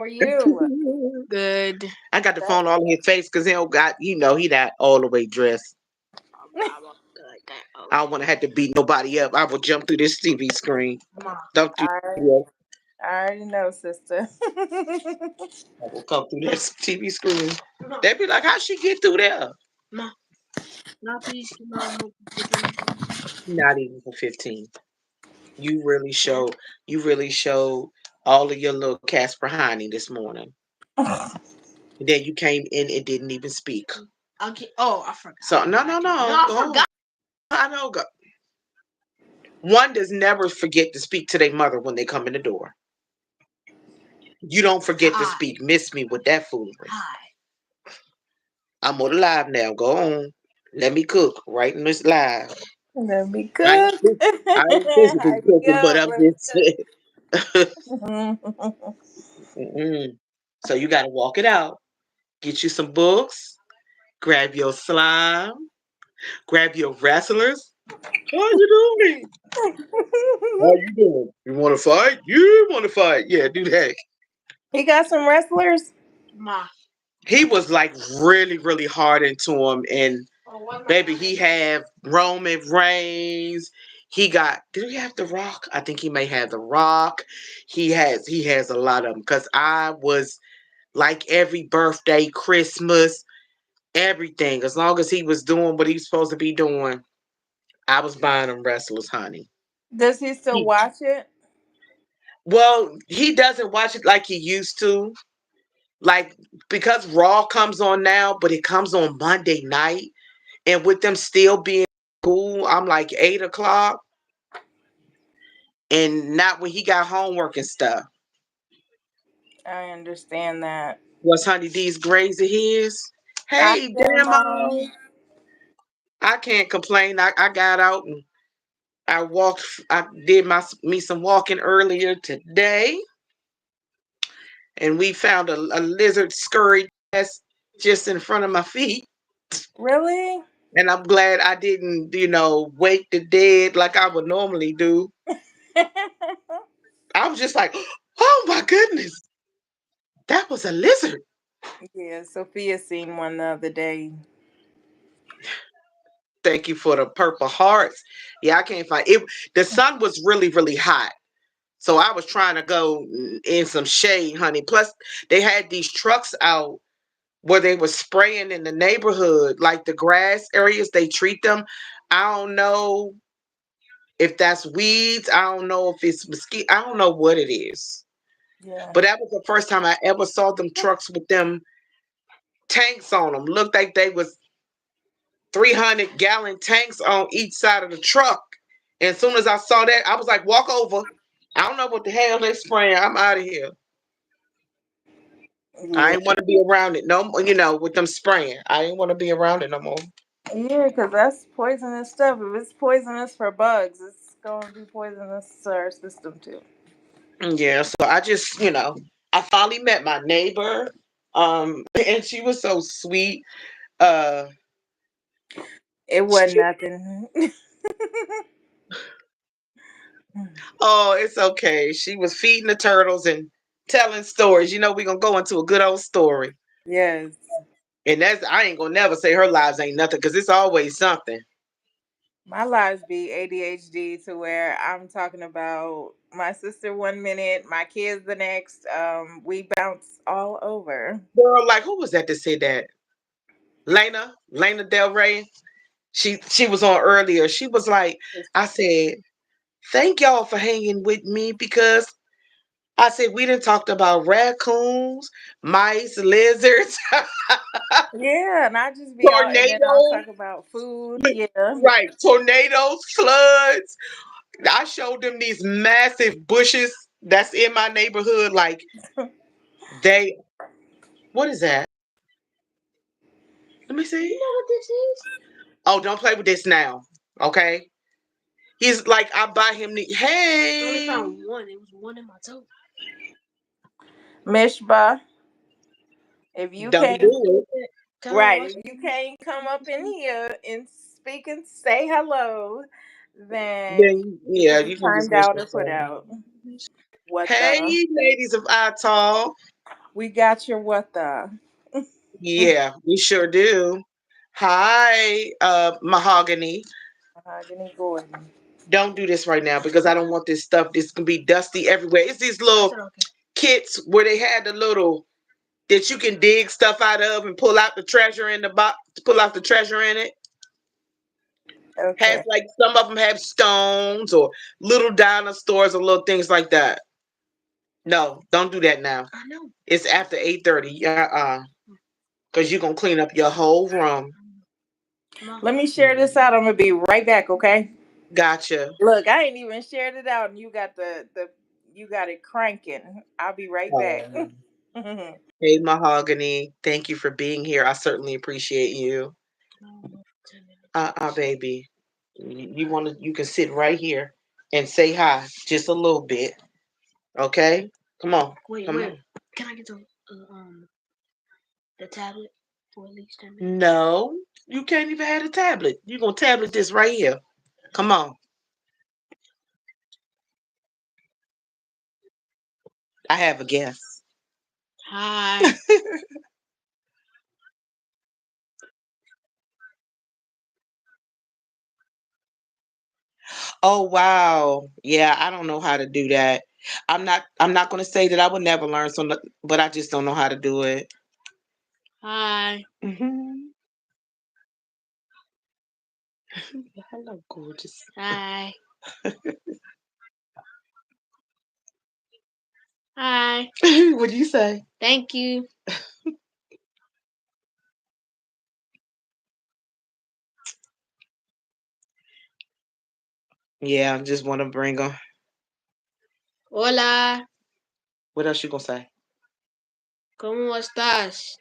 How are you? Good. I got the That, phone all in his face because he don't got, he not all the way dressed. I'm good. I don't want to have to beat nobody up. I will jump through this TV screen. Mom. Don't do I that. I already know, sister. I will come through this TV screen. They be like, how'd she get through there? Mom. Now please, Mom. Not even for 15. You really showed, all of your little Casper Honey this morning. And then you came in and didn't even speak. Okay. Oh, I forgot. So no, no, no. No, I Go forgot. on. I know. Go. One does never forget to speak to their mother when they come in the door. You don't forget to Hi. speak. Miss me with that foolery. Hi. I'm on the live now. Go on. Let me cook right in this live. Let me I ain't, cook. I ain't physically Hype me cooking, but up. I'm Let me just cook. saying. Mm-mm. So you got to walk it out. Get you some books. Grab your slime. Grab your wrestlers. How you doing? How you doing? You want to fight? You want to fight? Yeah, do that. He got some wrestlers. Ma. He was like really, really hard into him, and Oh, what my baby, he have Roman Reigns. He got. Did he have the Rock? I think he may have the Rock. He has a lot of them. Cause I was like every birthday, Christmas, everything. As long as he was doing what he was supposed to be doing, I was buying him wrestlers, honey. Does he still He, watch it? well, he doesn't watch it like he used to. Like because Raw comes on now, but it comes on Monday night, and with them still being cool, I'm like 8 o'clock, and not when he got homework and stuff. I understand that. Was Honey D's grades of his? I Hey, am. demo! I can't complain. I got out and I walked. I did me some walking earlier today, and we found a lizard scurried past just in front of my feet. Really? And I'm glad I didn't, wake the dead like I would normally do. I was just like, oh my goodness, that was a lizard. Yeah, Sophia seen one the other day. Thank you for the purple hearts. Yeah, I can't find it. The sun was really, really hot. So I was trying to go in some shade, honey. Plus, they had these trucks out where they were spraying in the neighborhood, like the grass areas, they treat them. I don't know if that's weeds. I don't know if it's mosquito. I don't know what it is. Yeah. But that was the first time I ever saw them trucks with them tanks on them. Looked like they was 300-gallon tanks on each side of the truck. And as soon as I saw that, I was like, walk over. I don't know what the hell they spraying. I'm out of here. I Yeah. ain't want to be around it no more, with them spraying. I ain't want to be around it no more. Yeah, because that's poisonous stuff. If it's poisonous for bugs, it's going to be poisonous to our system too. Yeah, so I just, I finally met my neighbor. And she was so sweet. Uh It wasn't she, nothing. oh, it's okay. She was feeding the turtles and telling stories. We're gonna go into a good old story. Yes. And I ain't gonna never say her lives ain't nothing because it's always something. My lives be ADHD to where I'm talking about my sister 1 minute, my kids the next. We bounce all over. Girl, like who was that said that? Lena Del Rey. She was on earlier. She was like, I said, thank y'all for hanging with me because I said we didn't talked about raccoons, mice, lizards, Yeah, and I just be all, and then I'll tornadoes, talk about food. Yeah. right? Tornadoes, floods. I showed them these massive bushes that's in my neighborhood. Like they, what is that? Let me see. You know what this is? Oh, don't play with this now. Okay. He's like, I buy him the I only hey. found one. It was one in my toe. Mishba, if you Don't can't, do Tell her right, watch if you can't come up in here and speak and say hello, it. then Then you yeah, can be you can timed dismiss out or put yourself. out. What Hey, the? ladies of Atoll. We got your what the Yeah, we sure do. Hi, Mahogany. Mahogany Gordon. Don't do this right now because I don't want this stuff. This can be dusty everywhere. It's these little kits where they had the little that you can dig stuff out of and pull out the treasure in the box. Pull out the treasure in it. Has Okay. like some of them have stones or little dinosaurs or little things like that. No, don't do that now. I know. It's after 8:30. Because you're gonna clean up your whole room. Let me share this out. I'm gonna be right back, okay? Gotcha. Look, I ain't even shared it out and you got the you got it cranking. I'll be right back. Oh. Hey, Mahogany. Thank you for being here. I certainly appreciate you. Baby. You want to? You can sit right here and say hi, just a little bit. Okay. Come on. Wait, Come wait. on. Can I get the tablet for at least 10 minutes? No, you can't even have a tablet. You're gonna tablet this right here. Come on. I have a guess. Hi. Oh wow. Yeah, I don't know how to do that. I'm not going to say that I would never learn some, but I just don't know how to do it. Hi. Mhm. Hello, gorgeous. Hi. Hi. What do you say? Thank you. Yeah, I just want to bring them. Hola. What else you going to say? ¿Cómo estás?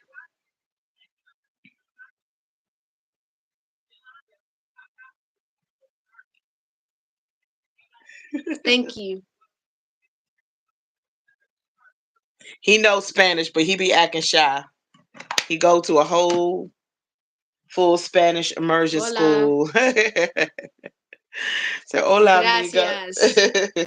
Thank you. He knows Spanish, but he be acting shy. He go to a whole full Spanish immersion Hola. school. Say, hola, amiga. Gracias.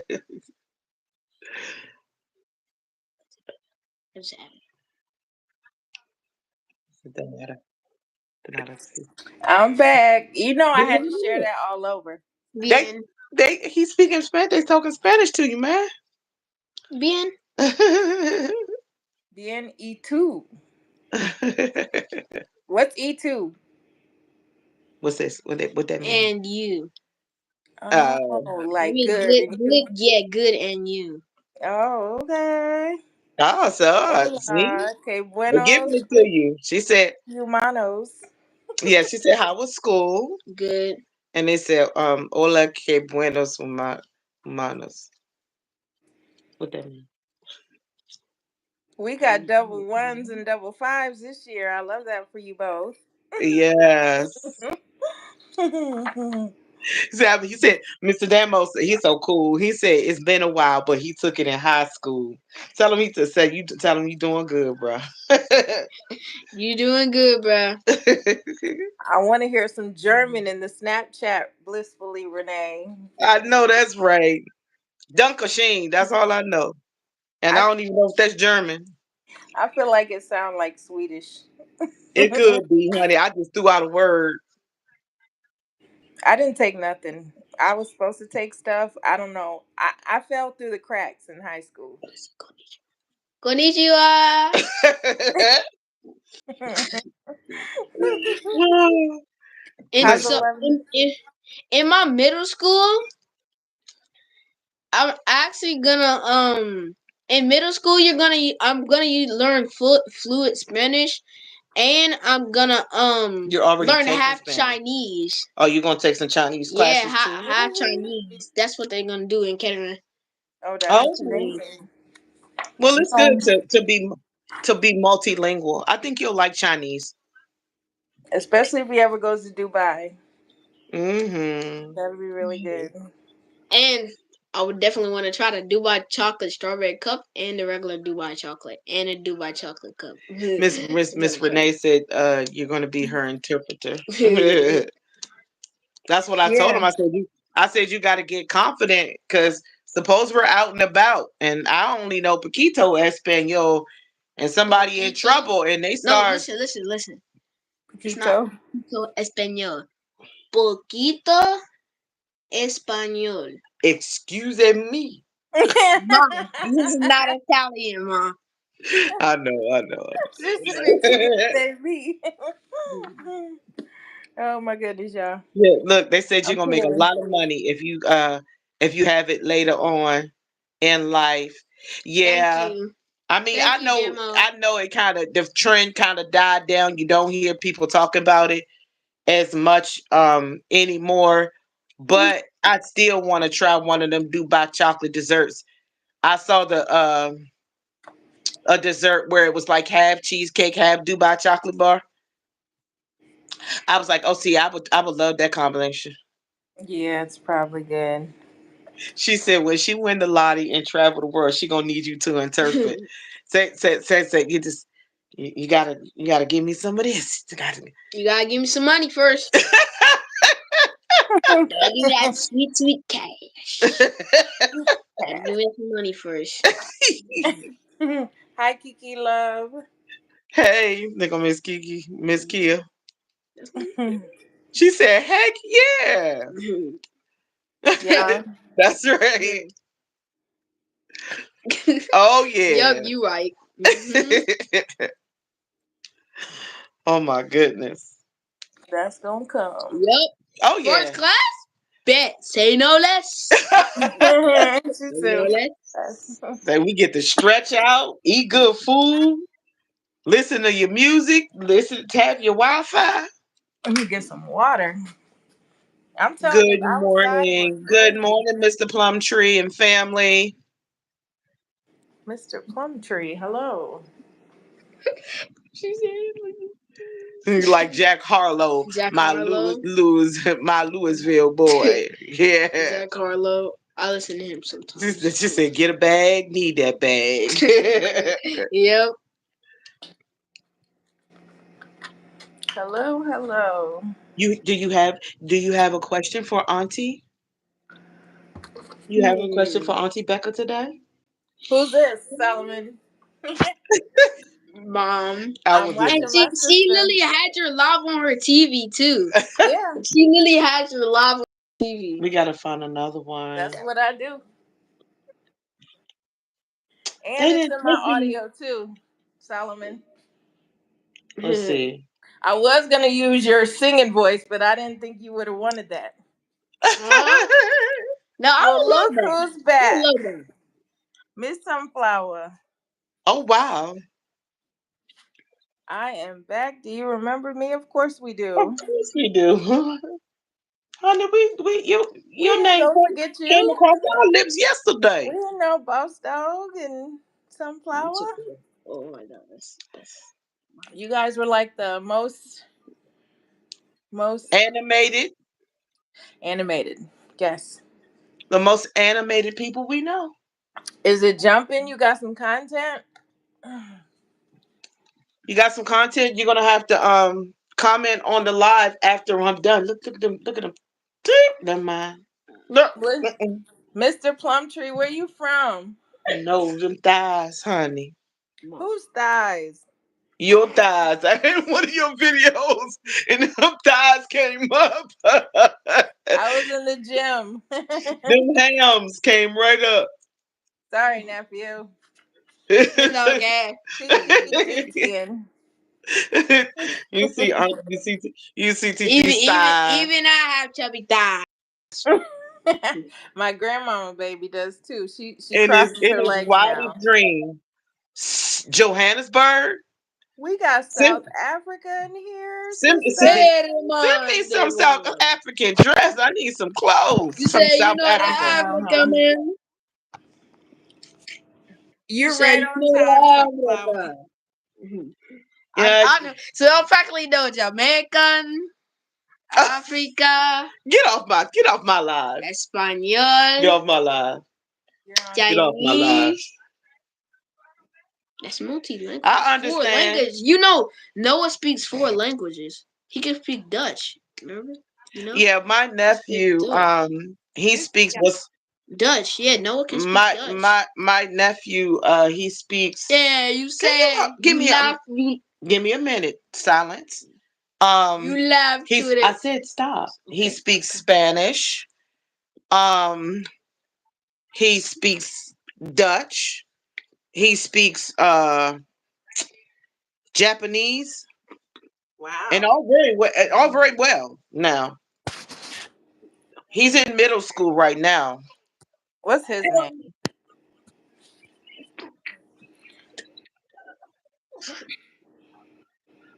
I'm back. You know I had to share that all over. They, Bien. he's speaking Spanish. They talking Spanish to you, man. Bien. Bien E2. What's E2? What's this? What that mean? And you. Oh, Oh, I like mean, good good, and you. good. Yeah, good and you. Oh, okay. see, Hola, que we're giving buenos it to you. She said, humanos. yeah. She said, how was school? Good. And they said, hola, que buenos humanos. What that mean? We got double ones and double fives this year. I love that for you both. Yes. He said, Mr. Damos, he's so cool. He said it's been a while, but he took it in high school. Tell him tell him you doing good, bro. You doing good, bro. I want to hear some German in the Snapchat blissfully, Renee. I know that's right. Dankeschön, that's all I know. And I I don't even know if that's German. I feel like it sounds like Swedish. It could be, honey. I just threw out a word. I didn't take nothing. I was supposed to take stuff. I don't know. I fell through the cracks in high school. Konnichiwa. And How's Listen, so 11? in my middle school, I'm actually gonna in middle school I'm gonna learn fluent Spanish, and I'm gonna you're already learn taking half Spanish. Chinese. Oh, you're gonna take some Chinese Yeah, classes too? half Chinese. That's what they're gonna do in Canada. Oh, that's Half Oh, Chinese. amazing. well, You it's good know, to be multilingual. I think you'll like Chinese. especially if he ever goes to Dubai. Mm-hmm. That'd be really good. And I would definitely want to try the Dubai chocolate strawberry cup and the regular Dubai chocolate and a Dubai chocolate cup. Miss Renee said you're gonna be her interpreter. That's what I told him. Yeah. I said you got to get confident because suppose we're out and about and I only know poquito Espanol. and somebody in Poquito. trouble and they No, start, listen. It's not Poquito. poquito español. Poquito español. excuse me. Ma, this is not Italian, ma. I know. She said, "Excuse me." Oh my goodness, y'all. Yeah, look, they said you're I'm gonna make a feeling. lot of money if you have it later on in life. Thank Yeah. you. I mean, Thank you, Demo. I know it kind of the trend kind of died down. You don't hear people talking about it as much anymore, but I still want to try one of them Dubai chocolate desserts. I saw the a dessert where it was like half cheesecake, half Dubai chocolate bar. I was like, oh, see, I would love that combination. Yeah, it's probably good. She said when she win the lottery and travel the world, she gonna need you to interpret. Say, you gotta give me some of this. You gotta. You gotta give me some money first. Gotta give me that sweet cash. Gotta give me some money first. Hi, Kiki Love. Hey, nigga, Miss Kiki, Miss Kia. That's me. She said, heck yeah. Yeah, That's right. Oh Yup, yeah. you right. Hmm. Oh my goodness. that's gonna come. Yup. Oh First yeah. class? Bet. Say no less. She Say no said, less. that's- That we get to stretch out, eat good food, listen to your music, listen, tap your Wi-Fi. "Let me get some water." I'm telling you, Good outside was morning. Good great. morning, Mr. Plumtree and family. Mr. Plumtree, hello. She said, Like Jack Harlow, Jack Harlow. My Louisville boy. Yeah. Jack Harlow. I listen to him She sometimes. said, get a bag, need that bag. Yep. Hello, hello. you do you have a question for Auntie? You have a question for Hmm. Auntie Becca today? Who's this, Solomon? Mom. I I'm will do And watching this. she my she sister. literally had your live on her TV too. Yeah, She literally had your live on TV. We gotta find another that's one. what I do. And They it's didn't in my take me. audio too, Solomon. Let's see. I was gonna use your singing voice, but I didn't think you would have wanted that. Huh? No, I Well, would love look that. who's I would back, love that. Miss Sunflower. Oh wow. I am back. Do you remember me? Of course we Of do. course we do. Honey, We your ain't name gonna forget came you. across our lips We yesterday. didn't know Boss Dog and It's Sunflower. okay. Oh my god, that's You guys were like the most Animated, animated. Guess. the most animated people we know. Is it jumping? You got some content? You got some content. You're gonna have to comment on the live after I'm done. Look at them. Look at them. Never mind. Look. What? Mm-mm. Mr. Plumtree, where you from? No, them thighs, honey. mom. Whose thighs? Your thighs. I in one of your videos, and them thighs came up. I was in the gym. Them hams came right up. Sorry, nephew. It's okay. TTTTN. you see TT's thigh. Even I have chubby thighs. My grandmama baby does too. She crosses In her his legs now. wildest dream, Johannesburg. We got Send, South Africa in here, send, sister. send, send Herman, me some South demon. African dress. I need some clothes You from say you South know the Africa. Africa man. You You're say right you on know time, the Sunflower. Africa. Mhm. Yeah, I know. So I practically know Jamaican, Africa, get off my live. Get Espanol, off my live. You're on Get time. off my live. Chinese. That's multi-language. I Four understand. languages. You know, Noah speaks four languages. He can speak Dutch. Remember? You know? Yeah, my He speaks nephew, Dutch. he You speaks got what's Dutch. Yeah, Noah can speak My Dutch. my nephew, he speaks. Yeah, you Can you said give you me a laugh give me a minute? Silence. you laughed to He's. I it. said stop. He Okay. speaks Spanish. Um, he speaks Dutch. He speaks Japanese, and Wow. all very well. All very well. Now he's in middle school right now. What's his name?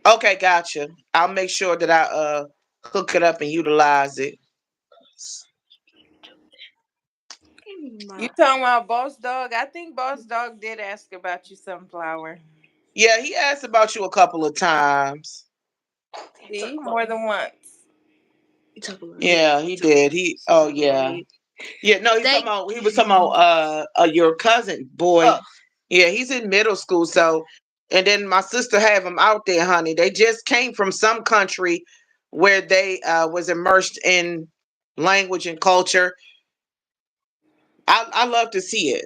Okay, gotcha. I'll make sure that I hook it up and utilize it. You talking about Boss Dog? I think Boss Dog did ask about you, Sunflower. Yeah, he asked about you a couple of times. See, more than once. Yeah, he did. He. Oh yeah. Yeah. No, he's talking Thank. about. He was talking about your cousin boy. Oh, Yeah, he's in middle school. So, and then my sister have him out there, honey. They just came from some country where they was immersed in language and culture. I love to see it.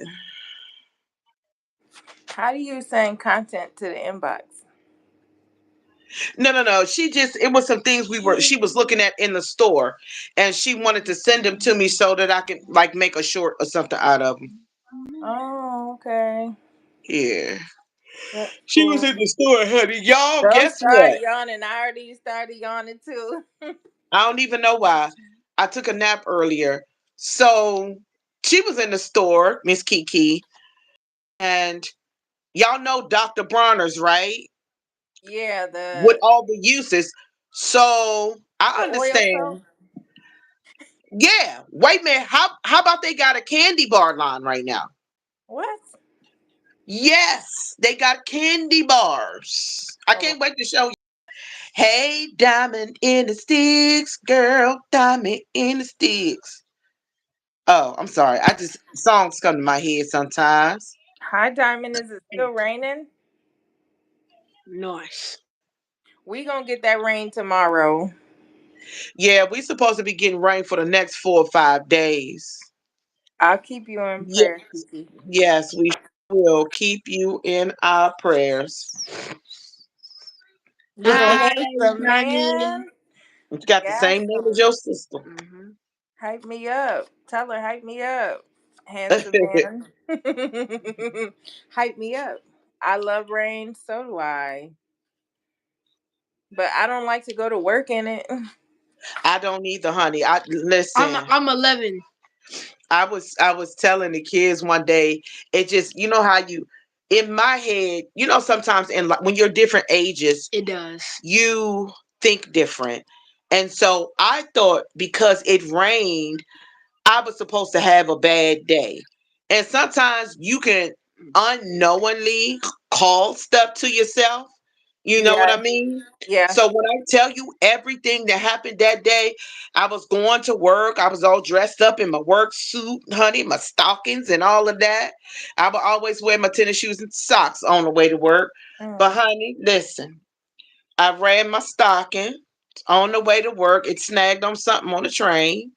How do you send content to the inbox? No, no, no. She just it was some things she was looking at in the store, and she wanted to send them to me so that I can like make a short or something out of them. Oh, okay. Yeah, That's she was cool. in the store, honey. Y'all, Don't guess start what? yawning. I already started yawning too. I don't even know why. I took a nap earlier, so she was in the store, Miss Kiki, and y'all know Dr. Bronner's, right? Yeah, With the all the uses. So I oil soap. understand. Yeah. Wait a minute. How about they got a candy bar line right now? What? Yes, they got candy bars. I Oh, can't wait to show you. Hey, diamond in the sticks, girl, diamond in the sticks. Oh, I'm sorry. I just songs come to my head sometimes. hi, Diamond. Is it still raining? nice. We gonna get that rain tomorrow. Yeah, we supposed to be getting rain for the next 4 or 5 days. I'll keep you in Yes, prayer, Kiki. yes, we will keep you in our prayers. Hi, Handsome Diamond. man. You got the Yes. same name as your sister. Hmm. Hype me up. Tell her hype me up. Handsome man. Hype me up. I love rain, so do I. But I don't like to go to work in it. I don't either, honey. I listen. I'm 11. I was telling the kids one day. It just how you in my head. Sometimes when you're different ages, It does. you think different, and so I thought because it rained I was supposed to have a bad day. And sometimes you can unknowingly call stuff to yourself. You know what Yeah, I mean? yeah. So when I tell you everything that happened that day, I was going to work. I was all dressed up in my work suit, honey, my stockings and all of that. I would always wear my tennis shoes and socks on the way to work. But Mm. honey, listen, I ran my stocking on the way to work. It snagged on something on the train.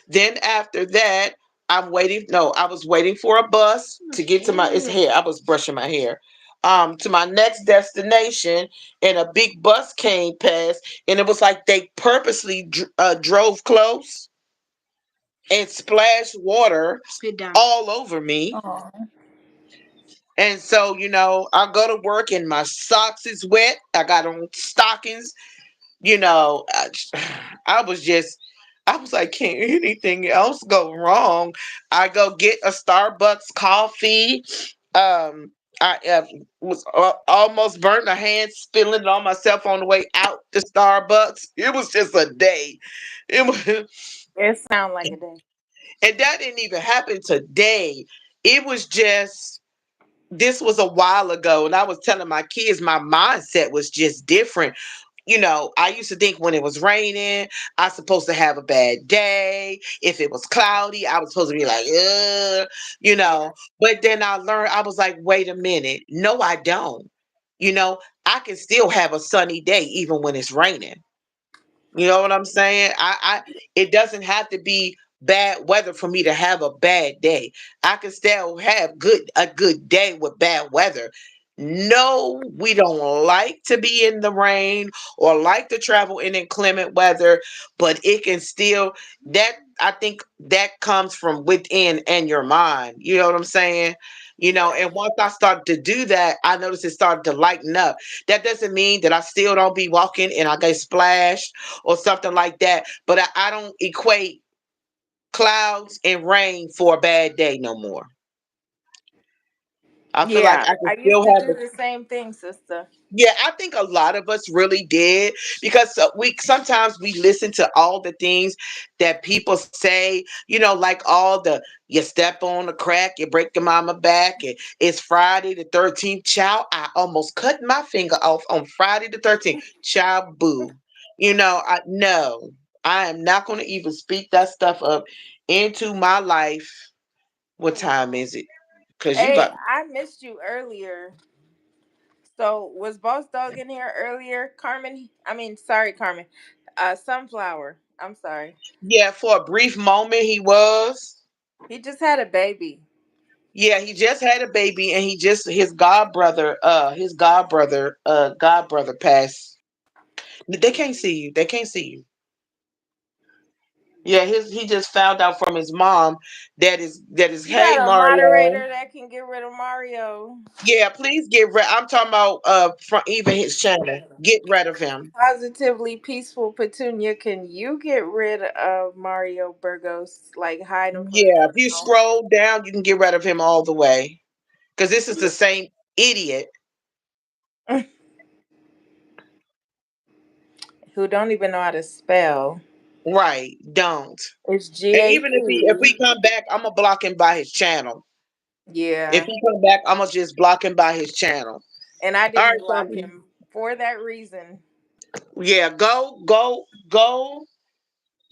Then after that, I was waiting for a bus to get to my it's hair. I was brushing my hair. To my next destination, and a big bus came past, and it was like they purposely drove close and splashed water Sit down. all over me. Oh. And so, I go to work and my socks is wet. I got on stockings. I was just, I was like, can anything else go wrong? I go get a Starbucks coffee. I was almost burnt my hand spilling it on myself on the way out to Starbucks. It was just a day. It was, It sound like a day. and that didn't even happen today. It was just this was a while ago, and I was telling my kids my mindset was just different. I used to think when it was raining, I was supposed to have a bad day. If it was cloudy, I was supposed to be like, ugh, you Yeah. know. But then I learned, I was like, wait a minute. No, I don't. You know, I can still have a sunny day even when it's raining. You know what I'm saying? It doesn't have to be bad weather for me to have a bad day. I can still have a good day with bad weather. No, we don't like to be in the rain or like to travel in inclement weather, but it can still that I think that comes from within and your mind. You know what I'm saying? Yeah. And once I started to do that, I noticed it started to lighten up. That doesn't mean that I still don't be walking and I get splashed or something like that, but I don't equate clouds and rain for a bad day no more. I feel like Yeah. I can I still used to have do the same thing, sister. yeah, I think a lot of us really did because we sometimes we listen to all the things that people say, like all the you step on a crack, you break your mama back, and it's Friday the 13th. Child, I almost cut my finger off on Friday the 13th. Child, boo. I no, I am not going to even speak that stuff up into my life. What time is it? Because you Hey, about I missed you earlier. So was Boss Dog in here earlier? Carmen, I mean, sorry, Carmen. Sunflower. I'm sorry. yeah, for a brief moment he was. He just had a baby. Yeah, he just had a baby and his godbrother passed. They can't see you. They can't see you. Yeah, he just found out from his mom that is You hey got a Mario. moderator that can get rid of Mario. Yeah, please get rid. I'm talking about from even his channel. Get rid of him. Positively peaceful Petunia, can you get rid of Mario Burgos? Like hide him from the Yeah, if you channel. scroll down, you can get rid of him all the way. Because this is the same idiot. Who don't even know how to spell. Right. Don't. It's And even if GAT. we come back, I'm gonna block him by his channel. If Yeah. he come back, I'm gonna just block him by his channel. And I All didn't right, block Carmen. him for that reason. Yeah, go,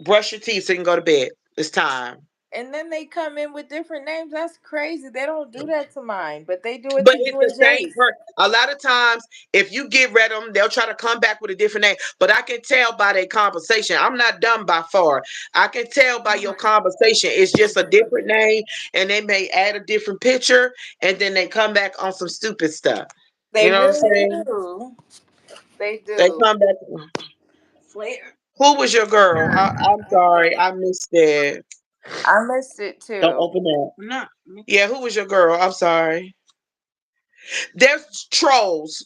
brush your teeth so you can go to bed. It's time. And then they come in with different names. That's crazy. They don't do that to mine, but they do it But to it's you the and same Jace. person. A lot of times, if you get rid of them, they'll try to come back with a different name. But I can tell by their conversation. I'm not dumb by far. I can tell by your conversation. It's just a different name, and they may add a different picture, and then they come back on some stupid stuff. They You know what I'm really saying? do. They They do. come back. Who was your girl? I'm sorry, I missed that. I missed it Don't too. open that. Yeah, who was your girl? I'm sorry. There's trolls,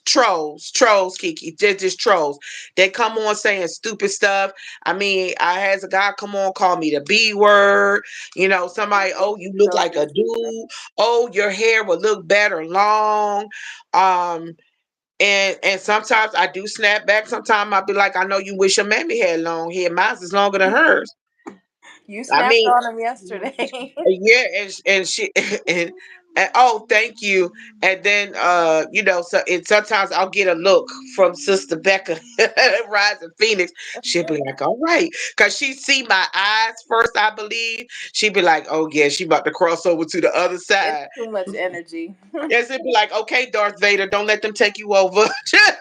Kiki. They're just trolls. They come on saying stupid stuff. I mean, I had a guy come on call me the B word. Somebody, oh, you look So like a dude. Oh, your hair would look better long. Um, and sometimes I do snap back. Sometimes I'll be like, I know you wish your mammy had long hair. Mine's is longer than hers. you I snapped mean, on him yesterday. yeah, and she and oh, thank you. And then so and sometimes I'll get a look from Sister Becca Rising Phoenix. She'll be like, all right. Cause she see my eyes first, I believe. She'd be like, oh yeah, she about to cross over to the other It's side. too much energy. Yes, it'd be like, okay, Darth Vader, don't let them take you over.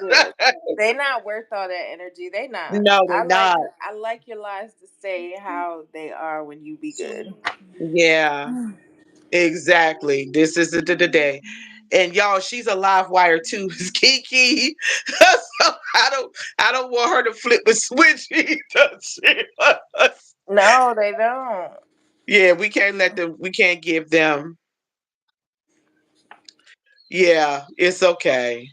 Yeah. They not worth all that energy. They not. No, they I like not. I like your lies to say how they are when you be good. Yeah. Exactly. This is the day. And y'all, she's a live wire too, Miss Kiki. So I don't want her to flip the switch either. No, they don't. Yeah, we can't give them. Yeah, it's okay.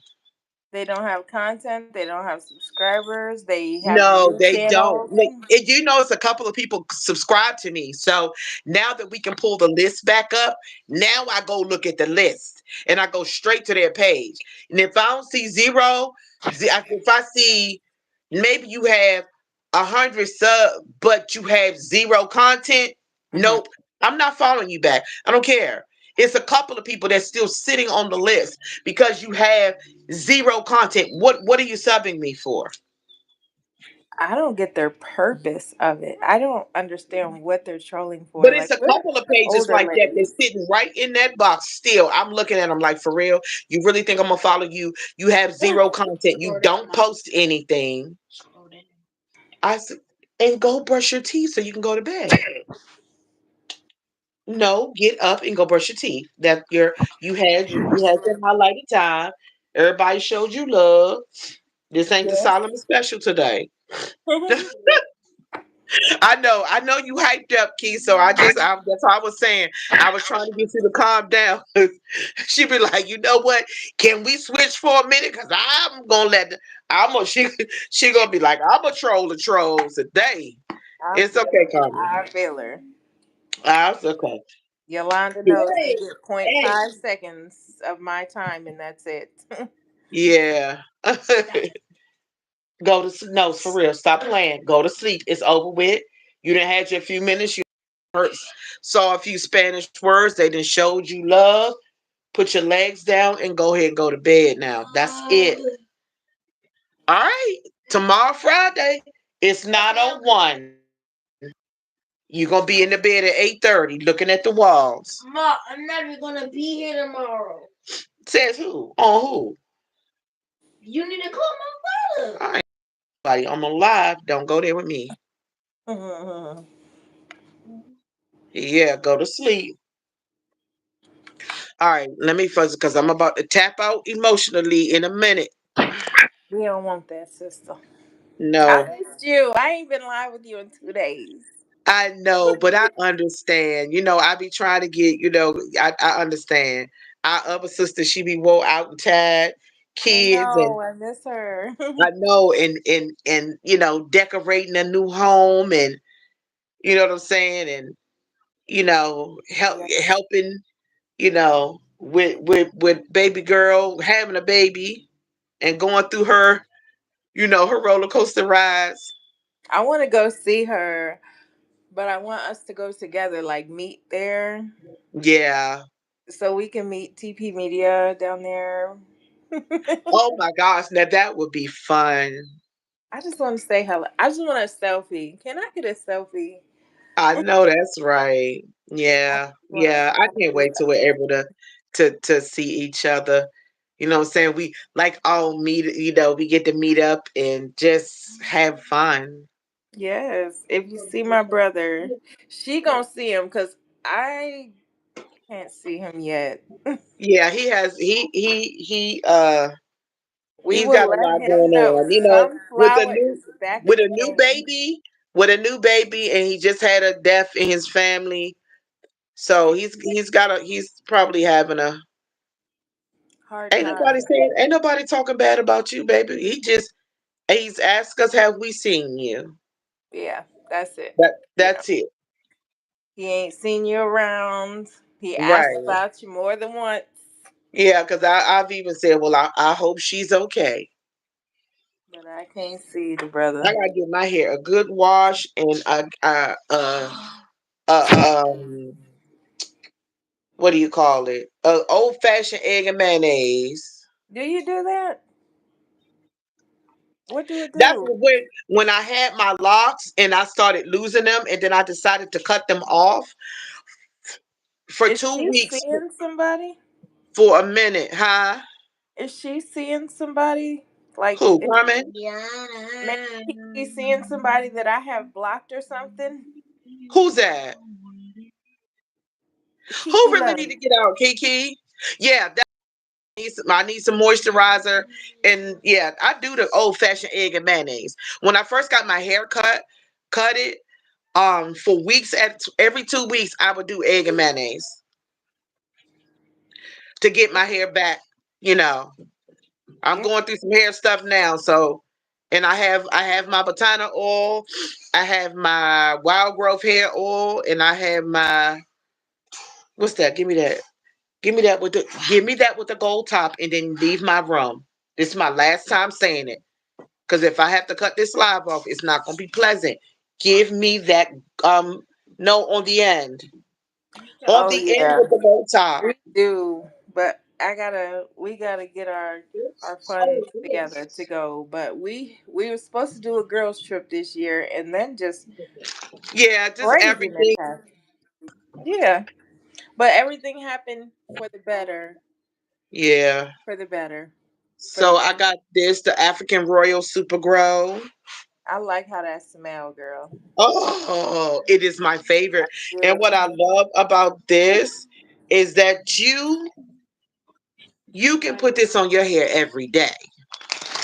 They don't have content. They don't have subscribers. They have No, new they don't. channels. It's a couple of people subscribe to me. So now that we can pull the list back up, now I go look at the list and I go straight to their page. And if I don't see zero, if I see maybe you have 100 sub, but you have zero content, Mhm. nope, I'm not following you back. I don't care. It's a couple of people that's still sitting on the list because you have zero content. What are you subbing me for? I don't get their purpose of it. I don't understand what they're trolling for. But it's Like a we're couple of pages older like that ladies. that's sitting right in that box still. I'm looking at them like, for real, you really think I'm gonna follow you? You have zero content. You don't post anything. I said, and go brush your teeth so you can go to bed. No, get up and go brush your teeth. That you had your highlighted time. Everybody showed you love. This ain't the Yes. solemn and special today. I know you hyped up, Key. So that's all I was saying. I was trying to get you to calm down. She be like, you know what? Can we switch for a minute? Cause I'm gonna let. I'm gonna. She gonna be like, I'm gonna troll the trolls today. I It's feel okay, her. Carmen. I feel her. It's okay. Yolanda knows they Hey, get point hey. 0.5 seconds of my time, and that's it. Yeah. No, for real. Stop playing. Go to sleep. It's over with. You done had your few minutes. You heard, saw a few Spanish words. They done showed you love. Put your legs down and go ahead and go to bed now. That's it. All right. Tomorrow, Friday, it's 9:01. You're going to be in the bed at 8:30 looking at the walls. Ma, I'm never gonna be here tomorrow. Says who? On who? You need to call my brother. All right. Buddy, I'm alive. Don't go there with me. We Yeah, go to sleep. All right, let me fuzz because I'm about to tap out emotionally in a minute. don't want that, sister. I No, missed you. I ain't been live with you in 2 days. I know, but I understand. I be trying to get, I understand. Our other sister, she be wore out and tired, I kids, and know. I miss her. I know, and decorating a new home, and you know what I'm saying, and Yeah. helping, with baby girl having a baby and going through her roller coaster rides. I want to go see her, but I want us to go together, like meet there, Yeah. so we can meet TP Media down there. Oh my gosh, now that would be fun. I just want to say hello. I just want a selfie. Can I get a selfie? I know that's right. I Yeah, just want a yeah. I can't selfie. wait till we're able to see each other. You know what I'm saying? We like all meet, we get to meet up and just have fun. Yes. If you see my brother, she gonna see him because I can't see him yet. Yeah, he has We he's will got a let lot him going know. on. With a Sunflower is new back with in a the new game. baby, with a new baby, and he just had a death in his family. So he's probably having a Hard time. ain't nobody talking bad about you, baby. He's asked us, have we seen you? Yeah, that's it. Yeah. That's it. He ain't seen you around. He asked Right. about you more than once. Yeah, because I've even said, well, I hope she's okay. But I can't see the I brother. gotta give my hair a good wash and what do you call it? Old fashioned egg and mayonnaise. Do you do that? What do it That's do? when I had my locks and I started losing them, and then I decided to cut them off for Is two she weeks seeing somebody? for a minute, huh? Is she seeing somebody? Like, Who, Carmen? maybe he's seeing somebody that I have blocked or something? Who's that? Who Kiki really need Love. to get out, Kiki? Yeah, I need some moisturizer, and yeah, I do the old fashioned egg and mayonnaise. When I first got my hair cut it for weeks at every 2 weeks, I would do egg and mayonnaise to get my hair back. You know, I'm Yeah. going through some hair stuff now, so and I have my Botana oil, I have my wild growth hair oil, and I have my what's that? Give me that. Give me that with the gold top, and then leave my room. This is my last time saying it. Because if I have to cut this live off, it's not gonna be pleasant. Give me that no on the end. On Oh the end yeah, with the gold top. we do. But we gotta get our funds together to go. But we were supposed to do a girls trip this year, and then just Yeah, just craziness everything. happened. Yeah, but everything happened for the better, Yeah. for the better, for the So I better. got this, the African Royal Super Grow. I like how that smell, girl. Oh, it is my favorite. And Good. what I love about this is that you can put this on your hair every day.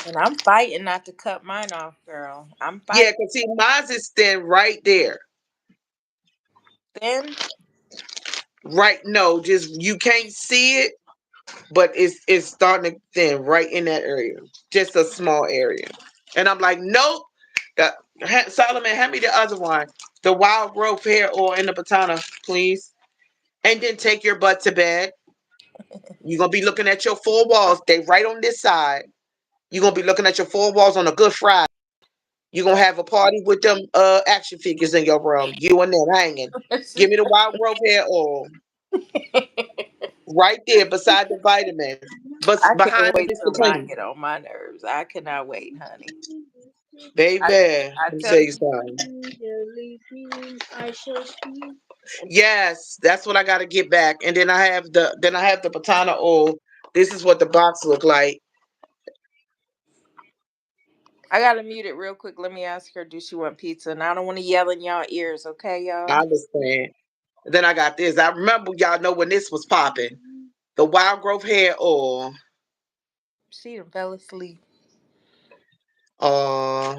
And I'm fighting not to cut mine off, girl. I'm Yeah, fighting. because see, mine is thin right there. Then Right, no, just you can't see it, but it's starting to thin right in that area. Just a small area. And I'm like, nope. Solomon, hand me the other one. The wild growth hair oil in the batana, please. And then take your butt to bed. You're gonna be looking at your four walls. They right on this side. You're gonna be looking at your four walls on a good Friday. You're gonna have a party with them action figures in your room. You and them hanging. Give me the wild growth hair oil right there beside the vitamins, but I can't behind the wait till mine discontinued. get on my nerves. I cannot wait, honey. Baby, I let I me tell tell you, you something. I shall see. Yes, that's what I got to get back. And then I have the Patana oil. This is what the box look like. I gotta mute it real quick. Let me ask her, do she want pizza? And I don't want to yell in y'all ears, okay, I y'all? understand. Then I got this. I remember y'all know when this was popping. The wild growth hair oil. She done fell asleep. Uh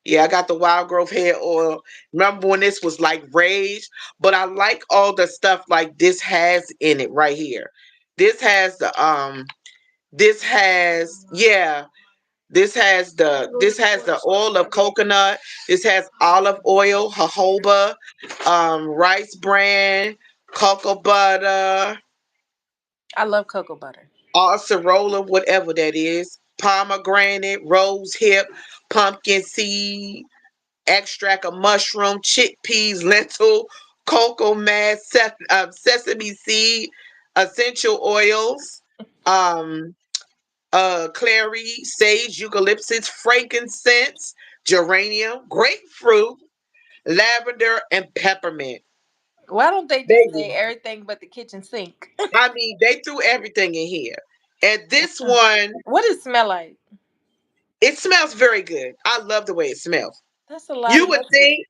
yeah, I got the wild growth hair oil. Remember when this was like rage? But I like all the stuff like this has in it right here. This has the this has yeah this has the oil of coconut. This has olive oil, jojoba, rice bran, cocoa butter, I love cocoa butter. acerola, whatever that is, pomegranate, rose hip, pumpkin seed, extract of mushroom, chickpeas, lentil, cocoa mass, sesame seed, essential oils, um, clary, sage, eucalyptus, frankincense, geranium, grapefruit, lavender, and peppermint. Why don't they just say Baby, everything but the kitchen sink? I mean, they threw everything in here. And this one, What does it smell like? it smells very good. I love the way it smells. That's a lot You of would mustard. think,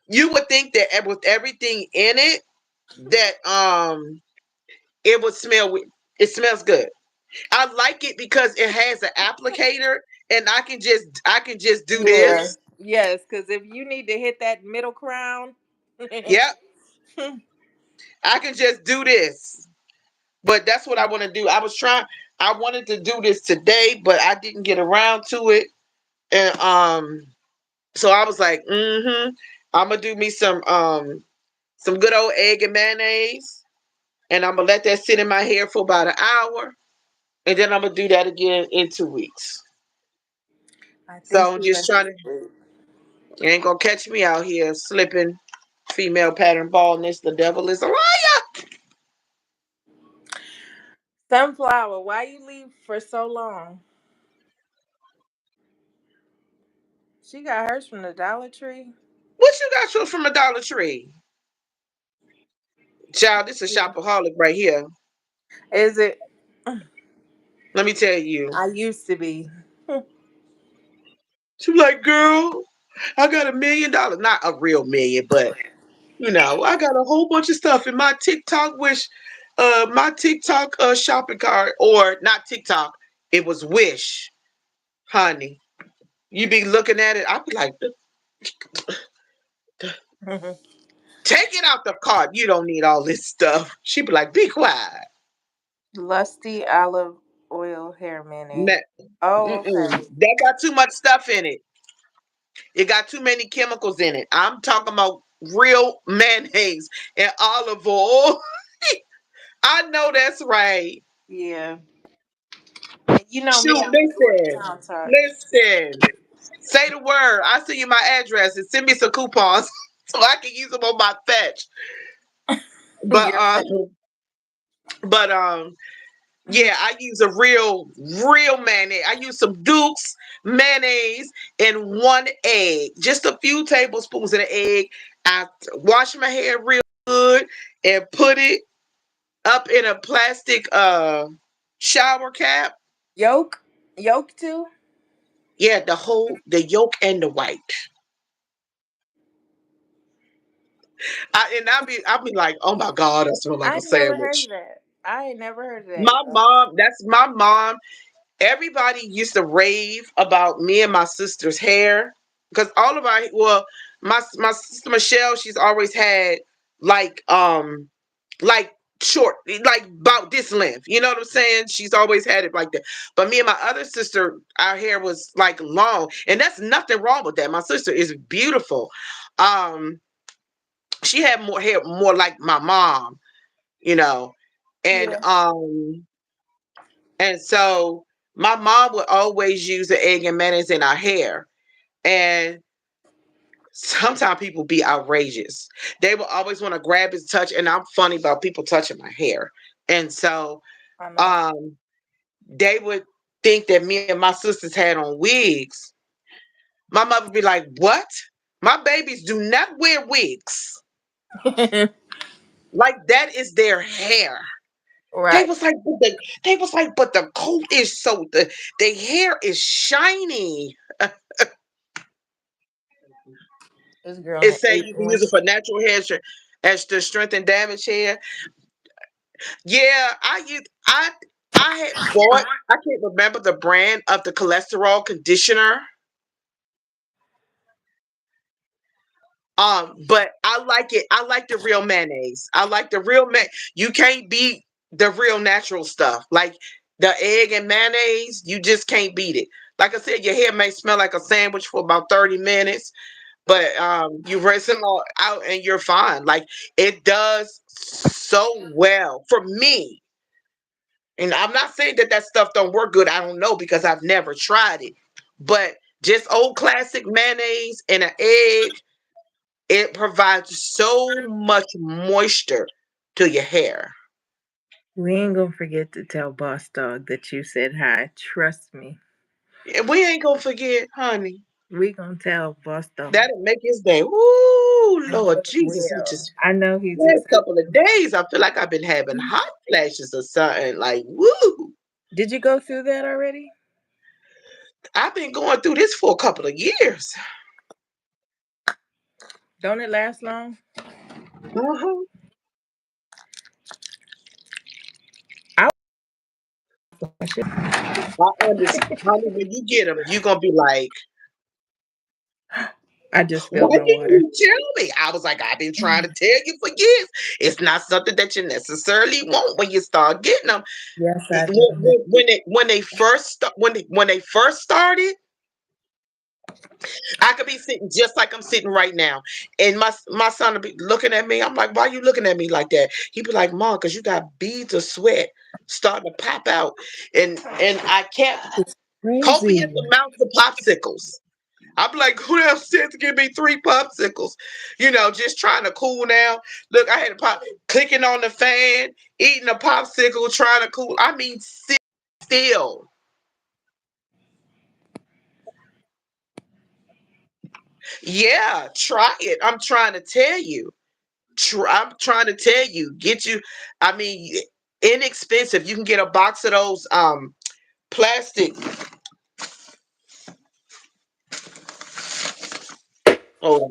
you would think that with everything in it, that it would smell. It smells good. I like it because it has an applicator, and I can just do Yeah. this. Yes, because if you need to hit that middle crown, Yep, I can just do this. But that's what I want to do. I wanted to do this today, but I didn't get around to it. And so I was like, I'm gonna do me some good old egg and mayonnaise, and I'm gonna let that sit in my hair for about an hour, and then I'm gonna do that again in 2 weeks. I think So I'm she just went to trying to, sleep. you ain't gonna catch me out here slipping female pattern baldness. The devil is a liar. Sunflower, why you leave for so long? She got hers from the Dollar Tree. What you got yours from a Dollar Tree? Child, this is a Yeah. shopaholic right here. Is it? Let me tell you. I used to be. She was like, girl, I got $1 million. Not a real million, but I got a whole bunch of stuff in my TikTok shopping cart, or not TikTok. It was Wish, honey. You be looking at it, I be like, take it out the cart. You don't need all this stuff. She be like, be quiet. Lusty olive oil hair mayonnaise. Ma- Oh, Mm-mm. okay. That got too much stuff in it. It got too many chemicals in it. I'm talking about real mayonnaise and olive oil. I know that's right. Yeah. And you know me, Shoot, I'm gonna do a listen, pound talk. listen. Say the word. I send you my address and send me some coupons so I can use them on my fetch. But You're fat. yeah, I use a real mayonnaise. I use some Duke's mayonnaise and one egg, just a few tablespoons of the egg. I wash my hair real good and put it up in a plastic shower cap. Yolk? Yolk too? Yeah, the yolk and the white. I'll be like, oh my god, that smells like I a ain't never heard sandwich. of that. I ain't never heard of that. My mom, that's my mom. Everybody used to rave about me and my sister's hair because all of our well, my sister Michelle, she's always had like like short, like about this length. You know what I'm saying? She's always had it like that. But me and my other sister, our hair was like long, and that's nothing wrong with that. My sister is beautiful. Um, she had more hair, more like my mom, you know, and Yeah. so my mom would always use the egg and mayonnaise in our hair. And sometimes people be outrageous. They will always want to grab his touch, and I'm funny about people touching my hair. And so I know. um they would think that me and my sisters had on wigs. My mother would be like, "What? My babies do not wear wigs. Like that is their hair." They Right. was like, but the coat is so the hair is shiny. This girl It ain't say ate you can use one. it for natural hair as to strengthen damaged hair. Yeah, I had bought. I can't remember the brand of the cholesterol conditioner. But I like it. I like the real mayonnaise. I like the real You can't beat the real natural stuff. Like the egg and mayonnaise, you just can't beat it. Like I said, your hair may smell like a sandwich for about 30 minutes, but you rinse them all out and you're fine. Like it does so well for me. And I'm not saying that that stuff don't work good. I don't know because I've never tried it. But just old classic mayonnaise and an egg, it provides so much moisture to your hair. We ain't gonna forget to tell Boss Dog that you said hi. Trust me. And we ain't gonna forget, honey. We gonna tell Boss Dog. That'll make his day. Ooh, I know Lord it Jesus, he will. just I know he's last excited. couple of days, I feel like I've been having hot flashes or something. Like, woo! Did you go through that already? I've been going through this for a couple of years. Don't it last long? Uh-huh. I I understand. Honey, when you get them, you're gonna be like, I just spilled why my didn't water. you tell me? I was like, I've been trying to tell you for years. It's not something that you necessarily want when you start getting them. Yes, I do. When they first started, I could be sitting just like I'm sitting right now, and my son would be looking at me. I'm like, why are you looking at me like that? He'd be like, Mom, because you got beads of sweat starting to pop out, and I kept It's copious crazy. amounts of popsicles. I'm like, who else said to give me 3 popsicles? Just trying to cool down. Look, I had a pop clicking on the fan, eating a popsicle, trying to cool. I mean, sit still. Yeah, try it. I'm trying to tell you. I'm trying to tell you. Get you. I mean, inexpensive. You can get a box of those plastic. Oh,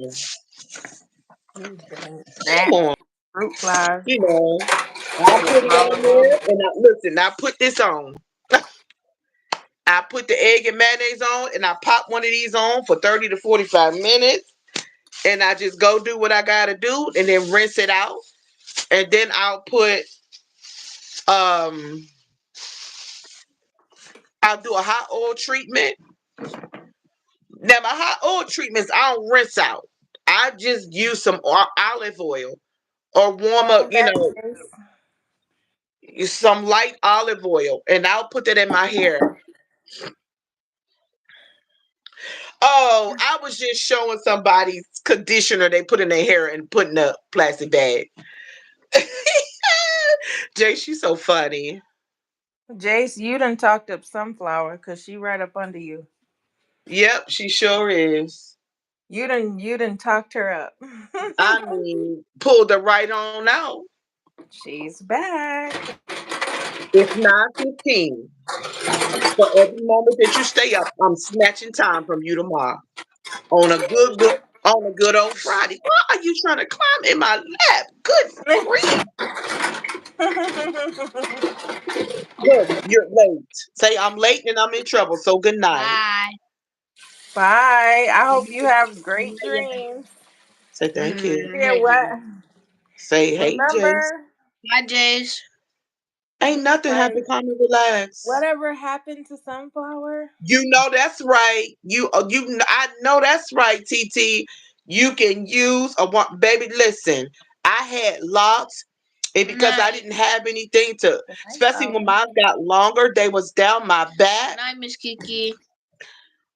These dang come gnats, on. fruit flies. You know, I Get put it smaller on and smaller. there, and listen. I put this on. I put the egg and mayonnaise on, and I pop one of these on for 30 to 45 minutes, and I just go do what I gotta do, and then rinse it out, and then um I'll do a hot oil treatment. Now my hot oil treatments I don't rinse out. I just use some olive oil or warm up, Oh, that is. some light olive oil, and I'll put that in my hair. Oh, I was just showing somebody's conditioner they put in their hair and put in a plastic bag. Jay, she's so funny. Jace, you done talked up Sunflower because she right up under you. Yep, she sure is. You done talked her up. I mean, pulled her right on out. She's back. It's 9:15. For every moment that you stay up, I'm snatching time from you tomorrow on a good old Friday. Why are you trying to climb in my lap? Good grief. Look, you're late. Say I'm late and I'm in trouble. So good night. Bye. Bye. I hope you have great dreams. Say thank you. Yeah, what? Say hey, Jace. Remember, Bye, Jace. Ain't nothing happened. like, Come and relax. whatever happened to Sunflower? You know that's right. I know that's right, TT. You can use a one, baby. Listen, I had locks, and Good because I night. didn't have anything to, Good night, especially when darling. mine got longer, they was down my Good back. night, Miss Kiki.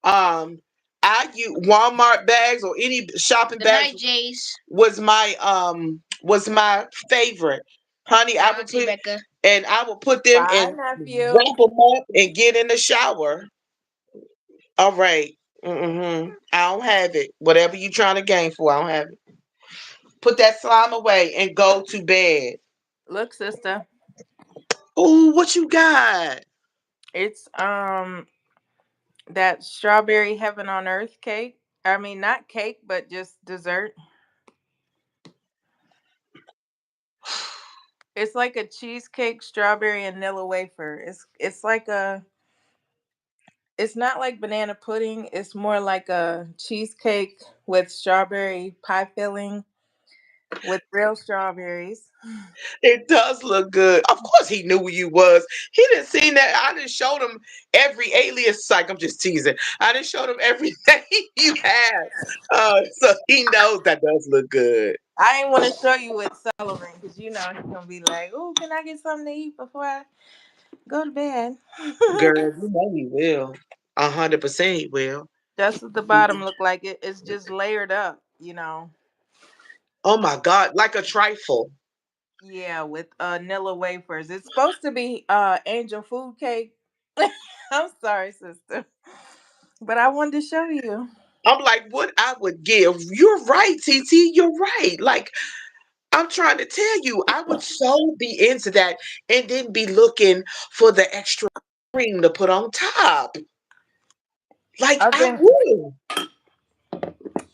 Um, I use Walmart bags or any shopping Good bags night, Jace. was my favorite, honey. Good I night, would Auntie put Becca. and I would put them Bye, and nephew. wrap them up and get in the shower. All right. I don't have it. Whatever you trying to gain for, I don't have it. Put that slime away and go to bed. Look, sister. Ooh, what you got? It's that strawberry heaven on earth cake. I mean, not cake, but just dessert. It's like a cheesecake strawberry and vanilla wafer. It's like a it's not like banana pudding. It's more like a cheesecake with strawberry pie filling with real strawberries. It does look good. Of course, he knew who you was. He didn't see that. I didn't show him every alias. Psych. I'm just teasing. I didn't show him everything you had. So he knows that does look good. I ain't want to show you with celery because you know he's gonna be like, "Oh, can I get something to eat before I go to bed?" Girl, you know he will. 100% he will. That's what the bottom look like. It's just layered up, you know. Oh my God, like a trifle. Yeah, with vanilla wafers. It's supposed to be angel food cake. I'm sorry, sister, but I wanted to show you. I'm like, what I would give. You're right, TT. You're right. Like, I'm trying to tell you, I would so be into that and then be looking for the extra cream to put on top. Like, I I think would.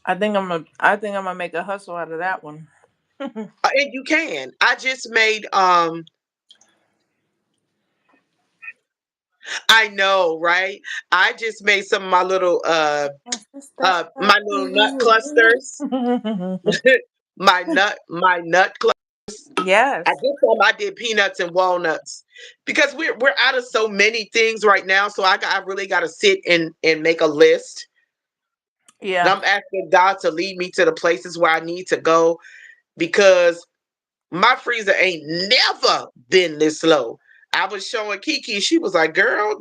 I think I'm gonna make a hustle out of that one. And you can. I just made I know, right? I just made some of My sister my little nut clusters. My nut Yes. At this time, I did peanuts and walnuts because we're out of so many things right now. So I really got to sit and make a list. And Yeah. I'm asking God to lead me to the places where I need to go because my freezer ain't never been this low. I was showing Kiki, she was like, "Girl,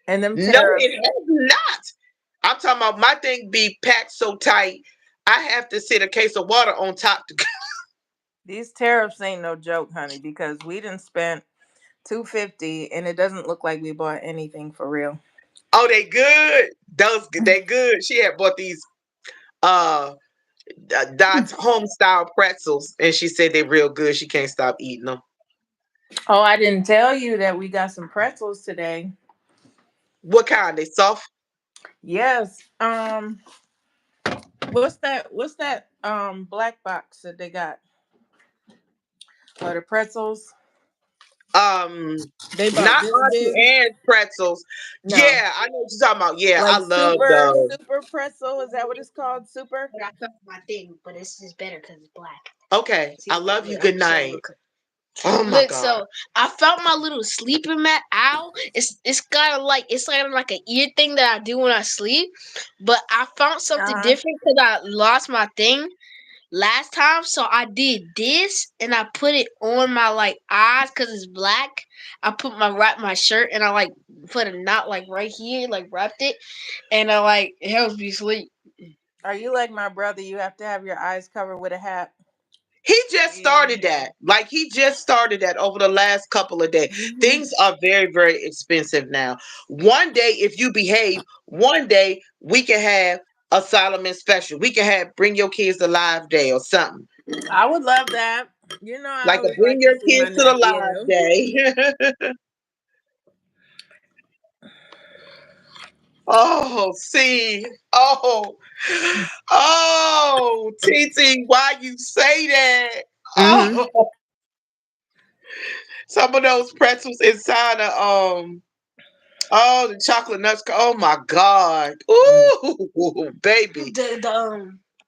And them no, tariffs. it has not." I'm talking about my thing be packed so tight, I have to sit a case of water on top to. These tariffs ain't no joke, honey, because we didn't spend 250 and it doesn't look like we bought anything for real. Oh, they good. Those they good. She had bought these uh Dot's home style pretzels, and she said they're real good. She can't stop eating them. Oh, I didn't tell you that we got some pretzels today. What kind? They soft? Yes. What's that black box that they got? Or the pretzels? Um, They bought not this big? Auntie Anne's pretzels. No. Yeah, I know what you're talking about. Yeah, I Like love those. super pretzel, is that what it's called? Super? But I found my thing, but it's just better because it's black. Okay, I See, love you. look, I'm Good just showing. night. Look. Oh my Look, God. so I found my little sleeping mat owl. It's got it's kind of like an ear thing that I do when I sleep. But I found something Uh-huh. different because I lost my thing last time. So I did this and I put it on my like eyes because it's black. I put wrap my shirt and I like put a knot like right here, like wrapped it, and I like it helps me sleep. Are you like my brother? You have to have your eyes covered with a hat. He just Yeah. started that. Like he just started that over the last couple of days. Hmm. Things are very, very expensive now. One day, if you behave, one day we can have a Solomon special. We can have Bring Your Kids to Live Day or something. I would love that. You know, I Like a always bring like to your see my kids to the nephew. live day. Oh, see. Oh. Oh, TT, why you say that? Hmm. Oh, some of those pretzels inside of oh, the chocolate nuts. Oh my God. Ooh, baby.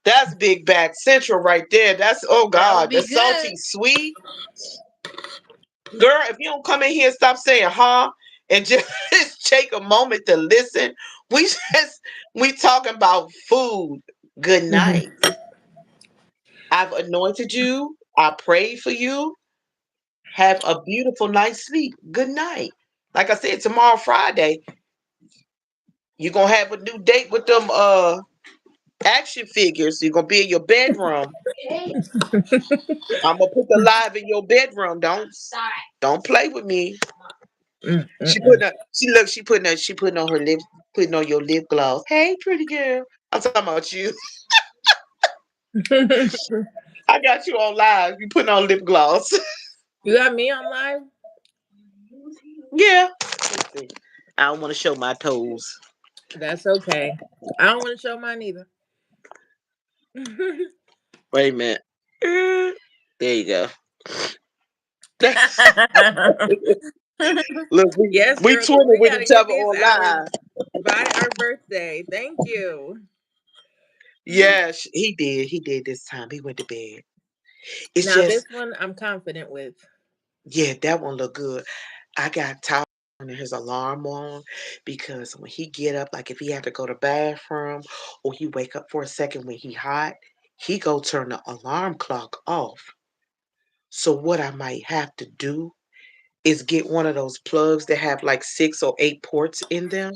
That's Big Bag Central right there. That's, oh That would God, the be salty good. sweet. Girl, if you don't come in here and stop saying huh and just take a moment to listen, we just we talking about food. Good Hmm. night. I've anointed you. I prayed for you. Have a beautiful night's sleep. Good night. Like I said, tomorrow Friday, you're gonna have a new date with them action figures. You're gonna be in your bedroom. I'm gonna put the live in your bedroom. Don't play with me. She Mm-mm. putting a, she putting on her lips, putting on your lip gloss. Hey, pretty girl. I'm talking about you. I got you on live. You putting on lip gloss. You got me on live? Yeah. Let's see. I don't want to show my toes. That's okay. I don't want to show mine either. Wait a minute. There you go. Look, Yes, we girl, because twinning we with got to each get other these hours on live. by our birthday. Thank you. Yeah, he did. He did this time. He went to bed. It's Now, just, this one I'm confident with. yeah, that one look good. I got tired of turning his alarm on because when he get up, like if he had to go to bathroom or he wake up for a second when he hot, he go turn the alarm clock off. So what I might have to do is get one of those plugs that have like 6 or 8 ports in them.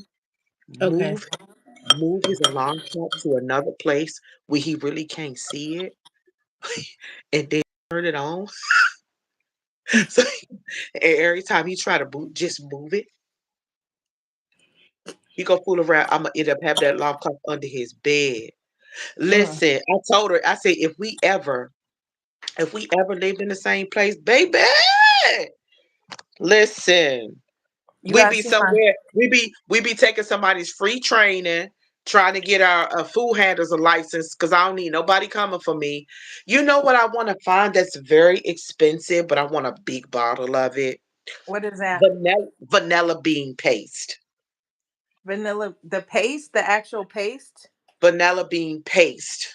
Okay. Move his alarm clock to another place where he really can't see it, and then turn it on. So every time he try to boot, just move it. He go fool around. I'm gonna end up having that alarm clock under his bed. Mm. Listen, I told her. I said, if we ever lived in the same place, baby, listen, You we got to be see my. somewhere. We be taking somebody's free training, trying to get our food handlers a license because I don't need nobody coming for me. You know what I want to find that's very expensive, but I want a big bottle of it. What is that? Vanilla bean paste. Vanilla, the paste, the actual paste? Vanilla bean paste.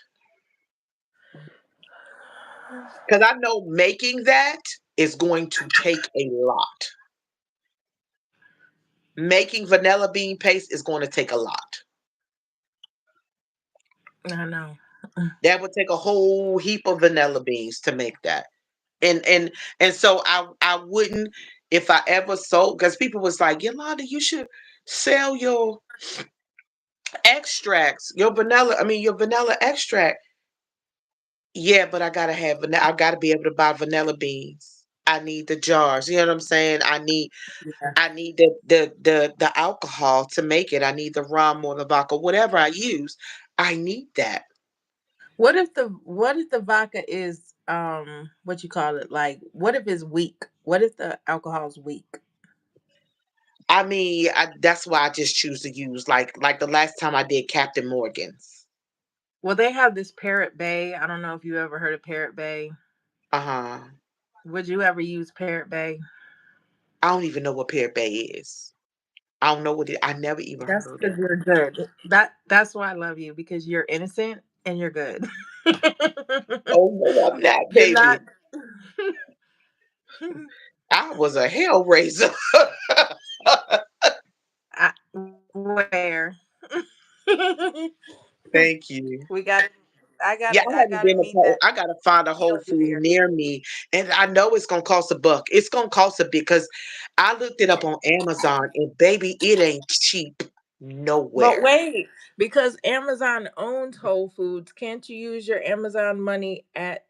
Because I know making that is going to take a lot. Making vanilla bean paste is going to take a lot. I know. That would take a whole heap of vanilla beans to make that. And so I wouldn't, if I ever sold, because people was like, Yolanda, you should sell your extracts, your vanilla extract. Yeah, but I gotta have vanilla. I gotta be able to buy vanilla beans. I need the jars. You know what I'm saying? Yeah. I need the alcohol to make it. I need the rum or the vodka, whatever I use. I need that. What if the vodka is what you call it, like what if it's weak? What if the alcohol's weak? That's why I just choose to use like the last time I did Captain Morgan's. Well, they have this Parrot Bay. I don't know if you ever heard of Parrot Bay. Uh-huh. Would you ever use Parrot Bay? I don't even know what Pear Bay is. I don't know what it. I never even That's heard of because it. you're good. That's why I love you, because you're innocent and you're good. Oh no, I'm not, You're not. baby. I was a hellraiser. Where? Thank you. we got. I Yeah, gotta. I I haven't gotta been meet that I gotta find a Whole guilty Food bear. near me, and I know it's gonna cost $1. It's gonna cost a bit because I looked it up on Amazon, and baby, it ain't cheap But nowhere. wait, because Amazon owns Whole Foods, can't you use your Amazon money at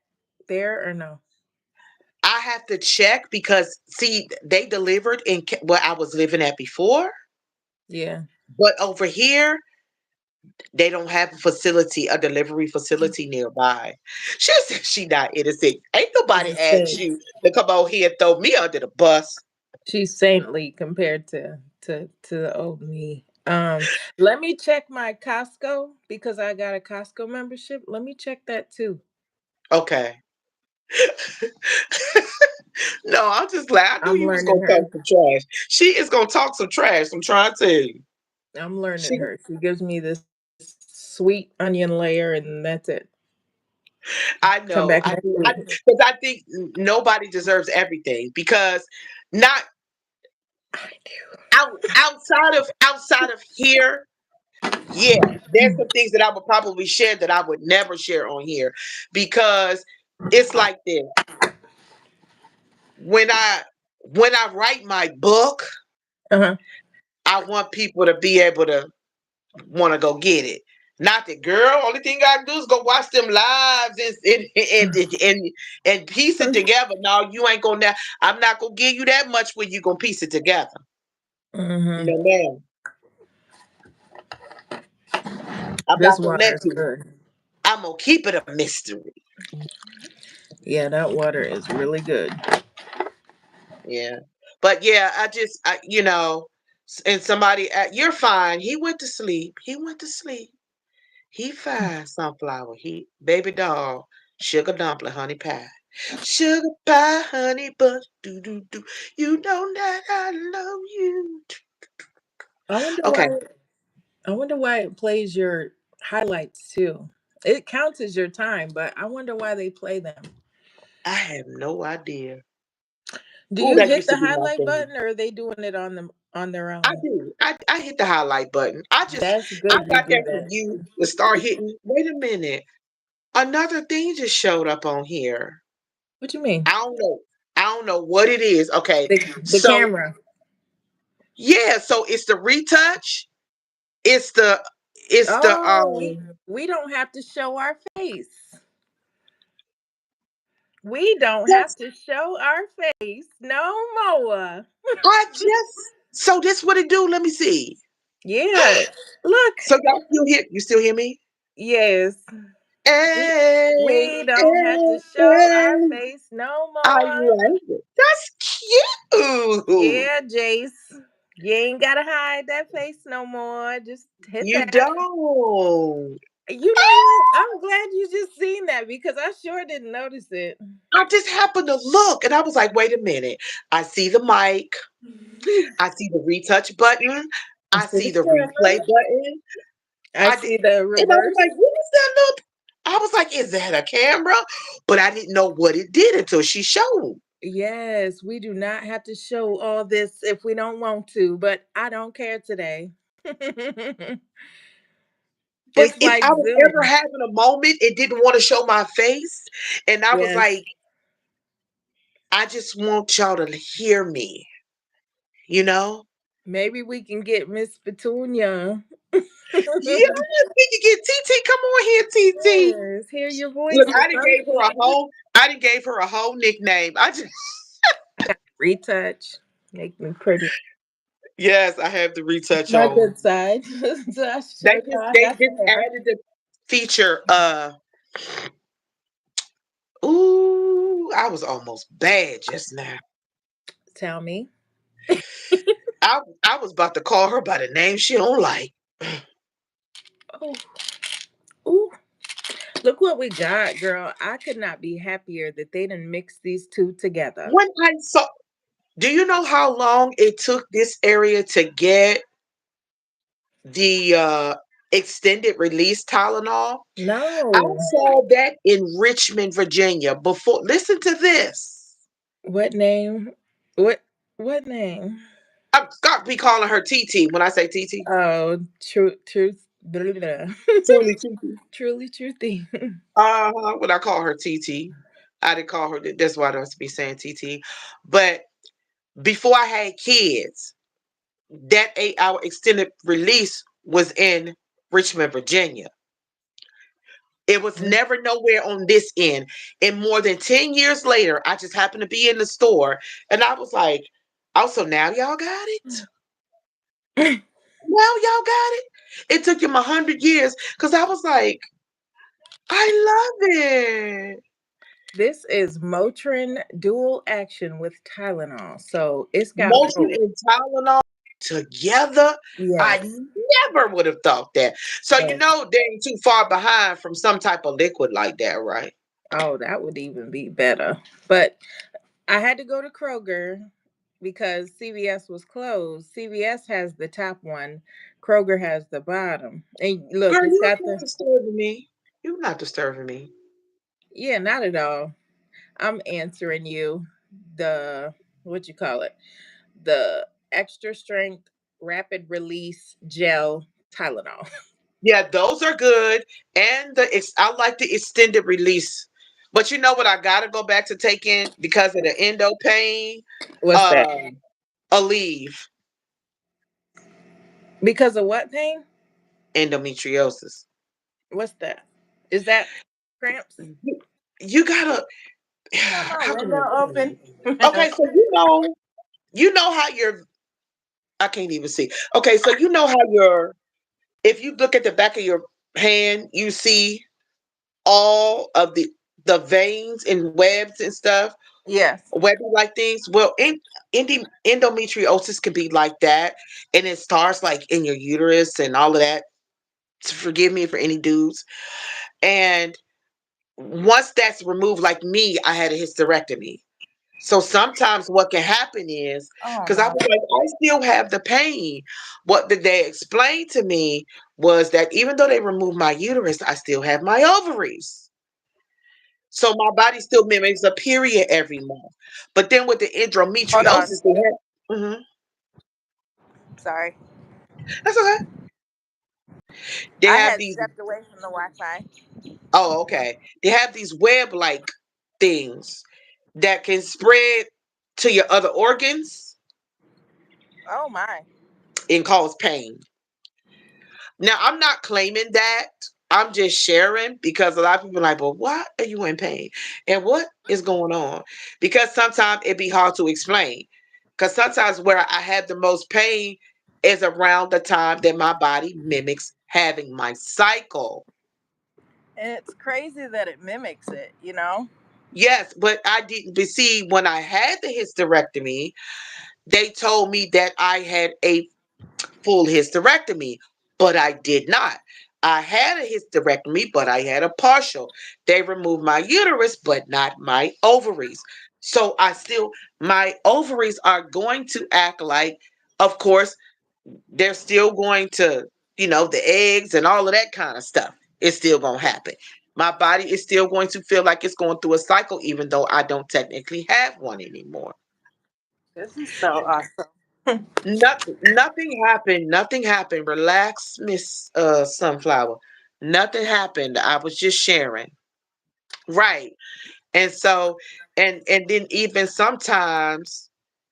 there or no? I have to check because see, they delivered in where I was living at before, Yeah. but over here They don't have a delivery facility nearby. She said she not innocent. Ain't She's nobody a asked saint. you to come out here and throw me under the bus. She's saintly compared to the old me. Let me check my Costco because I got a Costco membership. Let me check that too. Okay. No, I'm just like, I knew I'm you was learning gonna talk her. some trash. She is gonna talk some trash. I'm trying to tell you. I'm learning She, her. She gives me this sweet onion layer, and that's it. I Come know, back next week. because I think nobody deserves everything because not I do. outside of here. Yeah, there's some things that I would probably share that I would never share on here because it's like this. When I when I write my book, Uh-huh. I want people to be able to want to go get it. Not that girl. Only thing I do is go watch them lives and piece it together. No, you ain't gonna. I'm not gonna give you that much when you gonna piece it together. Mm-hmm. No, ma'am. I'm This not gonna water let is you. good. I'm gonna keep it a mystery. Yeah, that water is really good. Yeah, but yeah, and somebody, you're fine. He went to sleep. He went to sleep. He fine, sunflower. He baby doll, sugar dumpling, honey pie, sugar pie, honey bun, do do do. You know that I love you. I wonder Okay, why. I wonder why it plays your highlights too. It counts as your time, but I wonder why they play them. I have no idea. Do Oh, you that hit used to the be my highlight thing. button, or are they doing it on their I own? do. I hit the highlight button. That's I good. You got do that from that. you to start hitting. Wait a minute. Another thing just showed up on here. What you mean? I don't know. I don't know what it is. Okay. The So camera. yeah, so it's the retouch. It's the it's the Oh, we don't have to show our face. We don't have that's to show our face no more. I just so this what it do. Let me see. Yeah. Look. So y'all still hear me? Yes. We Hey, we don't have to hey, show our hey. face no I more. like it. That's cute. Yeah, Jace. You ain't gotta hide that face no more. Just hit You that. don't. You know what? I'm glad you just seen that because I sure didn't notice it. I just happened to look and I was like, wait a minute. I see the mic. I see the retouch button. I I see the see the replay camera. button. I I did, see the and I was reverse. like, what is that look? I was like, is that a camera? But I didn't know what it did until she showed. Yes, we do not have to show all this if we don't want to, but I don't care today. But It's if like I was ever Zoom. having a moment and didn't want to show my face, and I was Yes. like, I just want y'all to hear me, you know? Maybe we can get Miss Petunia. Yes, we can get TT. Come on here, TT. Yes, hear your voice Look, or something. I didn't gave her a whole nickname. I just Retouch. Make me pretty. yes, I have the retouch My on. good side. So I show y'all I They got just some hair. added the feature. Ooh, I was almost bad just now. Tell me. I was about to call her by the name she don't like. Oh, ooh. Look what we got, girl. I could not be happier that they didn't mix these two together. When I saw, do you know how long it took this area to get the extended release Tylenol? I No. saw that in Richmond, Virginia. Before, listen to this. What name? What what name? I've got to be calling her TT when I say TT. Oh, truth. Blah, blah. Truly TT. Truly truthy. When I call her TT, I didn't call her. That's why I don't be saying TT. But before I had kids, that 8 hour extended release was in Richmond, Virginia. It was never nowhere on this end. And more than 10 years later, I just happened to be in the store and I was like, oh, so now y'all got it? Now y'all got it? It took him 100 years because I was like, I love it. This is Motrin dual action with Tylenol. So it's got Motrin both. and Tylenol together. I Yes. never would have thought that. So you Yes. know they ain't too far behind from some type of liquid like that, right? Oh, that would even be better. But I had to go to Kroger because CVS was closed. CVS has the top one, Kroger has the bottom. And look, Girl, it's you're got not the, disturbing me. You're not disturbing me. yeah, not at all. I'm answering you the, what you call it? The extra strength rapid release gel Tylenol. Yeah, those are good, and I like the extended release. But you know what? I gotta go back to taking because of the endo pain. What's that? Um, Aleve, Because of what pain? endometriosis. What's that? Is that cramps? You gotta. You got my How can I window explain open. it? Okay, so you know how your I can't even see. Okay, so you know how your if you look at the back of your hand, you see all of the veins and webs and stuff, Yes. webby like things. Well, endometriosis can be like that, and it starts like in your uterus and all of that. Forgive me for any dudes. And once that's removed, like me, I had a hysterectomy. So sometimes what can happen is Oh because I was no. like, I still have the pain. What did they explain to me was that even though they removed my uterus, I still have my ovaries. So my body still mimics a period every month. But then with the Hold on. endometriosis, they have, Sorry. that's okay. They I have had these, stepped away from the Wi-Fi. oh, okay. They have these web like things that can spread to your other organs Oh my. and cause pain. Now, I'm not claiming that. I'm just sharing because a lot of people are like, well, why are you in pain? And what is going on? Because sometimes it be hard to explain. Because sometimes where I have the most pain is around the time that my body mimics having my cycle. And it's crazy that it mimics it, you know? Yes, but I didn't see when I had the hysterectomy, they told me that I had a full hysterectomy, but I did not. I had a hysterectomy, but I had a partial. They removed my uterus, but not my ovaries. So my ovaries are going to act like, of course, they're still going to, the eggs and all of that kind of stuff. It's still going to happen. My body is still going to feel like it's going through a cycle, even though I don't technically have one anymore. This is so awesome. Nothing happened. Nothing happened. Relax, Miss Sunflower. Nothing happened. I was just sharing. Right. And so and then even sometimes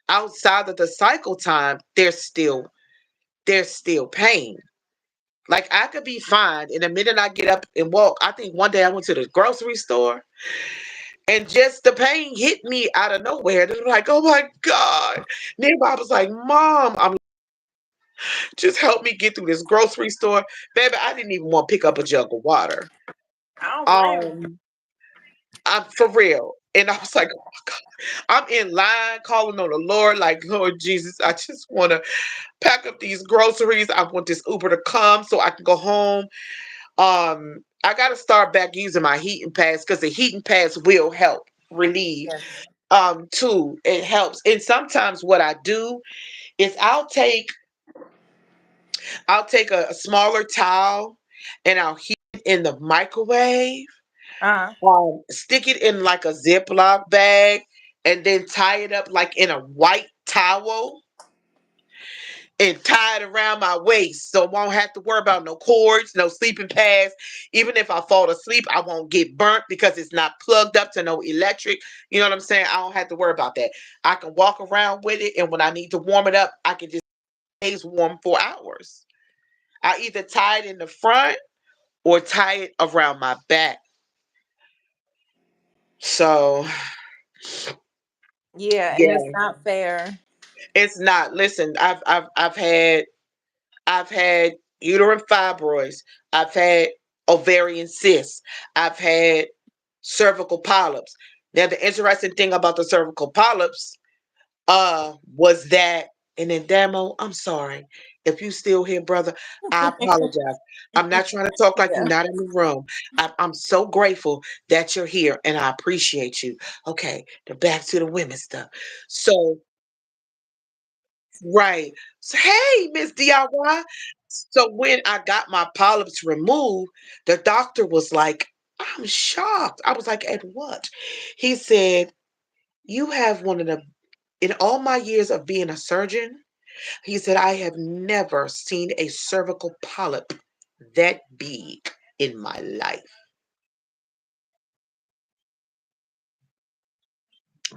outside of the cycle time, there's still pain. Like I could be fine. In a minute I get up and walk. I think one day I went to the grocery store and just the pain hit me out of nowhere. They're like, oh my God. Then I was like, Mom, I'm just help me get through this grocery store. Baby, I didn't even want to pick up a jug of water. I don't blame him. Um, I'm for real. And I was like, oh my God. I'm in line calling on the Lord, like, Lord Jesus, I just want to pack up these groceries. I want this Uber to come so I can go home. I got to start back using my heating pads because the heating pads will help relieve. Yes. Too, it helps. And sometimes what I do is I'll take a smaller towel and I'll heat it in the microwave. Uh-huh. Stick it in like a Ziploc bag and then tie it up like in a white towel and tie it around my waist so I won't have to worry about no cords, no sleeping pads. Even if I fall asleep, I won't get burnt because it's not plugged up to no electric. You know what I'm saying? I don't have to worry about that. I can walk around with it, and when I need to warm it up, I can just stays warm for hours. I either tie it in the front or tie it around my back. So Yeah, and it's yeah, not fair. it's not. Listen, I've had uterine fibroids. I've had ovarian cysts. I've had cervical polyps. Now, the interesting thing about the cervical polyps was that, and then Damo, I'm sorry. If you still here, brother, I apologize. I'm not trying to talk like you're Yeah. not in the room. I'm so grateful that you're here and I appreciate you. Okay, the back to the women stuff. So, right. So, hey, Miss DIY. So when I got my polyps removed, the doctor was like, I'm shocked. I was like, at what? He said, you have one of the, in all my years of being a surgeon, he said, I have never seen a cervical polyp that big in my life.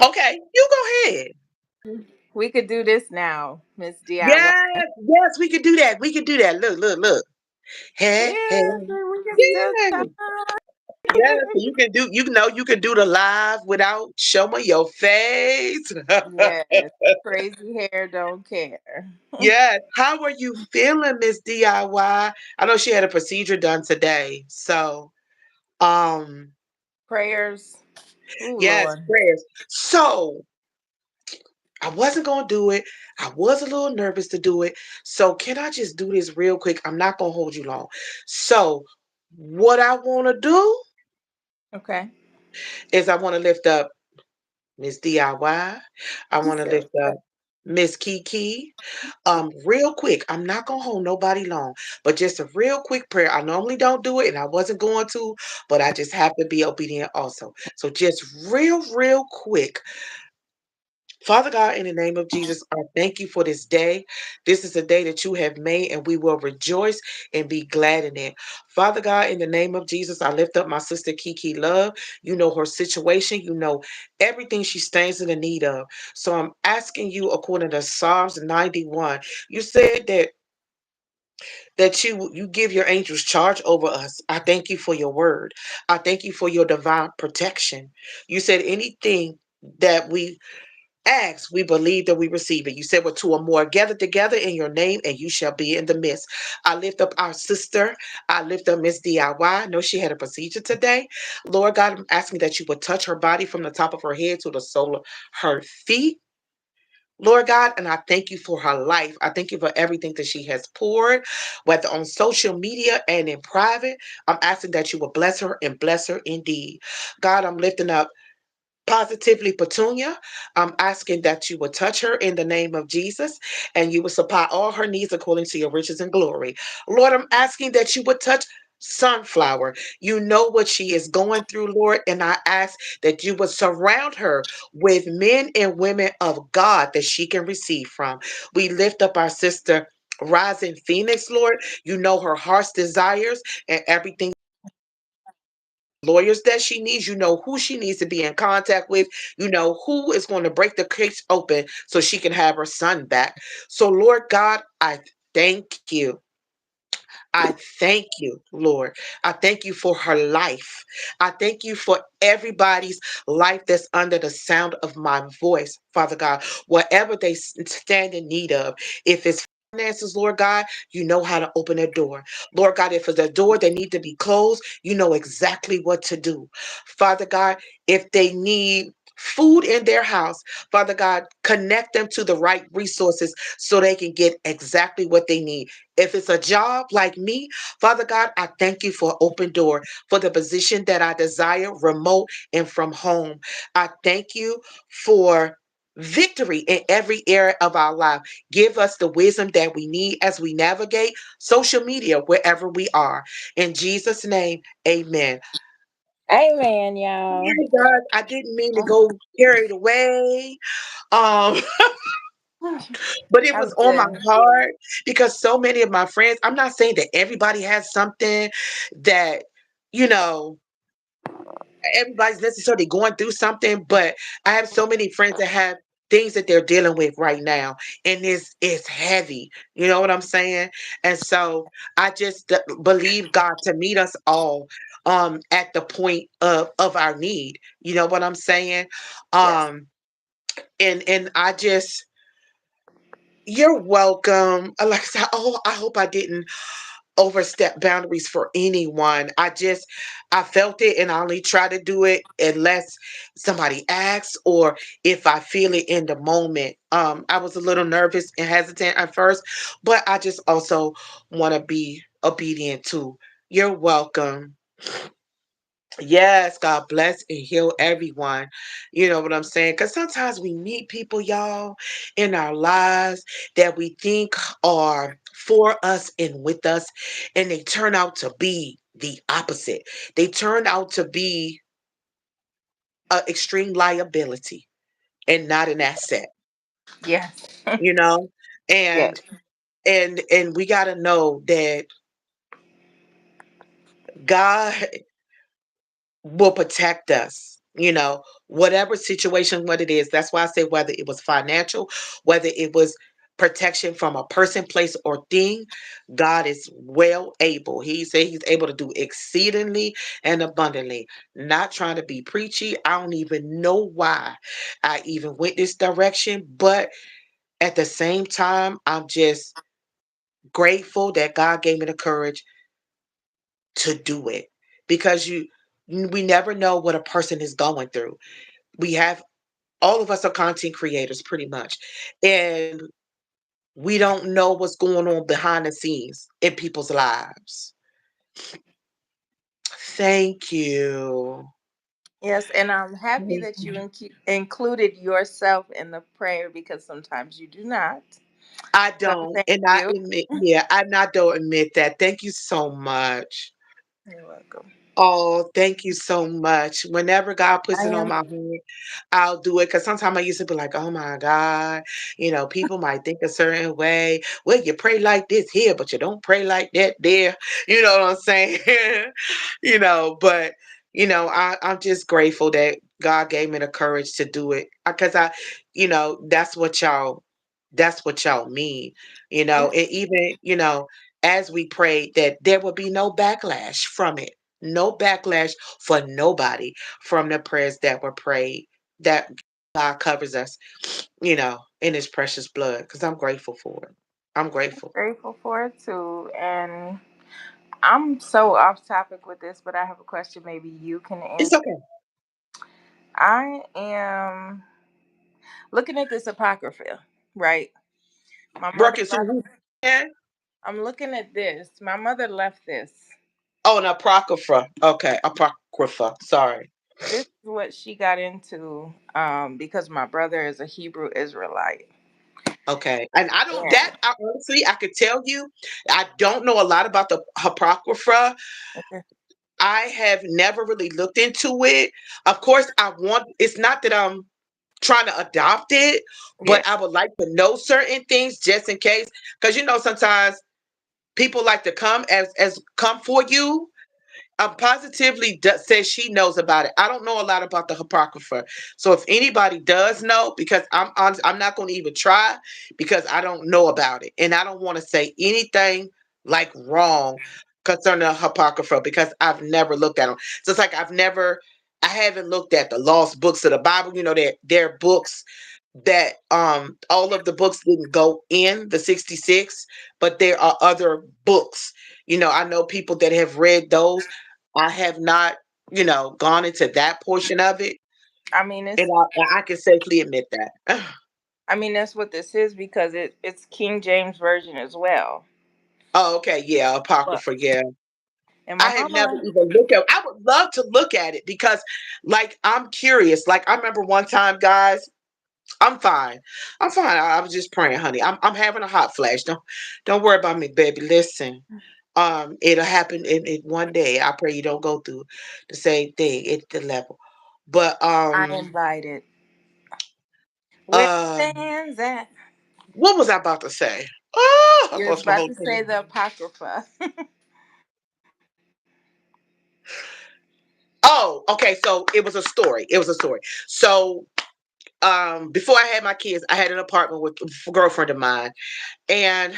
Okay, you go ahead. We could do this now, Miss DIY. Yes, yes, we can do that. We can do that. Look, look, look. Hey, hey. Yeah, we can still Yeah. talk. Yeah, so you can do, you know, you can do the live without showing your face. Yes, crazy hair don't care. Yes. How are you feeling, Miss DIY? I know she had a procedure done today. So, um, Prayers. Oh yes, Lord. prayers. So I wasn't gonna do it. I was a little nervous to do it. So can I just do this real quick? I'm not gonna hold you long. So what I wanna do Okay. is I wanna lift up Miss DIY. I He wanna said, lift up Miss Kiki. Real quick, I'm not gonna hold nobody long, but just a real quick prayer. I normally don't do it and I wasn't going to, but I just have to be obedient also. So just real quick. Father God, in the name of Jesus, I thank you for this day. This is a day that you have made, and we will rejoice and be glad in it. Father God, in the name of Jesus, I lift up my sister Kiki Love. You know her situation, you know everything she stands in the need of. So I'm asking you, according to Psalms 91, you said that you give your angels charge over us. I thank you for your word. I thank you for your divine protection. You said anything that we ask, we believe that we receive it. You said, "Where two or more gathered together in your name, and you shall be in the midst." I lift up our sister. I lift up Miss DIY. I know she had a procedure today. Lord God, I'm asking that you would touch her body from the top of her head to the sole of her feet. Lord God, and I thank you for her life. I thank you for everything that she has poured, whether on social media and in private. I'm asking that you will bless her and bless her indeed. God, I'm lifting up Positively Petunia. I'm asking that you would touch her in the name of Jesus and you would supply all her needs according to your riches and glory. Lord, I'm asking that you would touch Sunflower. You know what she is going through, Lord, and I ask that you would surround her with men and women of God that she can receive from. We lift up our sister Rising Phoenix, Lord. You know her heart's desires and everything lawyers that she needs. You know who she needs to be in contact with. You know who is going to break the case open so she can have her son back. So, Lord God, I thank you. I thank you, Lord. I thank you for her life. I thank you for everybody's life that's under the sound of my voice, Father God, whatever they stand in need of. If it's finances, Lord God, you know how to open a door. Lord God, if it's a door that need to be closed, you know exactly what to do. Father God, if they need food in their house, Father God, connect them to the right resources so they can get exactly what they need. If it's a job like me, Father God, I thank you for open door for the position that I desire, remote and from home. I thank you for victory in every area of our life. Give us the wisdom that we need as we navigate social media wherever we are. In Jesus' name, amen. Amen, y'all. Hey God, I didn't mean to go carried away. Um, but it was I'm on my good. heart because so many of my friends, I'm not saying that everybody has something that, you know, everybody's necessarily going through something, but I have so many friends that have things that they're dealing with right now, and it's heavy. You know what I'm saying? And so I just believe God to meet us all at the point of our need. You know what I'm saying? Yes. Um and I just, you're welcome. Like I said, oh, I hope I didn't. overstep boundaries for anyone. I felt it, and I only try to do it unless somebody asks or if I feel it in the moment. I was a little nervous and hesitant at first, but I just also want to be obedient too. You're welcome. Yes, God bless and heal everyone. You know what I'm saying? Because sometimes we meet people, y'all, in our lives that we think are for us and with us, and they turn out to be the opposite. They turn out to be an extreme liability and not an asset, Yes. you know? Yes. And and we got to know that God will protect us, whatever situation, what it is. That's why I say whether it was financial, whether it was protection from a person, place, or thing, God is well able. He said he's able to do exceedingly and abundantly. Not trying to be preachy. I don't even know why I even went this direction, but at the same time, I'm just grateful that God gave me the courage to do it because we never know what a person is going through. We have all of us are content creators pretty much, and we don't know what's going on behind the scenes in people's lives. Thank you. Yes, and I'm happy that you included yourself in the prayer because sometimes you do not. I So don't, thank and I you. admit, yeah, I don't admit that. Thank you so much. You're welcome. Oh, thank you so much. Whenever God puts I it on am my heart, I'll do it. Because sometimes I used to be like, oh my God, people might think a certain way. Well, you pray like this here, but you don't pray like that there. You know what I'm saying? But, I'm just grateful that God gave me the courage to do it. Because that's what y'all mean, yeah, and even, as we prayed that there would be no backlash from it, no backlash for nobody from the prayers that were prayed, that God covers us, in his precious blood, because I'm grateful for it. I'm grateful. grateful for it too. And I'm so off topic with this, but I have a question maybe you can It's answer. okay. I am looking at this apocrypha, right? My mother Working through left who can? I'm looking at this. My mother left this. Oh, an apocrypha. Okay, apocrypha. Sorry. This is what she got into because my brother is a Hebrew Israelite. Okay. And And honestly, I could tell you, I don't know a lot about the apocrypha. okay, I have never really looked into it. Of course, it's not that I'm trying to adopt it, yeah, but I would like to know certain things just in case. Because sometimes people like to come for you. Positively says she knows about it. I don't know a lot about the apocrypha, so if anybody does know, because I'm honest, I'm not going to even try because I don't know about it, and I don't want to say anything like wrong concerning the apocrypha because I've never looked at them. So it's like I haven't looked at the lost books of the Bible. They're books that all of the books didn't go in the 66, but there are other books. I know people that have read those. I have not, gone into that portion of it, I mean and it's I can safely admit that. I mean that's what this is because it's King James version as well. Oh, okay, yeah, But apocrypha, yeah. and I my have never mama, even looked at. I would love to look at it because, like, I'm curious. Like, I remember one time, guys. I'm fine. I'm fine. I was just praying, honey. I'm having a hot flash. Don't worry about me, baby. Listen. It'll happen in one day. I pray you don't go through the same thing at the level. But I invited. Where uh stands at? what was I about to say? Oh, I You're lost my about whole to say thing. the apocrypha. Oh, okay. So it was a story. It was a story. So before I had my kids, I had an apartment with a girlfriend of mine, and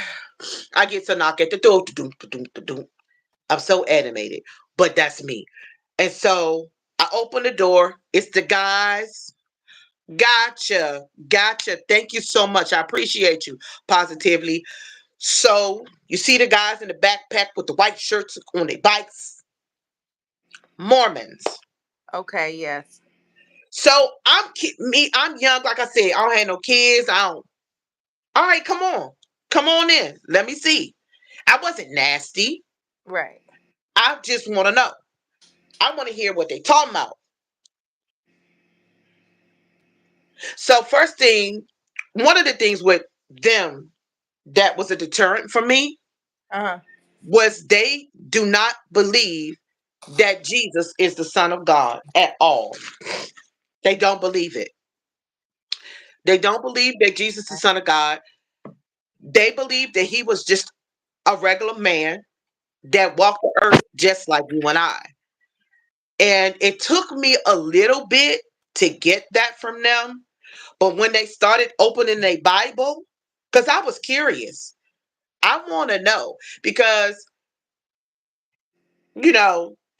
I get to knock at the door. Ba-doom, ba-doom, ba-doom. I'm so animated, but that's me. And so I open the door. It's the guys. Gotcha. Gotcha. Thank you so much. I appreciate you positively. So you see the guys in the backpack with the white shirts on their bikes, Mormons. Okay, yes. So I'm young, like I said, I don't have no kids. I don't. All right, come on in. Let me see. I wasn't nasty. Right. I just want to know. I want to hear what they talking about. So first thing, one of the things with them that was a deterrent for me Uh-huh. was they do not believe that Jesus is the Son of God at all. They don't believe it. They don't believe that Jesus is the Son of God. They believe that he was just a regular man that walked the earth just like you and I. And it took me a little bit to get that from them. But when they started opening their Bible, because I was curious, I want to know because,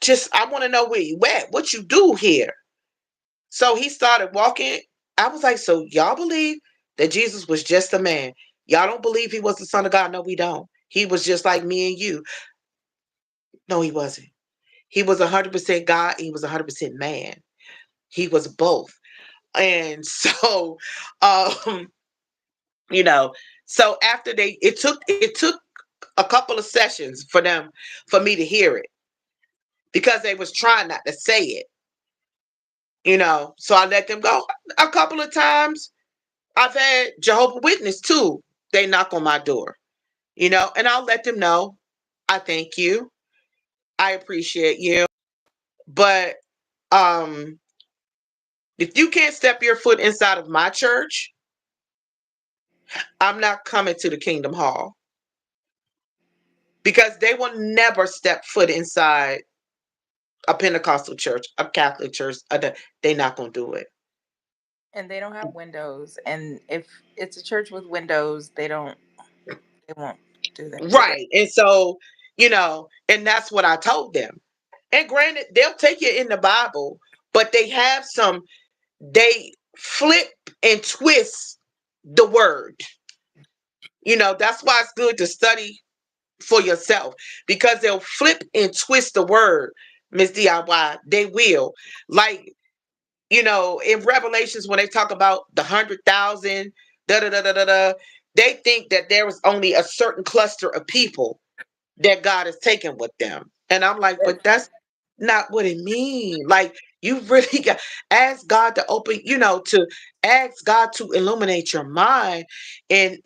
just I want to know where you at, what you do here. So he started walking. I was like, so y'all believe that Jesus was just a man? Y'all don't believe he was the Son of God? No, we don't. He was just like me and you. No, he wasn't. He was 100% God. He was 100% man. He was both. And so, um, you know, so after it took a couple of sessions for me to hear it because they was trying not to say it. So I let them go a couple of times. I've had Jehovah Witness too. They knock on my door, and I'll let them know I thank you. I appreciate you. But um if you can't step your foot inside of my church, I'm not coming to the Kingdom Hall because they will never step foot inside a Pentecostal church, a Catholic church. They're not going to do it. And they don't have windows. And if it's a church with windows, they won't do that. Right. And so, and that's what I told them. And granted, they'll take it in the Bible, but they flip and twist the word. That's why it's good to study for yourself because they'll flip and twist the word, Miss DIY. They will. Like, in Revelations, when they talk about the 100,000, da da da da da da, they think that there was only a certain cluster of people that God has taken with them. And I'm like, but that's not what it means. Like, you really got ask God to to ask God to illuminate your mind and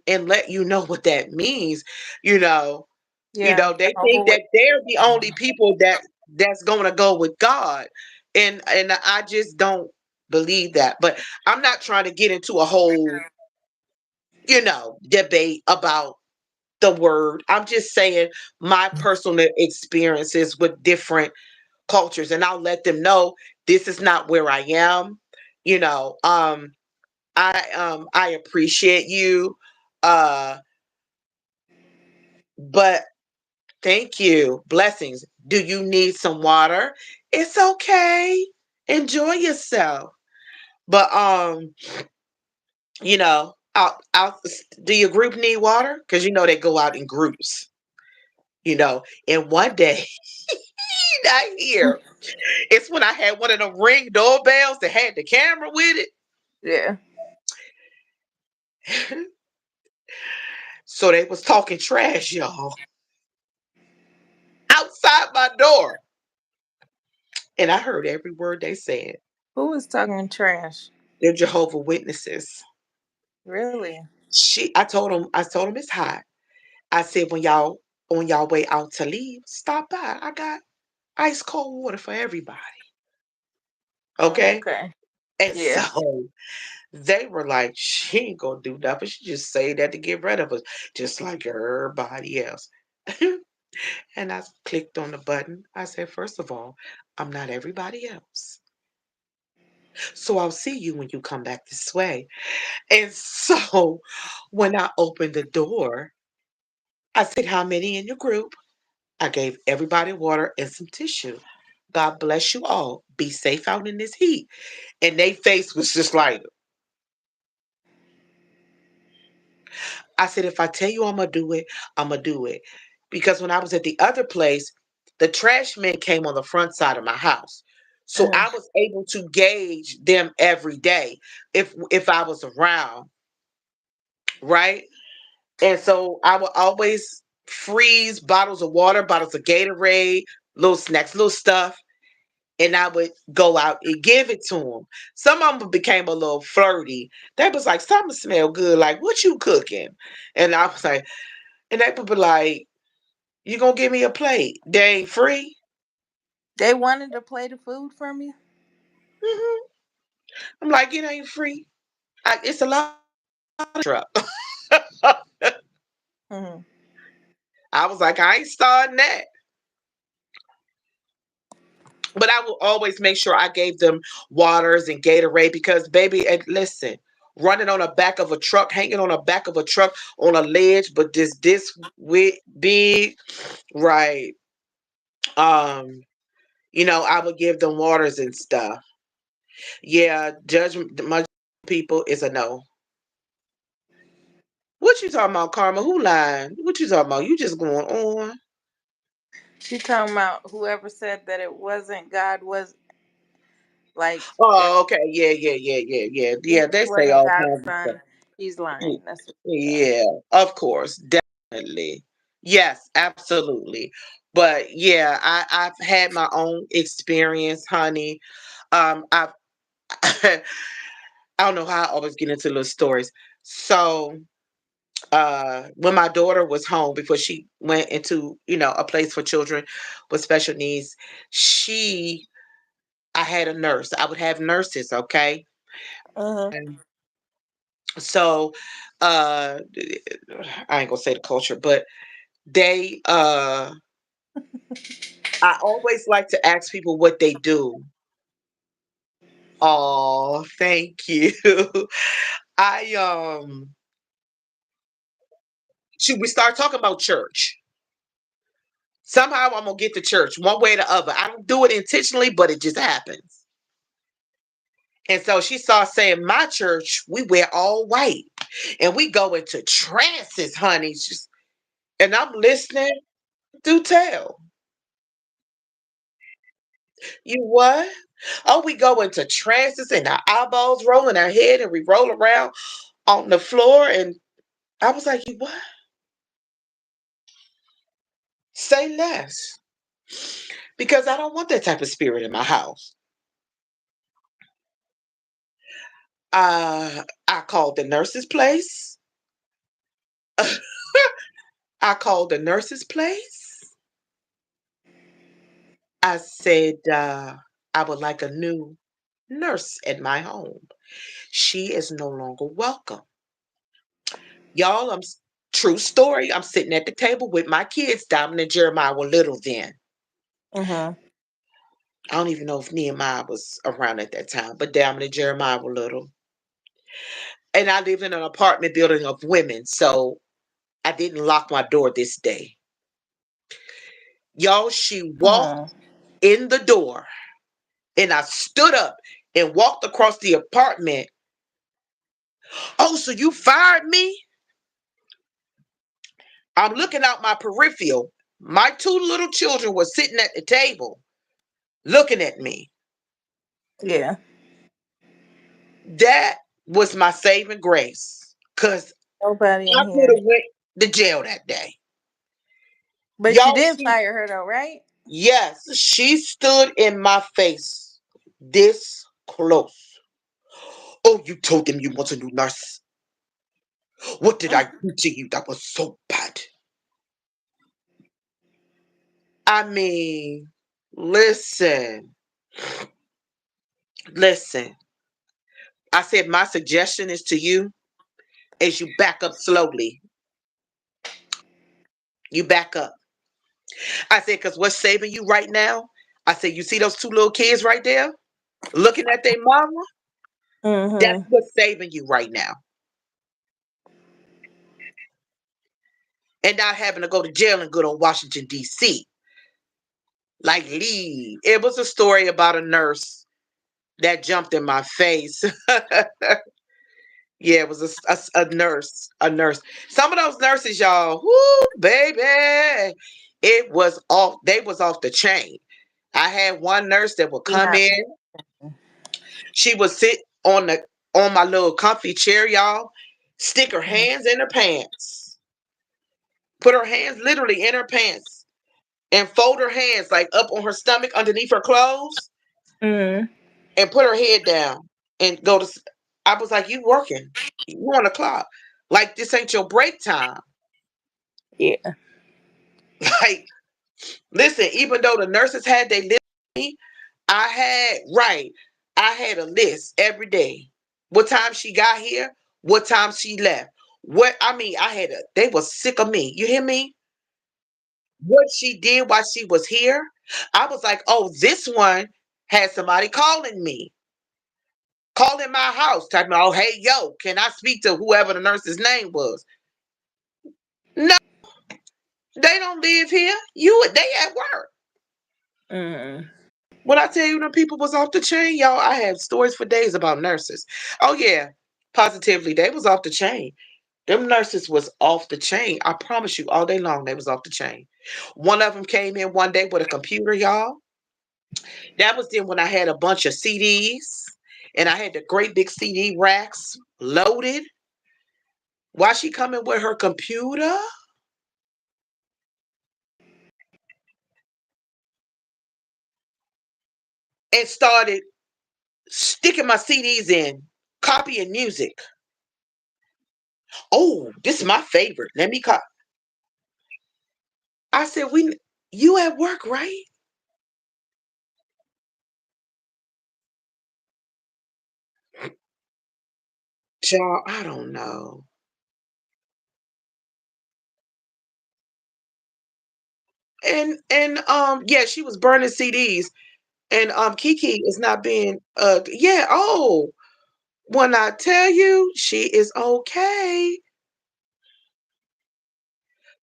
let you know what that means. You know, Yeah, they Jehovah think that Witness. they're the only people that's going to go with God, and I just don't believe that. But I'm not trying to get into a whole debate about the word. I'm just saying my personal experiences with different cultures, and I'll let them know this is not where I am. You know, I appreciate you, uh, but thank you. Blessings. Do you need some water? It's okay. Enjoy yourself. But out. Do your group need water? Because they go out in groups. And one day, not here. It's when I had one of them ring doorbells that had the camera with Yeah. it. So they was talking trash, y'all, outside my door. And I heard every word they said. Who was talking trash? They're Jehovah Witnesses. Really? I told them it's hot. I said, when y'all on y'all way out to leave, stop by. I got ice cold water for everybody. Okay. Okay. And Yeah. so they were like, she ain't gonna do nothing. She just say that to get rid of us, just like everybody else. And I clicked on the button. I said, first of all, I'm not everybody else. So I'll see you when you come back this way. And so when I opened the door, I said, how many in your group? I gave everybody water and some tissue. God bless you all. Be safe out in this heat. And their face was just like, I said, if I tell you I'm gonna do it, I'm gonna do it. Because when I was at the other place, the trash men came on the front side of my house. So Mhm. I was able to gauge them every day if I was around, right? And so I would always freeze bottles of water, bottles of Gatorade, little snacks, little stuff, and I would go out and give it to them. Some of them became a little flirty. They was like, something smell good. Like, what you cooking? And I was like, and they would be like, you gonna give me a plate? They ain't free. They wanted to play the food from you. Hmm. I'm like, it ain't free. It's a lot of truck. Mhm. I was like, I ain't starting that. But I will always make sure I gave them waters and Gatorade because, baby, and listen, running on the back of a truck, hanging on the back of a truck on a ledge, but this with big, right? Um, I would give them waters and stuff. Yeah, judgment, my people is a no. What you talking about, Karma? Who lying? What you talking about? You just going on. She talking about whoever said that it wasn't God was like if Oh, okay. Yeah, yeah, yeah, yeah, yeah. Yeah, Jesus they say wasn't all God's kinds of stuff. son. He's lying. Y- That's what she's saying. Yeah, of course, definitely. Yes, absolutely. But yeah, I've had my own experience, honey. I've I don't know how I always get into little stories. So, when my daughter was home before she went into, a place for children with special needs, she I had a nurse. I would have nurses, okay? Mhm. And so, uh I ain't gonna say the culture, but they I always like to ask people what they do. Oh, thank you. I should we start talking about church? Somehow I'm gonna get to church one way or the other. I don't do it intentionally, but it just happens. And so she started saying, my church, we wear all white and we go into trances, honey. And I'm listening. Do tell. You what? Oh, we go into trances and our eyeballs roll in our head and we roll around on the floor. And I was like, you what? Say less. Because I don't want that type of spirit in my house. I called the nurse's place. I called the nurse's place. I said, I would like a new nurse at my home. She is no longer welcome. Y'all, true story. I'm sitting at the table with my kids. Diamond and Jeremiah were little then. Mhm. I don't even know if Nehemiah was around at that time, but Diamond and Jeremiah were little. And I lived in an apartment building of women, so I didn't lock my door this day. Y'all, she walked Mhm. in the door, and I stood up and walked across the apartment. Oh, so you fired me? I'm looking out my peripheral. My two little children were sitting at the table looking at me. Yeah. That was my saving grace. Cause Nobody I in could here. have went to jail that day. But you Y'all, did fire her though, right? yes, she stood in my face this close. Oh, you told them you want a new nurse. What did I do to you that was so bad? I mean, listen, listen. I said my suggestion is to you is you back up slowly. You back up. I said, because what's saving you right now? I said, you see those two little kids right there looking at their mama? That's Mhm. what's saving you right now. And not having to go to jail in good old Washington, D.C. Like, leave. It was a story about a nurse that jumped in my face. Yeah, it was a nurse, a nurse. Some of those nurses, y'all, whoo, baby, it was off. They was off the chain. I had one nurse that would Do come not. in. She would sit on my little comfy chair, y'all. Stick her hands in her pants. Put her hands literally in her pants and fold her hands like up on her stomach underneath her clothes Mm. and put her head down and go to. I was like, "You working? You on the clock? Like this ain't your break time?" Yeah. Like, listen. Even though the nurses had their list, I had right. I had a list every day. What time she got here? What time she left? What I mean, I had a. They was sick of me. You hear me? What she did while she was here? I was like, oh, this one had somebody calling me, calling my house, talking about, oh, hey, yo, can I speak to whoever the nurse's name was? No, they don't live here. They at work. Mm. When I tell you them people was off the chain, y'all, I have stories for days about nurses. Oh yeah, positively, they was off the chain. Them nurses was off the chain. I promise you, all day long they was off the chain. One of them came in one day with a computer, y'all. That was then when I had a bunch of CDs and I had the great big CD racks loaded. While she coming with her computer and started sticking my CDs in, copying music. Oh, this is my favorite. Let me cop. I said, you at work, right? Child, I don't know. And yeah, she was burning CDs. And Kiki is not being yeah, oh, when I tell you she is okay.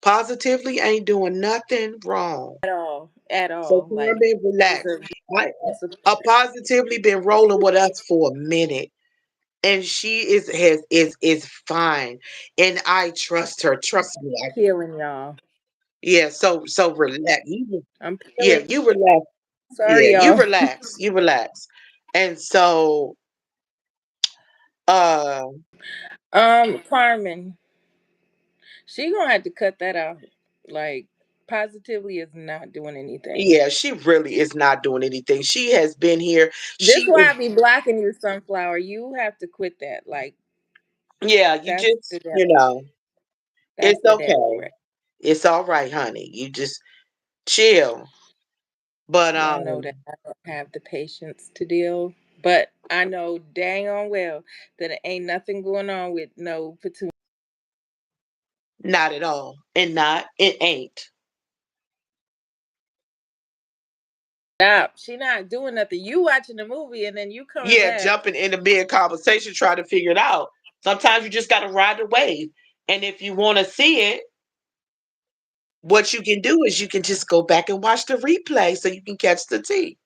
Positively ain't doing nothing wrong. At all. At So all. Like Carmen, relax. deserve I support. positively been rolling with us for a minute. And she is fine. And I trust her. Trust me. Peeling, y'all. Yeah, so relax. I'm Yeah, peeling. you relax. Yeah, Sorry, you y'all. relax. You relax. And so uh Carmen, she gonna have to cut that out. Like, positively is not doing anything. yeah, she really is not doing anything. She has been here. This She why is I be blocking you, Sunflower. You have to quit that. Like, yeah, you that's just, the devil. That's it's the devil, okay. right? It's all right, honey. You just chill. But Y'all know that I don't have the patience to deal. But I know dang on well that it ain't nothing going on with no petunia. not at all. And not it ain't. Stop. She not doing nothing. You watching the movie and then you coming Yeah, back. jumping in the mid conversation trying to figure it out. Sometimes you just gotta ride the wave. And if you wanna see it, what you can do is you can just go back and watch the replay so you can catch the tea.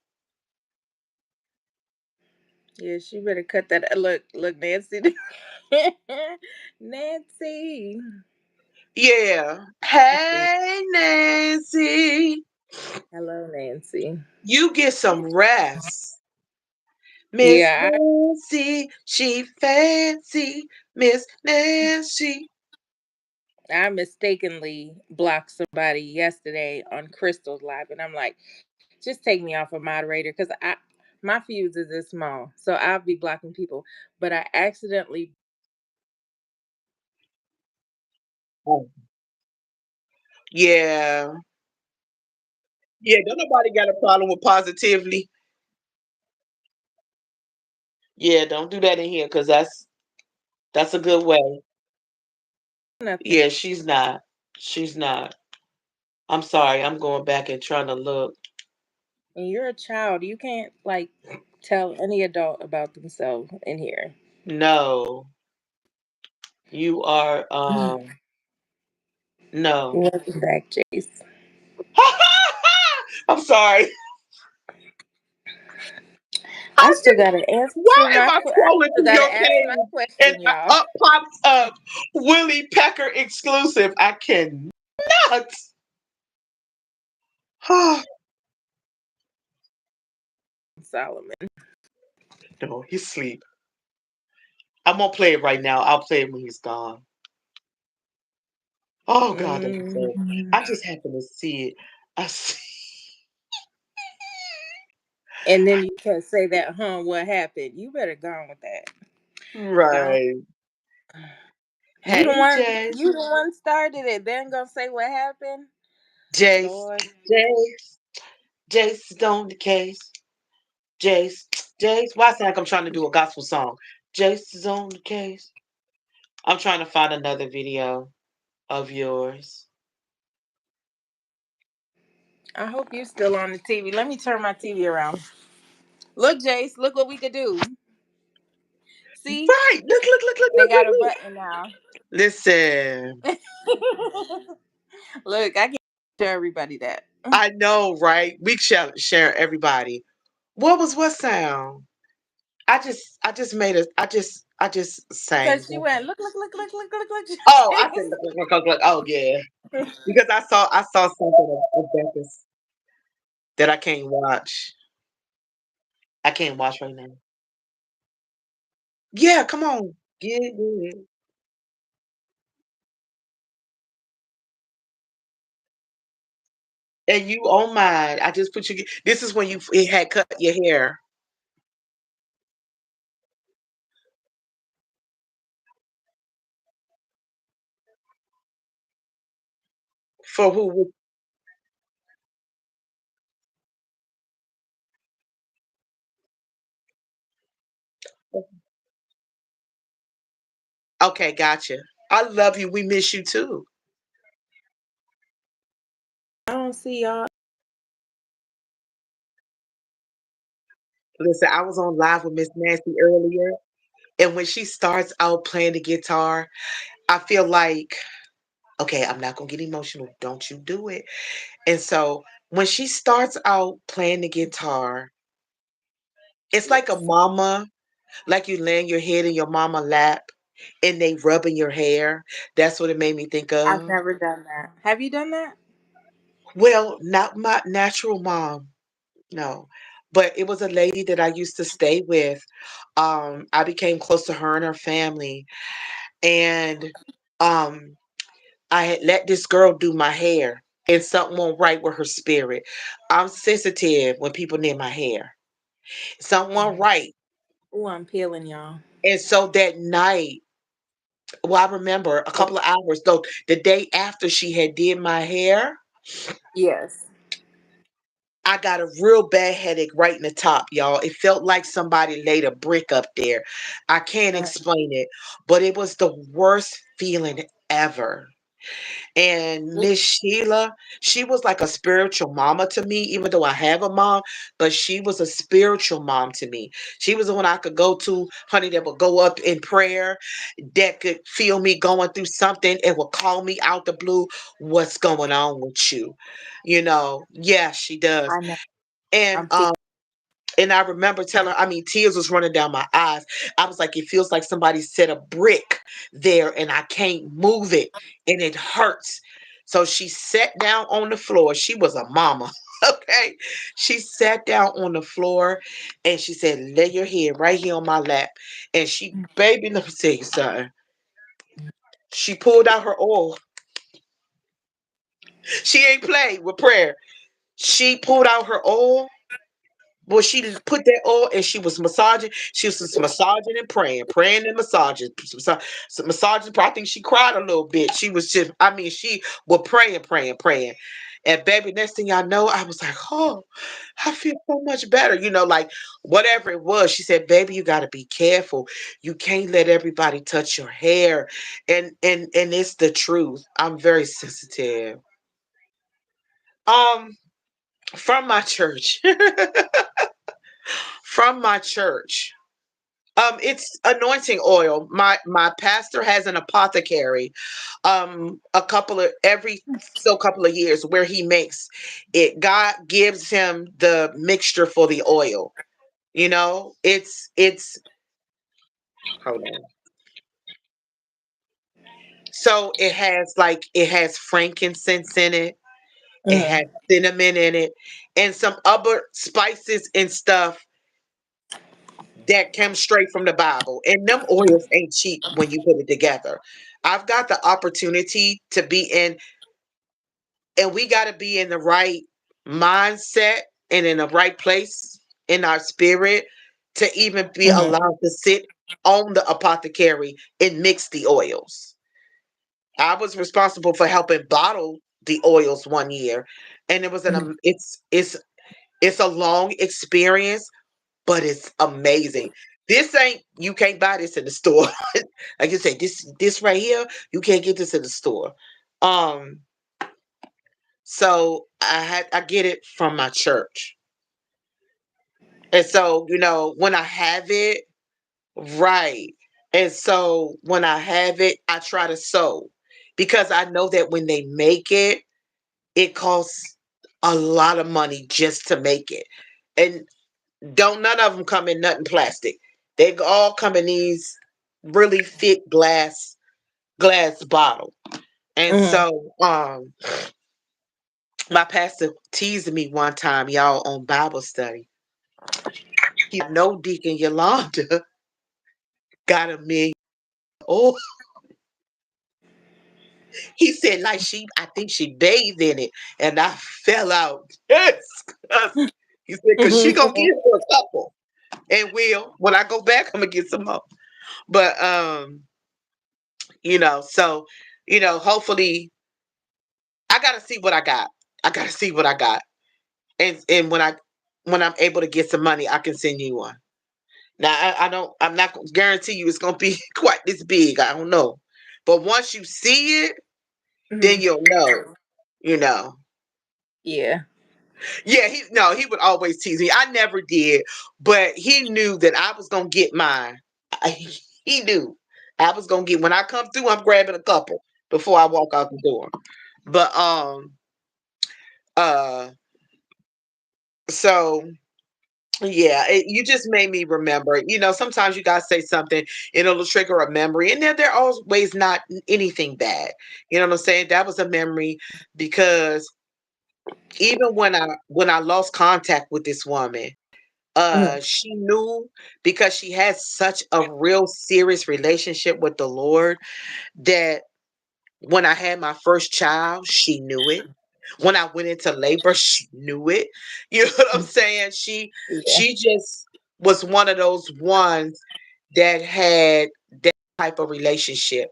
Yeah, she better cut that. Look, Nancy. Nancy. Yeah. I see. Hey Nancy. Hello, Nancy. You get some rest. Miss Yeah, Nancy, she fancy. Miss Nancy. I mistakenly blocked somebody yesterday on Crystal's live, and I'm like, just take me off a moderator because my fuse is this small, so I'll be blocking people. But I accidentally Oh, yeah. Yeah, don't nobody got a problem with positively. Yeah, don't do that in here because that's a good way. nothing, Yeah, she's not. She's not. I'm sorry. I'm going back and trying to look. and you're a child. You can't like tell any adult about themselves in here. No, you are no. Welcome back, Jace. I'm sorry. I I still just, gotta why answer am my. I I scrolling still through gotta your answer my page and question, y'all. up pops up Willie Pecker exclusive? I cannot. Solomon. No, he's asleep. I'm gonna play it right now. I'll play it when he's gone. Oh God, that's so. Mhm. I just happened to see it. I see. And then you can say that, huh? What happened? You better go on with that. Go. Right. You the Hey, one. Jace. You the one started it. Then gonna say what happened, Jace. Lord. Jace. Jace is on the case. Jace. Jace. Why sound like I'm trying to do a gospel song? Jace is on the case. I'm trying to find another video of yours. I hope you still on the TV. Let me turn my TV around. Look, Jace. Look what we could do. See, Right. Look, look, look, look, they look, look, got a look. button now. Listen. Look, I can show everybody that. I know, right? We shall share everybody. What was what sound? I just made a I just sang. Cause she went, look, look, look, look, look, look, look, Oh, I said Jace. look, look, look, look, look. Oh yeah. Because I saw something of Becca's that I can't watch. I can't watch right now. Yeah, come on. Get it. And you on mine. I just put you this is when you it had cut your hair. For who? Okay, gotcha. I love you. We miss you too. I don't see y'all. Listen, I was on live with Miss Nancy earlier, and when she starts out playing the guitar, I feel like, okay, I'm not gonna get emotional. Don't you do it. And so when she starts out playing the guitar, it's like a Yes. mama, like you laying your head in your mama lap and they rubbing your hair. That's what it made me think I've of. never done that. Have you done that? Well, not my natural mom, no. But it was a lady that I used to stay with. I became close to her and her family. And um I had let this girl do my hair and something went right with her spirit. I'm sensitive when people near my hair. Something went right. Oh, I'm peeling y'all. And so that night, well, I remember a Oh, couple of hours though, the day after she had did my hair, yes. I got a real bad headache right in the top, y'all. It felt like somebody laid a brick up there. I can't Uh, explain it, but it was the worst feeling ever. And Miss Sheila, she was like a spiritual mama to me, even though I have a mom, but she was a spiritual mom to me. She was the one I could go to, honey, that would go up in prayer, that could feel me going through something and would call me out the blue, what's going on with you? Yeah, she does. I know. And I'm peeling. and I remember telling her, I mean, tears was running down my eyes. I was like, it feels like somebody set a brick there and I can't move it and it hurts. So she sat down on the floor. She was a mama. Okay. She sat down on the floor and she said, lay your head right here on my lap. And she, baby, let me tell you something. She pulled out her oil. She ain't played with prayer. She pulled out her oil. Boy, she put that oil and she was massaging. She was just massaging and praying, praying and massaging, massaging. I think she cried a little bit. She was just, I mean, she was praying, praying, praying. And baby, next thing I know, I was like, oh, I feel so much better. Like whatever it was. She said, baby, you got to be careful. You can't let everybody touch your hair. And it's the truth. I'm very sensitive. Um, from my church, from my church. It's anointing oil. My pastor has an apothecary. A couple of every so couple of years where he makes it. God gives him the mixture for the oil. It's hold on. So it has frankincense in it. It Mm-hmm. has cinnamon in it, and some other spices and stuff that come straight from the Bible. And them oils ain't cheap when you put it together. I've got the opportunity to be in, and we got to be in the right mindset and in the right place in our spirit to even be Mm-hmm. allowed to sit on the apothecary and mix the oils. I was responsible for helping bottle the oils one year, and it was it's a long experience, but it's amazing. This ain't You can't buy this in the store. Like you say, this right here, you can't get this in the store. Um, so I get it from my church, and so when I have it, right, and so when I have it, I try to sow because I know that when they make it, it costs a lot of money just to make it, and don't none of them come in nothing plastic. They all come in these really thick glass bottle. And Mm-hmm. so my pastor teased me one time, y'all, on Bible study. He no Deacon Yolanda got a million. Oh, he said like I think she bathed in it, and I fell out. Yes, 'cause- he said because she gonna get her a couple, and when I go back, I'm gonna get some more. But so hopefully I gotta see what I got. I gotta see what I got, and when I'm able to get some money, I can send you one. Now I don't. I'm not gonna guarantee you it's gonna be quite this big. I don't know, but once you see it, then Mm-hmm. you'll know. You know. Yeah. Yeah. He would always tease me. I never did, but he knew that I was gonna get mine. He knew I was gonna get when I come through. I'm grabbing a couple before I walk out the door. But uh so yeah, you just made me remember. Sometimes you guys say something, and it'll trigger a memory, and they're always not anything bad. You know what I'm saying? That was a memory because even when I lost contact with this woman, Mm-hmm. she knew because she had such a real serious relationship with the Lord that when I had my first child, she knew it. When I went into labor, she knew it. You know what I'm saying? Yeah. She just was one of those ones that had that type of relationship.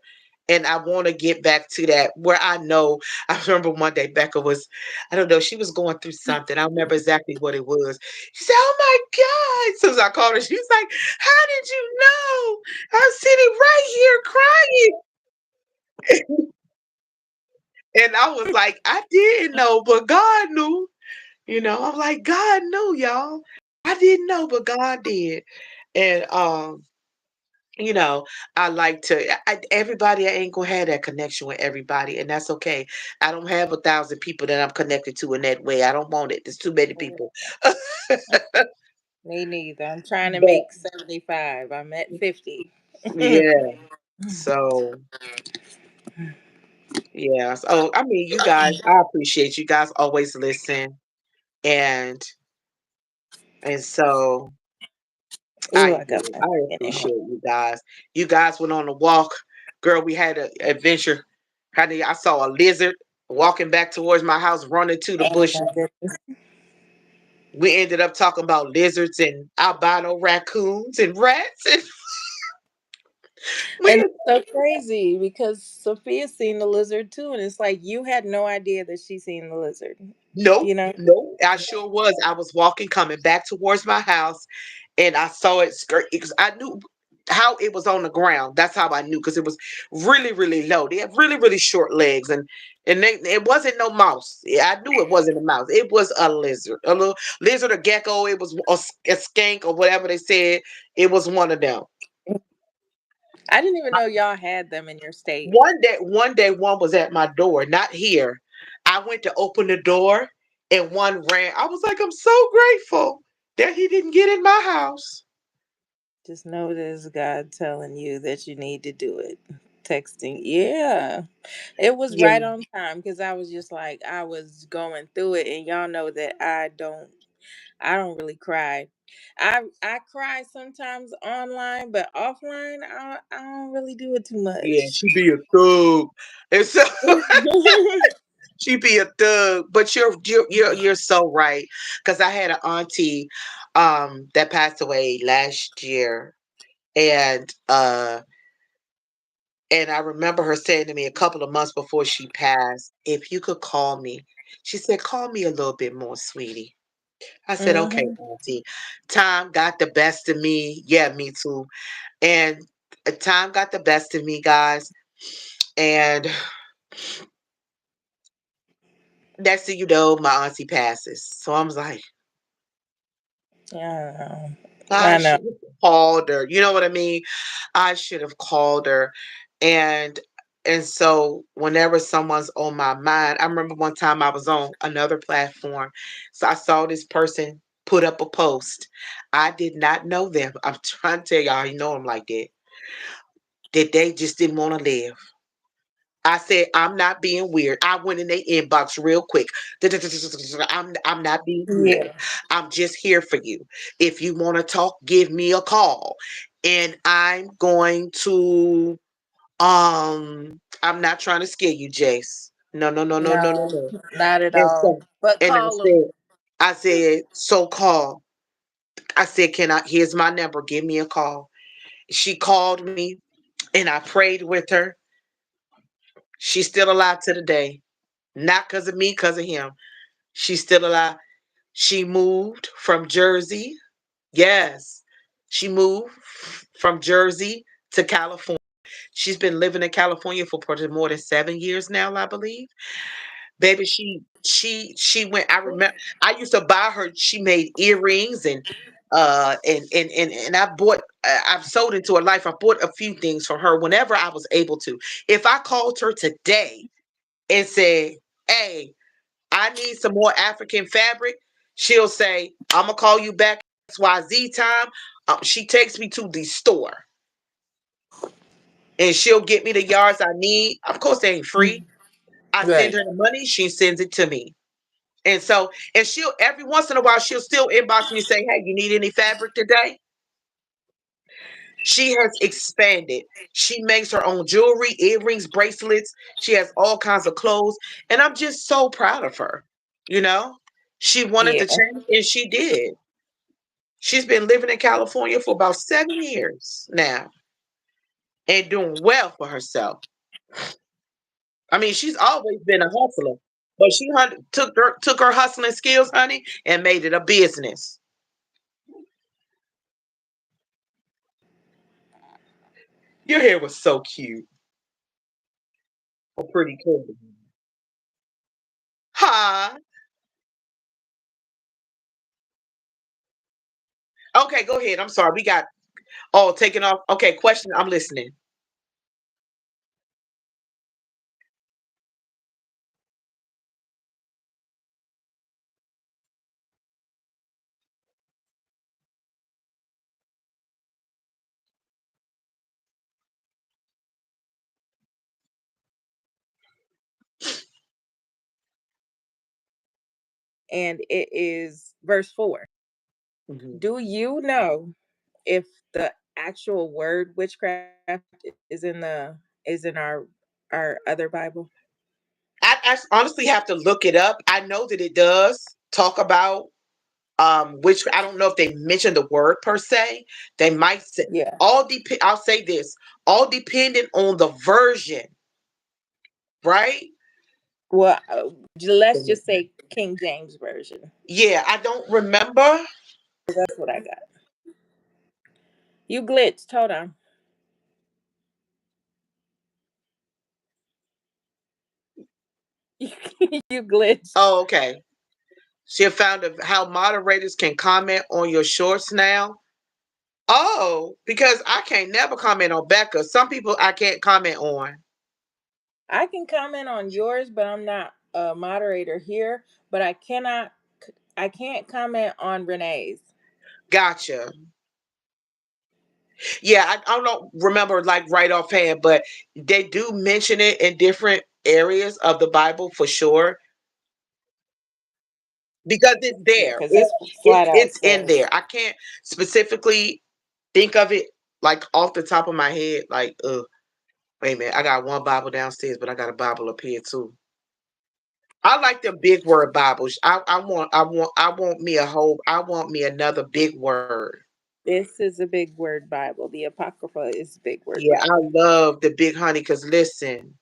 And I want to get back to that where I know. I remember one day Becca was, I don't know, she was going through something. I don't remember exactly what it was. She said, "Oh my God." As soon as I called her, she was like, "How did you know? I'm sitting right here crying." And I was like, I didn't know, but God knew. I'm like, God knew, y'all. I didn't know, but God did. And you know, I like to everybody. I ain't gonna have that connection with everybody, and that's okay. I don't have 1,000 people that I'm connected to in that way. I don't want it. There's too many people. Me neither. I'm trying to But make 75. I'm at 50. yeah, so yeah. So I mean, you guys, I appreciate you guys always listen, and so Ooh, I I got do. my I skin in here. appreciate you guys. You guys went on a walk. Girl, we had an adventure. Honey, I saw a lizard walking back towards my house, running to the Oh bushes. my goodness. We ended up talking about lizards and albino raccoons and rats. And And we it's so crazy because Sophia's seen the lizard too, and it's like you had no idea that she's seen the lizard. Nope, You know? nope. I sure was. I was walking, coming back towards my house, and I saw it skirt because I knew how it was on the ground. That's how I knew because it was really, really low. They have really, really short legs, and it wasn't no mouse. Yeah, I knew it wasn't a mouse. It was a lizard, a little lizard, a gecko. It was a skink or whatever they said. It was one of them. I didn't even know y'all had them in your state. One day, one was at my door, not here. I went to open the door, and one ran. I was like, I'm so grateful. that he didn't get in my house. Just notice God telling you that you need to do it. Texting. Yeah. It was Yeah, right on time because I was just like I was going through it, and y'all know that I don't really cry. I cry sometimes online, but offline I don't really do it too yeah, much. she be a thug, and so she be a thug. But you're so right, because I had an auntie, that passed away last year, and I remember her saying to me a couple of months before she passed, "If you could call me," she said, "call me a little bit more, sweetie." I said, "Okay, Mhm. auntie." Time got the best of me. Yeah, me too. And time got the best of me, guys. And next thing you know, my auntie passes. So I was like, Yeah. I I know. should have called her. You know what I mean? I should have called her. And so whenever someone's on my mind, I remember one time I was on another platform. So I saw this person put up a post. I did not know them. I'm trying to tell y'all, you know them like that. That they just didn't want to live. I said, I'm not being weird. I went in their inbox real quick. I'm not being weird. Yeah. I'm just here for you. If you want to talk, give me a call. And I'm going to I'm not trying to scare you, Jace. No, no, no, no, no, no, No, no. not at And all. so But and call them. I said, so call. I said, can I here's my number. Give me a call. She called me and I prayed with her. She's still alive to the day. Not because of me, because of him. She's still alive. She moved from Jersey. Yes. She moved from Jersey to California. She's been living in California for probably more than 7 years now, I believe. Baby, she went. I remember I used to buy her. She made earrings and I bought. I've sold into her life. I bought a few things from her whenever I was able to. If I called her today and said, "Hey, I need some more African fabric," she'll say, "I'm gonna call you back XYZ time." She takes me to the store and she'll get me the yards I need. Of course, they ain't free. I send Right. her the money, she sends it to me. And so, and she'll every once in a while she'll still inbox me and say, "Hey, you need any fabric today?" She has expanded. She makes her own jewelry, earrings, bracelets. She has all kinds of clothes, and I'm just so proud of her. You know, she wanted to Yeah. change, and she did. She's been living in California for about 7 years now and doing well for herself. I mean, she's always been a hustler, but she took her hustling skills, honey, and made it a business. Your hair was so cute. Oh, pretty cool. Hi. Okay, go ahead. I'm sorry. We got all taken off. Okay, question. I'm listening. And it is verse 4. Mhm. Do you know if the actual word witchcraft is in our other Bible? I honestly have to look it up. I know that it does talk about which I don't know if they mention the word per se. They might say Yeah. all depend. I'll say this all depending on the version, right? Well, let's just say King James version. Yeah, I don't remember. That's what I got. You glitched. Hold on. You glitched. Oh, okay. She have found how moderators can comment on your shorts now. Oh, because I can't never comment on Becca. Some people I can't comment on. I can comment on yours, but I'm not a moderator here. But I can't comment on Renee's. Gotcha. Yeah, I don't remember like right offhand, but they do mention it in different areas of the Bible for sure because it's Yeah, there. because this flat out It's in there. says I can't specifically think of it like off the top of my head. Like, wait a minute, I got one Bible downstairs, but I got a Bible up here too. I like the big word Bibles. I want me another big word. this is a big word Bible. The Apocrypha is big word Yeah, I Bible. love the big honey because listen,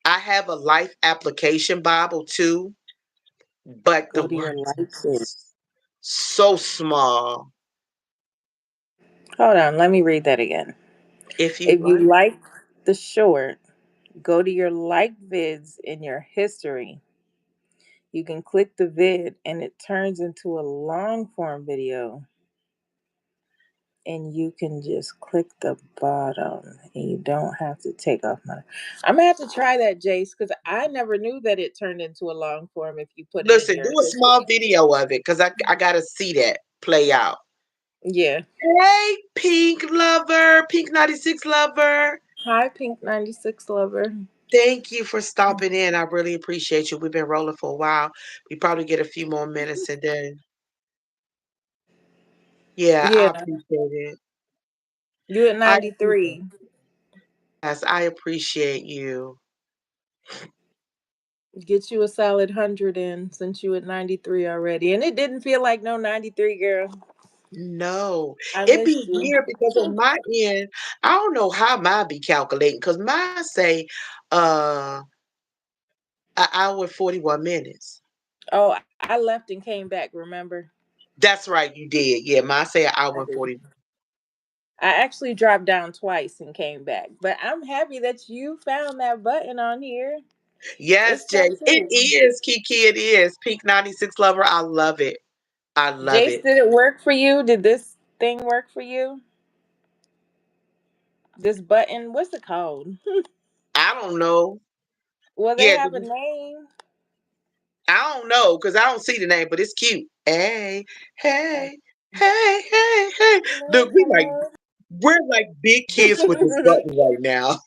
I have a life application Bible too, but the Go to your word light bid. is so small. Hold on, let me read that again. If you If you like, like the short, go to your like vids in your history. You can click the vid and it turns into a long form video. And you can just click the bottom and you don't have to take off my. I'm gonna have to try that, Jace, because I never knew that it turned into a long form if you put it in listen, do your a small history. video of it because I gotta see that play out. Yeah. Hey, Pink lover, Pink 96 lover. Hi, Pink 96 lover. Thank you for stopping in. I really appreciate you. We've been rolling for a while. We probably get a few more minutes and then, yeah, I Yeah. appreciate it. You at I appreciate 93. Yes, I appreciate you. Get you a solid 100 in since you at 93 already. And it didn't feel like no 93, girl. No, I it be missed you. weird because on my end, I don't know how mine be calculating because mine say an hour and 41 minutes. Oh, I left and came back, remember? That's right, you did. Yeah, mine say an hour I and did. 40. I actually dropped down twice and came back. But I'm happy that you found that button on here. Yes, It's Jay. so It cool. is, Kiki, it is. Peak 96 lover. I love it. I love Jace, it. did it work for you? Did this thing work for you? This button, what's it called? I don't know. Well, they Yeah, have a name. I don't know because I don't see the name, but it's cute. Hey, I, hey, hey, hey, hey. hello, Look, hello. we're like big kids with this button right now.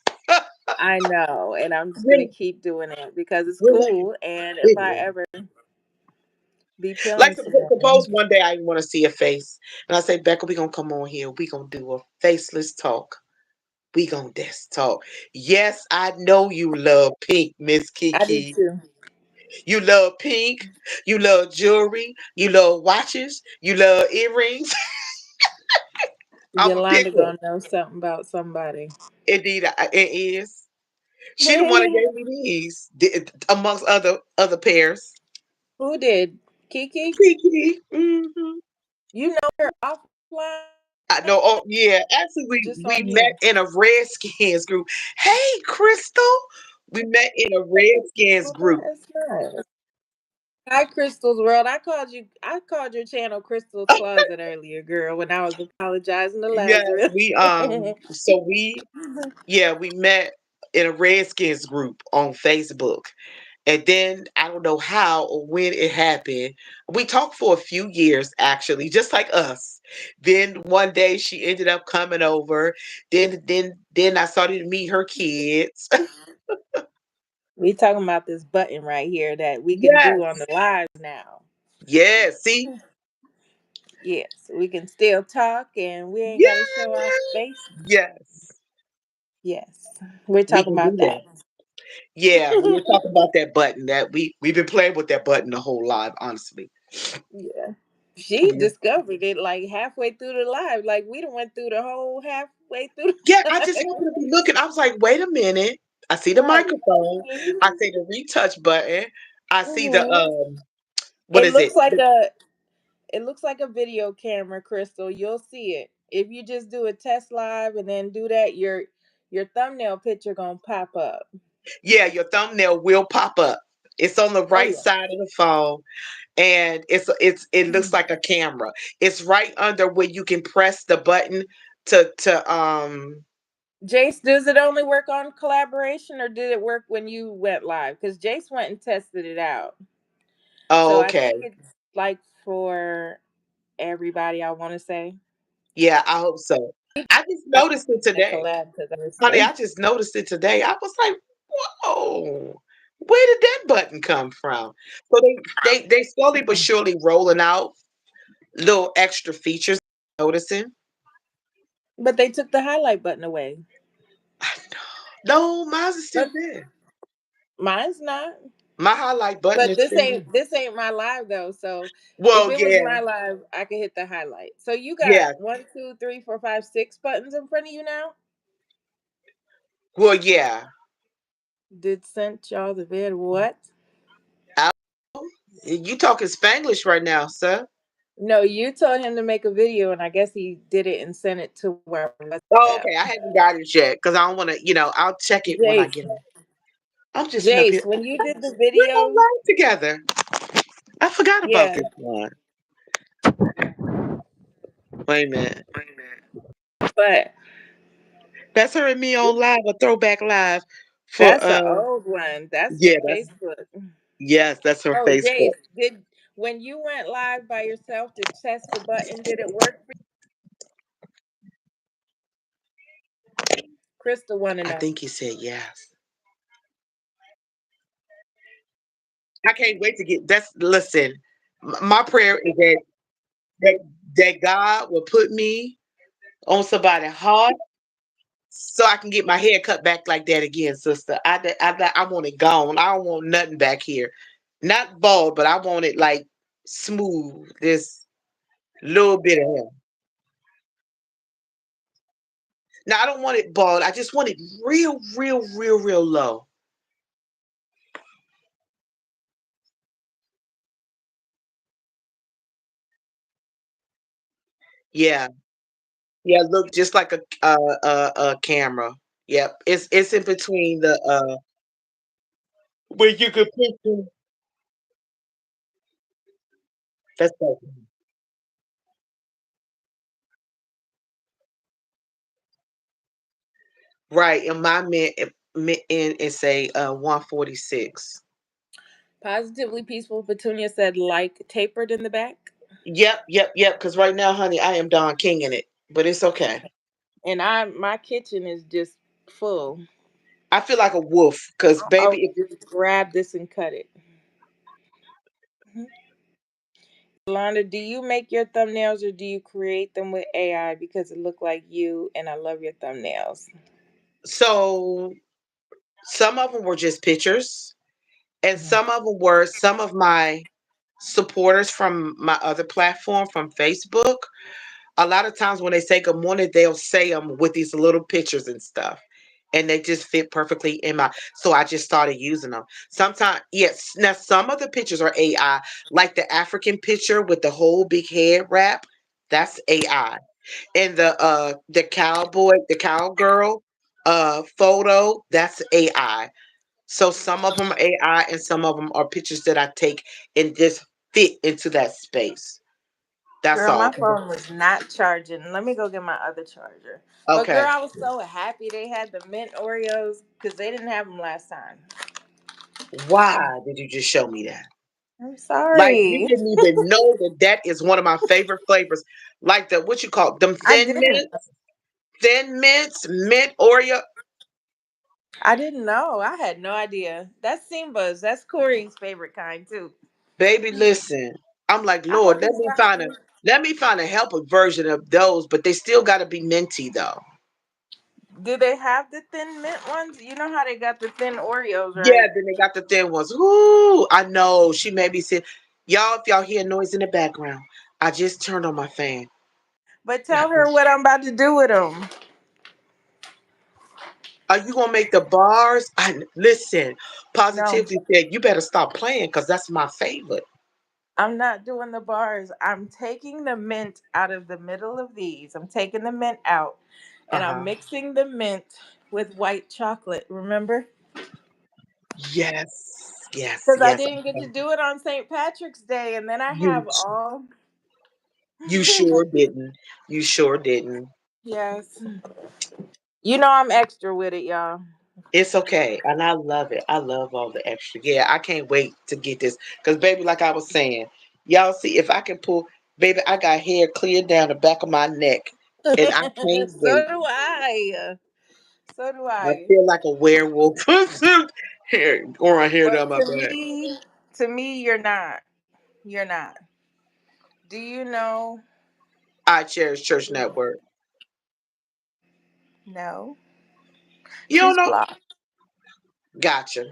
I know, and I'm just We're, gonna keep doing it because it's we're like, cool. And if it I is. ever be Like feeling some suppose way, one day I want to see a face, and I say, Becca, we gonna come on here. We gonna do a faceless talk. We gonna desk talk. Yes, I know you love pink, Miss I do Kiki. too. You love pink. You love jewelry. You love watches. You love earrings. I'm a Yolanda picker. gonna know something about somebody. Indeed, it is. She the one that gave me these, amongst other pairs. Who did? Kiki? Kiki. Hmm. You know her offline I know. Oh or yeah. just Actually, on we here? met in a Redskins group. Hey, Crystal. We met in a Redskins Oh, group. that's nice. Hi, Crystal's World. I called your channel Crystal's Closet earlier, girl, when I was apologizing to Yes, Lazarus. we so we met in a Redskins group on Facebook. And then I don't know how or when it happened. We talked for a few years actually, just like us. Then one day she ended up coming over. Then I started to meet her kids. We talking about this button right here that we can do on Yes. the live now. Yes. See? Yes, we can still talk and we ain't got to show our Yes. face. Yes. Yes, we're We talking can do about that. that. Yeah, we were talking about that button that we've been playing with that button the whole live, honestly. Yeah. She Yeah. discovered it like halfway through the live. Like we done went through the whole halfway through Yeah, I the just live. happened to be looking. I was like, wait a minute. I see the Right. microphone. I see the retouch button. I see the Hmm. what It is it? looks like a video camera, Crystal. You'll see it. If you just do a test live and then do that, your thumbnail picture gonna pop up. Yeah, your thumbnail will pop up. It's on the Oh right yeah. side of the phone, and it looks like a camera. It's right under where you can press the button to. Jace, does it only work on collaboration or did it work when you went live? Because Jace went and tested it out. Oh, So I okay. think it's like for everybody, I want to say. Yeah, I hope so. I just I noticed it want to today. collab because I missed Honey, her. I just noticed it today. I was like, whoa, where did that button come from? So they slowly but surely rolling out little extra features. Noticing. But they took the highlight button away. I know. No, mine's is still But there. mine's not. My highlight button But is still there. this ain't my live though. So if Well, it was yeah, my live, I could hit the highlight. So you got yeah. one, two, three, four, five, six buttons in front of you now. Well, yeah. Did sent y'all the vid what? I, you talking Spanglish right now, sir? No, you told him to make a video, and I guess he did it and sent it to our WhatsApp. Oh, okay. I haven't got it yet because I don't want to. I'll check it when I Jace, get it. I'm just sitting up here. Jace, when you did the We're gonna video, laugh together. I forgot about yeah, this one. Wait a minute. but That's her and me on live, a throwback live for that's an old one. That's yeah, from that's Facebook. yes, that's her Oh, Facebook. Jace, did when you went live by yourself to test the button, did it work for you? Krista want to I know. think he said yes. I can't wait to get that's listen. My prayer is that that God will put me on somebody hard so I can get my hair cut back like that again, sister. I want it gone. I don't want nothing back here. Not bald, but I want it like smooth. This little bit of hair. Now I don't want it bald. I just want it real, real, real, real low. Yeah, yeah. Look, just like a camera. Yep. It's in between the where you could picture. That's like, right. And my in say 146. Positively Peaceful Petunia said like tapered in the back. Yep, yep, yep. Because right now, honey, I am Don King in it, but it's okay. And my kitchen is just full. I feel like a wolf because I'll baby, just grab this and cut it. Mhm. Yolanda, do you make your thumbnails or do you create them with AI because it look like you and I love your thumbnails? so some of them were just pictures, and some of them were some of my supporters from my other platform from Facebook. A lot of times when they say good morning, they'll say them with these little pictures and stuff. And they just fit perfectly in my. So I just started using them. Sometimes, yes. Now some of the pictures are AI, like the African picture with the whole big head wrap. That's AI. And the cowboy, the cowgirl, photo. That's AI. So some of them are AI, and some of them are pictures that I take and just fit into that space. That's Girl, all. my phone was not charging. Let me go get my other charger. But girl, Okay. I was so happy they had the mint Oreos because they didn't have them last time. Why did you just show me that? I'm Like you sorry. didn't even know that that is one of my favorite flavors. Like the what you call them I didn't. thin mints, mint Oreo. I didn't know. I had no idea. That's Simba's. That's Corey's favorite kind too. Baby, listen. I'm like, I Lord, hope it's not. let me find a healthy version of those, but they still got to be minty though. Do they have the thin mint ones? You know how they got the thin Oreos, Yeah, right? then they got the thin ones. Ooh, I know. She made me say, y'all, if y'all hear noise in the background, I just turned on my fan. But tell her what I'm about to do with them. Are you gonna make the bars? I listen. No, Positively said you better stop playing because that's my favorite. I'm not doing the bars. I'm taking the mint out of the middle of these. I'm taking the mint out Uh and I'm huh. mixing the mint with white chocolate. Remember? Yes, yes, Because I yes. didn't get to do it on St. Patrick's Day, and then I You have all. you sure didn't. You sure didn't. Yes. You know I'm extra with it, y'all. It's okay, and I love it. I love all the extra. Yeah, I can't wait to get this because, baby, like I was saying, y'all see if I can pull. Baby, I got hair clear down the back of my neck, and I can't So wait. do I. So do I I. feel like a werewolf. Hair going my hair down But my back. to me, you're not. You're not. Do you know? I cherish Church Network. No. You don't She's know? blocked. Gotcha.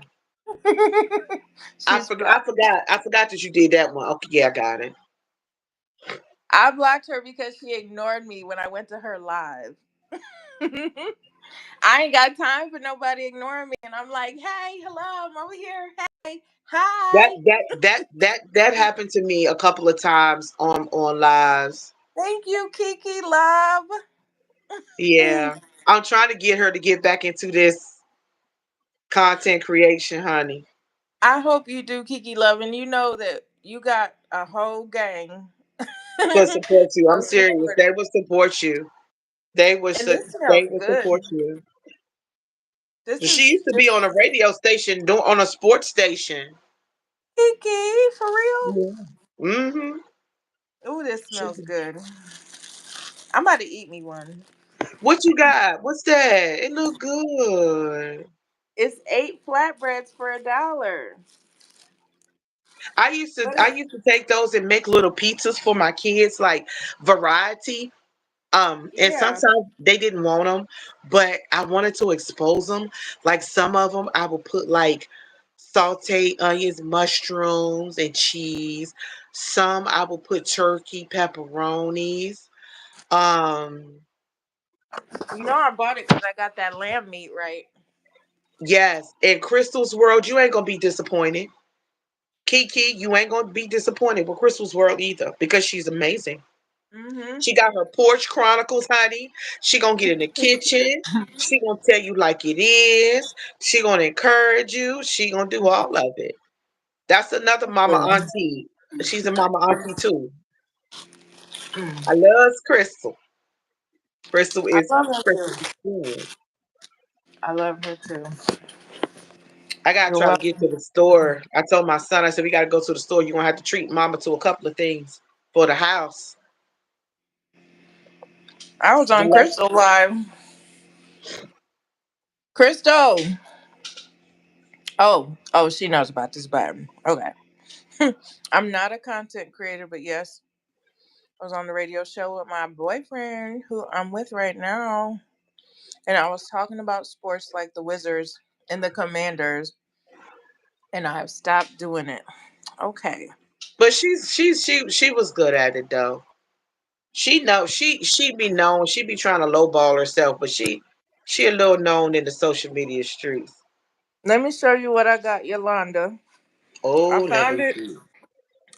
She's I blocked. forgot. I forgot that you did that one. Okay, yeah, I got it. I blocked her because she ignored me when I went to her live. I ain't got time for nobody ignoring me. And I'm like, hey, hello, I'm over here. Hey, That hi. that happened to me a couple of times on lives. Thank you, Kiki Love. Yeah, I'm trying to get her to get back into this content creation, honey. I hope you do, Kiki Love. And you know that you got a whole gang To support you, I'm of serious. They supporters. will support you. They will. And this They smells will support good. you. This She is used to be just on a radio station, on a sports station. Kiki, for real? Yeah. Mm-hmm. Oh, this She, smells good. I'm about to eat me one. what you got? What's that? It look good. It's 8 flatbreads for $1. I used to take those and make little pizzas for my kids, like variety. And Yeah. sometimes they didn't want them, but I wanted to expose them. Like some of them, I would put like sauteed onions, mushrooms, and cheese. Some I would put turkey, pepperonis. Um, You know I bought it because I got that lamb meat right. yes, in Crystal's world, you ain't gonna be disappointed. Kiki, you ain't gonna be disappointed with Crystal's world either because she's amazing. Mm-hmm. She got her porch chronicles, honey. She gonna get in the kitchen. She gonna tell you like it is. She gonna encourage you. She gonna do all of it. That's another mama auntie. She's a mama auntie too. I love Crystal. Crystal I is love her Crystal too. is good. I love her too. I gotta You're try to get welcome. to the store. I told my son, I said we gotta go to the store. You're gonna have to treat mama to a couple of things for the house. I was The on last- Crystal Live. Crystal. Oh, she knows about this button. Okay. I'm not a content creator, but yes, I was on the radio show with my boyfriend, who I'm with right now, and I was talking about sports like the Wizards and the Commanders, and I have stopped doing it. Okay. But she was good at it though. She be known. She be trying to lowball herself, but she a little known in the social media streets. Let me show you what I got, Yolanda. I Oh, let found me it. see.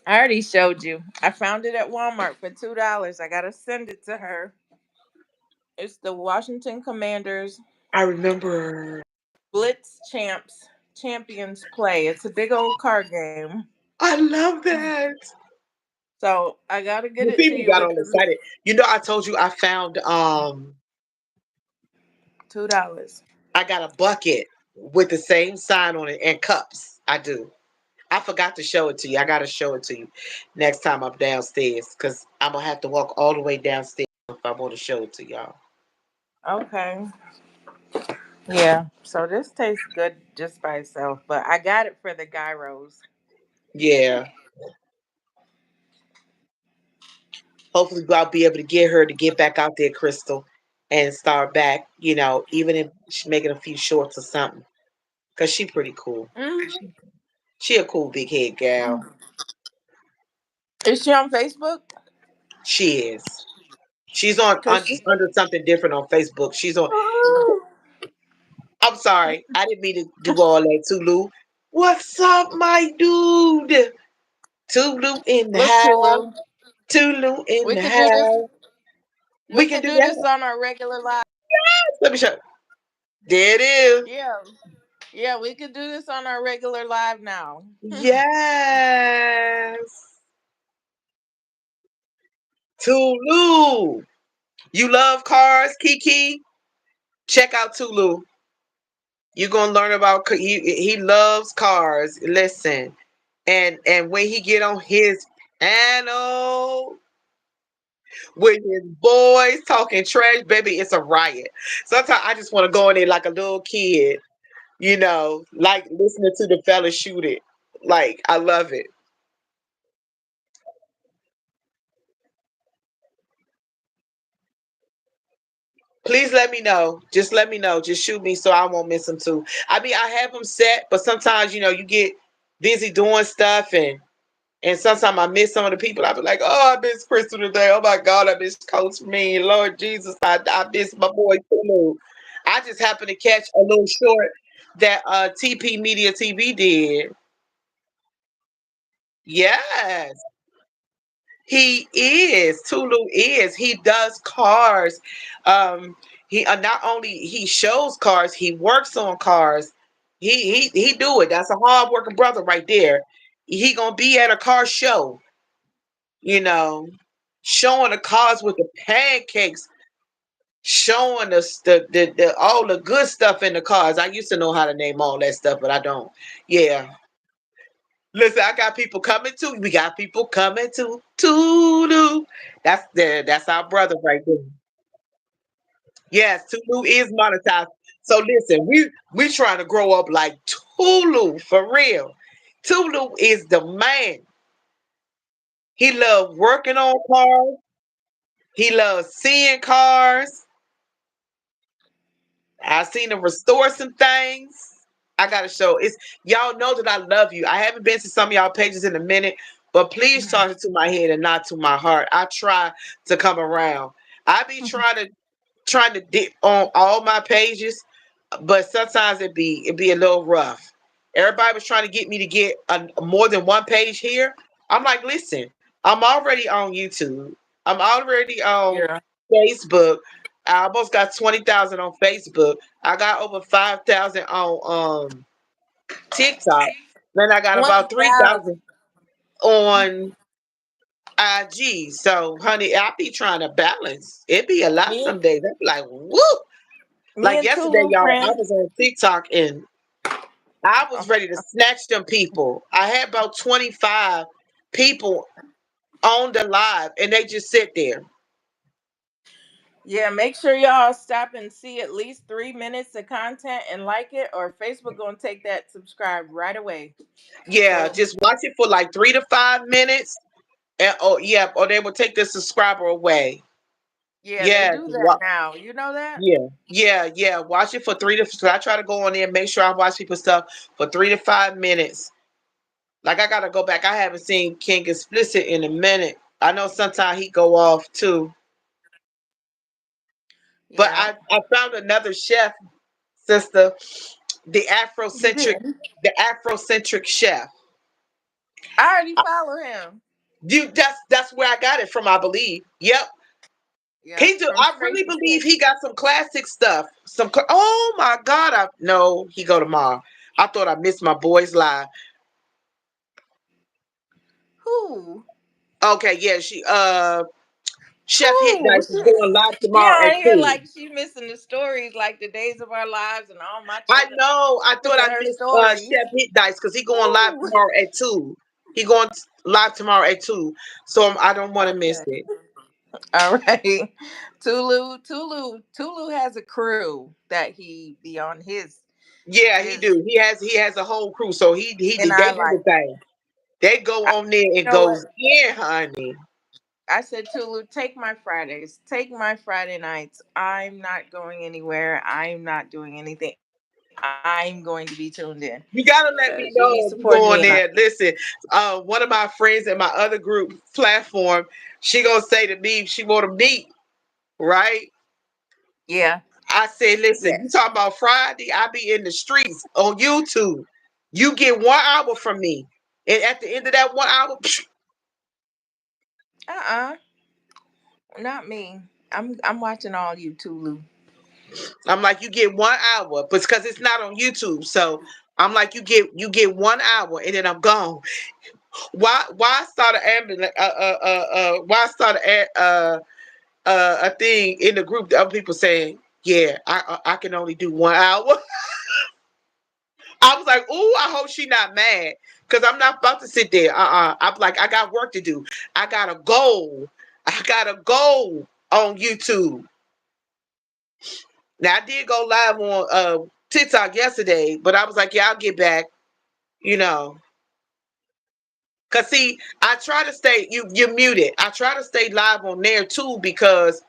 I already showed you. I found it at Walmart for $2. I gotta send it to her. It's the Washington Commanders I remember. Blitz Champions Play. It's a big old card game. I love that. So I gotta get The it to people you got with all the excited. You know, I told you I found $2. I got a bucket with the same sign on it and cups. I do. I forgot to show it to you. I gotta show it to you next time I'm downstairs because I'm gonna have to walk all the way downstairs if I want to show it to y'all. Okay. Yeah. So this tastes good just by itself, but I got it for the gyros. Yeah. Hopefully I'll be able to get her to get back out there, Crystal, and start back, even if she's making a few shorts or something. Cause she pretty cool. Mm-hmm. She a cool big head gal. Is she on Facebook? She is. She's on Cause she. under something different on Facebook. She's on. I'm sorry, I didn't mean to do all that. Tulu, what's up, my dude? Tulu in the Look, house. Tulu. Tulu in We the could do this. house. We We can could do do this that. on our regular live. Let me show. There it is. Yeah. Yeah, we could do this on our regular live now. Yes. Tulu. You love cars, Kiki? Check out Tulu. You're gonna learn about he loves cars. Listen, and when he get on his panel, with his boys talking trash, baby, it's a riot. Sometimes I just want to go in there like a little kid, like listening to the fella shoot it. Like, I love it. Please let me know. Just let me know. Just shoot me so I won't miss them too. I mean, I have them set, but sometimes you get busy doing stuff, and sometimes I miss some of the people. I be like, oh, I miss Crystal today. Oh my God, I miss Coach Me. Lord Jesus, I miss my boy Tulu. I just happened to catch a little short that TP Media TV did. Yes, he is. Tulu is. He does cars. Um, he not only he shows cars, he works on cars. He do it. That's a hard working brother right there. He gonna be at a car show, you know, showing the cars with the pancakes, showing us the all the good stuff in the cars. I used to know how to name all that stuff, but I don't. Yeah. Listen, I got people coming too. We got people coming to Tulu. That's our brother right there. Yes, Tulu is monetized. So listen, we trying to grow up like Tulu for real. Tulu is the man. He loves working on cars. He loves seeing cars. I've seen him restore some things. I gotta show it's y'all know that I love you. I haven't been to some of y'all pages in a minute, but please Mhm. talk it to my head and not to my heart. I try to come around. I be trying to dip on all my pages, but sometimes it be a little rough. Everybody was trying to get me to get more than one page here. I'm like, listen, I'm already on YouTube. I'm already on Yeah. Facebook. I almost got 20,000 on Facebook. I got over 5,000 on TikTok. Then I got about 20,000. 3,000 on IG. So, honey, I be trying to balance. It be a lot Me, some days. I be like, whoop. me Like and yesterday, Tulu y'all, I friends. was on TikTok and I was Oh, ready to snatch them people. I had about 25 people on the live and they just sit there. yeah, make sure y'all stop and see at least 3 minutes of content and like it, or Facebook gonna take that subscribe right away. Yeah, So just watch it for like 3 to 5 minutes. And oh yeah, or they will take the subscriber away. yeah, they Yeah, do that now. You know that? yeah. Watch it for so I try to go on there and make sure I watch people's stuff for 3 to 5 minutes. Like I gotta go back. I haven't seen King Explicit in a minute. I know sometimes he go off too. But Yeah, I found another chef, sister, the you Afrocentric, did. the Afrocentric chef. I already follow him. That's where I got it from, I believe. Yep. Yep, He do. from I really Tracy's believe page. he got some classic stuff. Oh my God! I no. He go tomorrow. I thought I missed my boy's live. Who? Okay, yeah. Chef Hit Who? Dice is going live She tomorrow on at here 2. like she missing the stories, like the days of our lives and all my I children know. I thought missing I her missed stories. Chef Hit Dice because he going live Who? tomorrow at 2. He going live tomorrow at 2. So I don't want to miss Okay. it. All right. Tulu has a crew that he be on Yeah, he his do. He has a whole crew. So in they our do the life. thing. They go I, on there you and know what? goes in, honey. I said, Tulu, take my Fridays, take my Friday nights. I'm not going anywhere. I'm not doing anything. I'm going to be tuned in You gotta because let you me be know if supporting you me and go my. on there. Listen, one of my friends in my other group platform, she gonna say to me, she want to meet, right? Yeah. I said, listen, you Yes. talking about Friday? I be in the streets on YouTube. You get 1 hour from me, and at the end of that 1 hour, Uh-uh. Not me. I'm watching all you, Tulu. I'm like, you get 1 hour, but because it's not on YouTube, so I'm like, you get 1 hour, and then I'm gone. Why start an ambulance? Why start a thing in the group that other people saying, yeah, I can only do 1 hour. I was like, ooh, I hope she not mad because I'm not about to sit there. I'm like, I got work to do. I got a goal. I gotta go on YouTube. Now I did go live on TikTok yesterday, but I was like, yeah, I'll get back, you know. Cause see, I try to stay you're muted. I try to stay live on there too because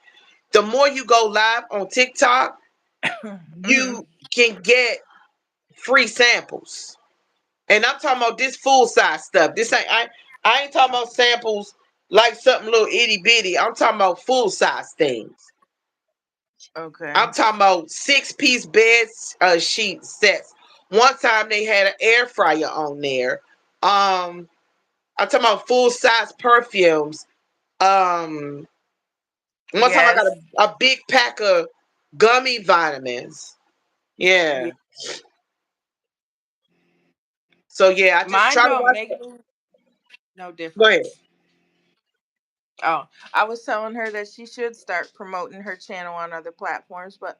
the more you go live on TikTok, Hmm. you can get free samples. And I'm talking about this full size stuff. This ain't I ain't talking about samples like something little itty bitty. I'm talking about full size things. I'm Okay. talking about 6-piece bed sheet sets. One time they had an air fryer on there. I'm talking about full size perfumes. Um, One time I got Yes. a big pack of gummy vitamins. Yeah. Yeah. So yeah, I just Mine try to don't watch make that. no Go ahead. difference. Oh, I was telling her that she should start promoting her channel on other platforms, but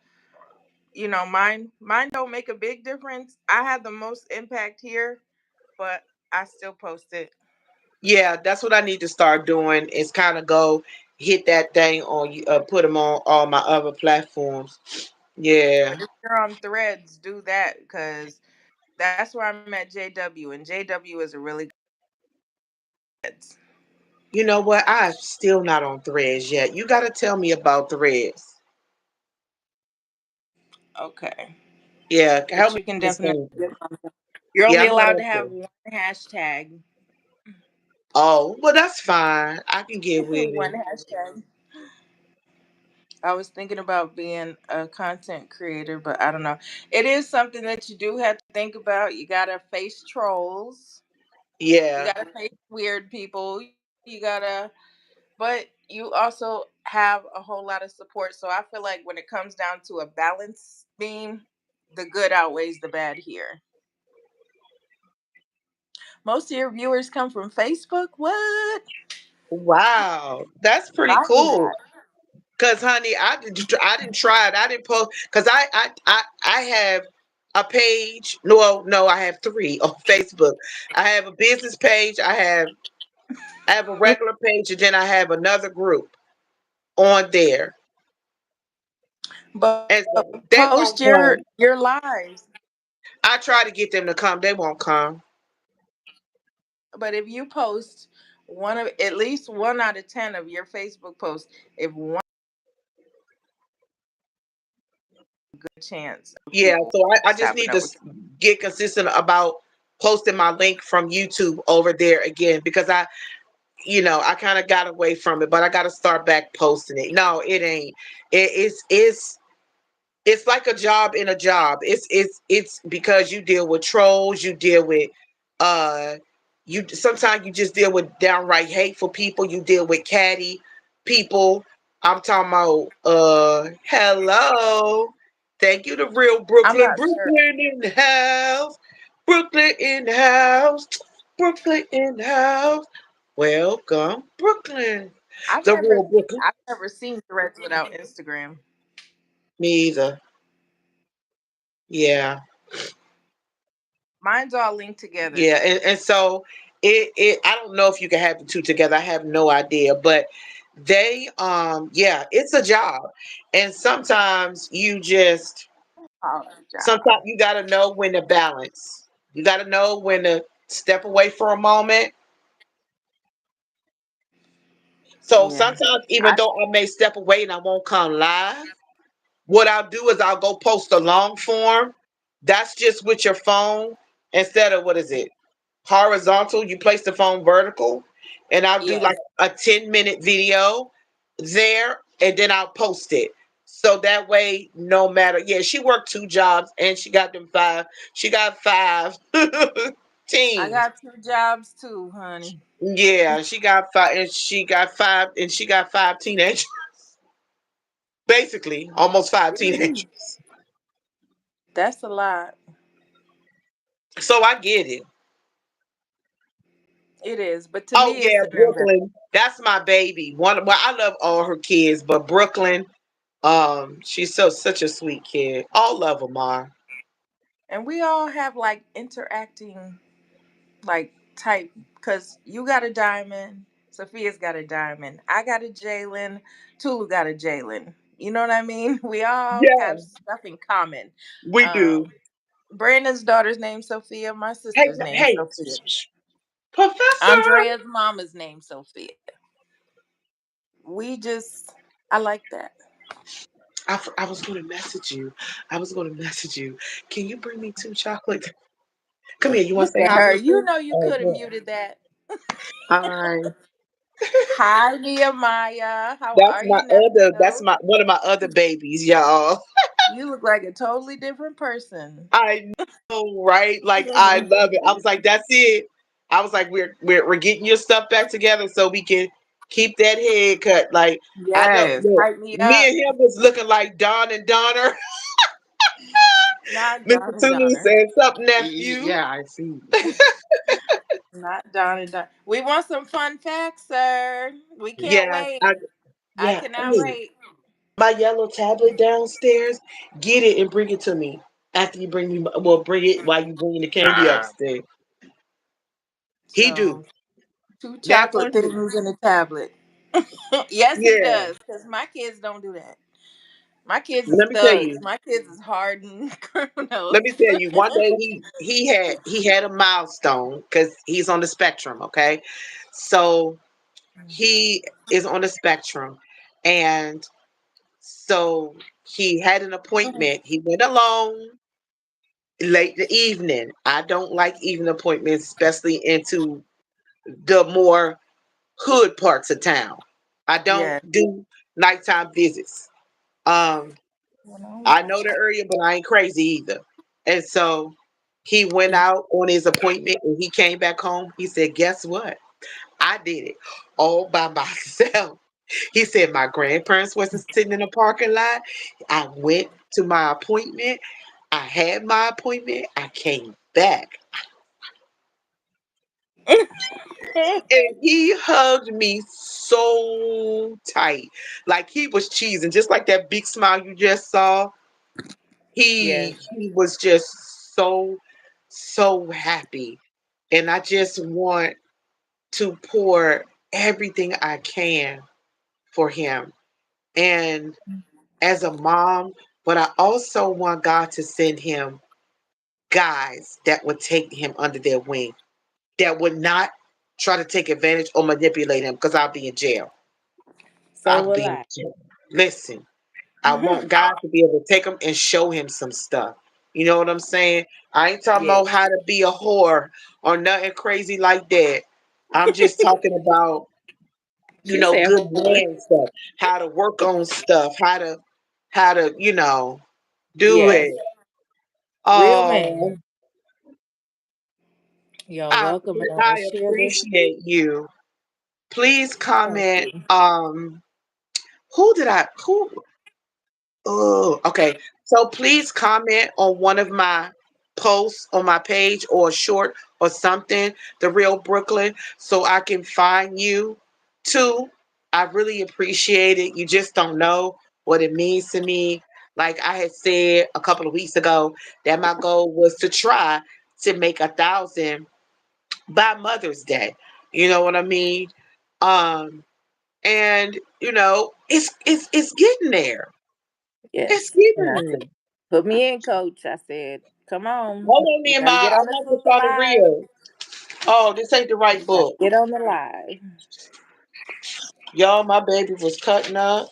mine don't make a big difference. I had the most impact here, but I still post it. Yeah, that's what I need to start doing is kind of go hit that thing on you, put them on all my other platforms. Yeah. But if you're on Threads, do that because that's where I met JW, and JW is a really good Threads. You know what? I'm still not on Threads yet. You got to tell me about Threads. Okay, Yeah, help but me you can definitely understand. get on there. You're Yeah, only I'm not allowed on to have Threads. one hashtag. Oh, well, that's fine. I can get with One it. hashtag. I was thinking about being a content creator, but I don't know. It is something that you do have to think about. You gotta face trolls. You Yeah. gotta face weird people. You gotta, but you also have a whole lot of support. So I feel like when it comes down to a balance beam, the good outweighs the bad here. Most of your viewers come from Facebook. What? Wow, that's pretty I knew cool. that. Cause, honey, I didn't try it. I didn't post. Cause I have a page. No, no, I have three on Facebook. I have a business page. I have a regular page, and then I have another group on there. But And so post they your won't come. lives. I try to get them to come. They won't come. But if you post one of at least 1 out of 10 of your Facebook posts, if one good chance of Yeah, people so I just stopping need to over. get consistent about posting my link from YouTube over there again because I kind of got away from it, but I got to start back posting it. No, it ain't. It's like a job in a job. It's because you deal with trolls, you deal with uh you sometimes you just deal with downright hateful people, you deal with catty people. I'm talking about hello. Thank you to real I'm Brooklyn. not sure. Brooklyn in the house. Brooklyn in the house. Brooklyn in the house. Welcome, Brooklyn. I've The never real Brooklyn. I've never seen threads without Instagram. Me either. Yeah. Mine's all linked together. Yeah, and so it I don't know if you can have the two together. I have no idea, but yeah, it's a job. And Oh, job. sometimes you got to know when to balance. You got to know when to step away for a moment. So Yeah. sometimes even I though I may step away and I won't come live, what I'll do is I'll go post a long form. That's just with your phone instead of what is it? Horizontal. You place the phone vertical, and I'll do yeah. like a 10-minute video there, and then I'll post it. So that way, no matter, yeah, she worked 2 jobs and she got them five. She got five I teens. got 2 jobs too, honey. Yeah, she got five, and she got five teenagers. Basically, almost five Ooh, teenagers. that's a lot. So I get it. It is, but to Oh me, it's yeah, an investment. Brooklyn. That's my baby. Well, I love all her kids, but Brooklyn, she's such a sweet kid. All of them are. And we all have like interacting like type because you got a diamond, Sophia's got a Diamond. I got a Jalen. Tulu got a Jalen. You know what I mean? We all have Yeah, stuff in common. we do. Um, Brandon's daughter's named Sophia. My Hey, sister's named hey, Sophia. Professor. Andrea's mama's named Sophia. We just, I like that. I was going to message you. I was going to message you. Can you bring me two chocolate? Come here. You want to Look say at hi her. real You quick? know you Oh, could have yeah. muted that. Hi. Hi, Nehemiah. How That's are my you, other. That's nephew? my one of my other babies, y'all. You look like a totally different person. I know, right? Like I love it. I was like, that's it. I was like, we're getting your stuff back together so we can keep that head cut. Like I know. Yes, Look, hype me me up. and him was looking like Don and Donner. Not Mr. Don and Tulu Donner. said, "Sup, nephew?" Yeah, I see. Not Don and Don. We want some fun facts, sir. We can't Yeah, wait. I yeah. cannot Hey, wait. my yellow tablet downstairs. Get it and bring it to me. After you bring me, well, bring it while you bring the candy upstairs. He do So, two that for chocolate him. things in a tablet. Yes, he Yeah. does. Because my kids don't do that. My kids is Let me tell thugs. you. My kids is hardened Let criminals. me tell you. One day he had a milestone because he's on the spectrum. Okay, so he is on the spectrum, and so he had an appointment. He went alone late in the evening. I don't like evening appointments, especially into the more hood parts of town. I don't Yeah. do nighttime visits. Um, I know the area, but I ain't crazy either. And so he went out on his appointment and he came back home. He said, "Guess what? I did it all by myself." He said, "My grandparents wasn't sitting in the parking lot. I went to my appointment. I had my appointment. I came back." And he hugged me so tight. Like he was cheesing, just like that big smile you just saw. Yes. He was just so happy. And I just want to pour everything I can for him. And as a mom, but I also want God to send him guys that would take him under their wing, that would not try to take advantage or manipulate him because I'll be in jail. So I'll will be in I. jail. Listen, I want God to be able to take him and show him some stuff. You know what I'm saying? I ain't talking Yeah. about how to be a whore or nothing crazy like that. I'm just talking about, She said good whore. man stuff, how to work on stuff, how to, do Yes. it. Real Oh, man. You're I welcome, and I let's share this. appreciate you. Please Thank comment. you. Who did I who Oh, okay. So please comment on one of my posts on my page or a short or something, The Real Brooklyn, so I can find you too. I really appreciate it. You just don't know what it means to me. Like I had said a couple of weeks ago, that my goal was to try to make 1,000 by Mother's Day. You know what I mean? Um, and it's getting there. It's Yes. And I getting said, there. put me in, coach. I said, come on. Hold on, We got to Nehemiah. get I on the want to Tula start a Live. reel. Oh, this ain't the right We got to book. get on the live. Y'all, my baby was cutting up.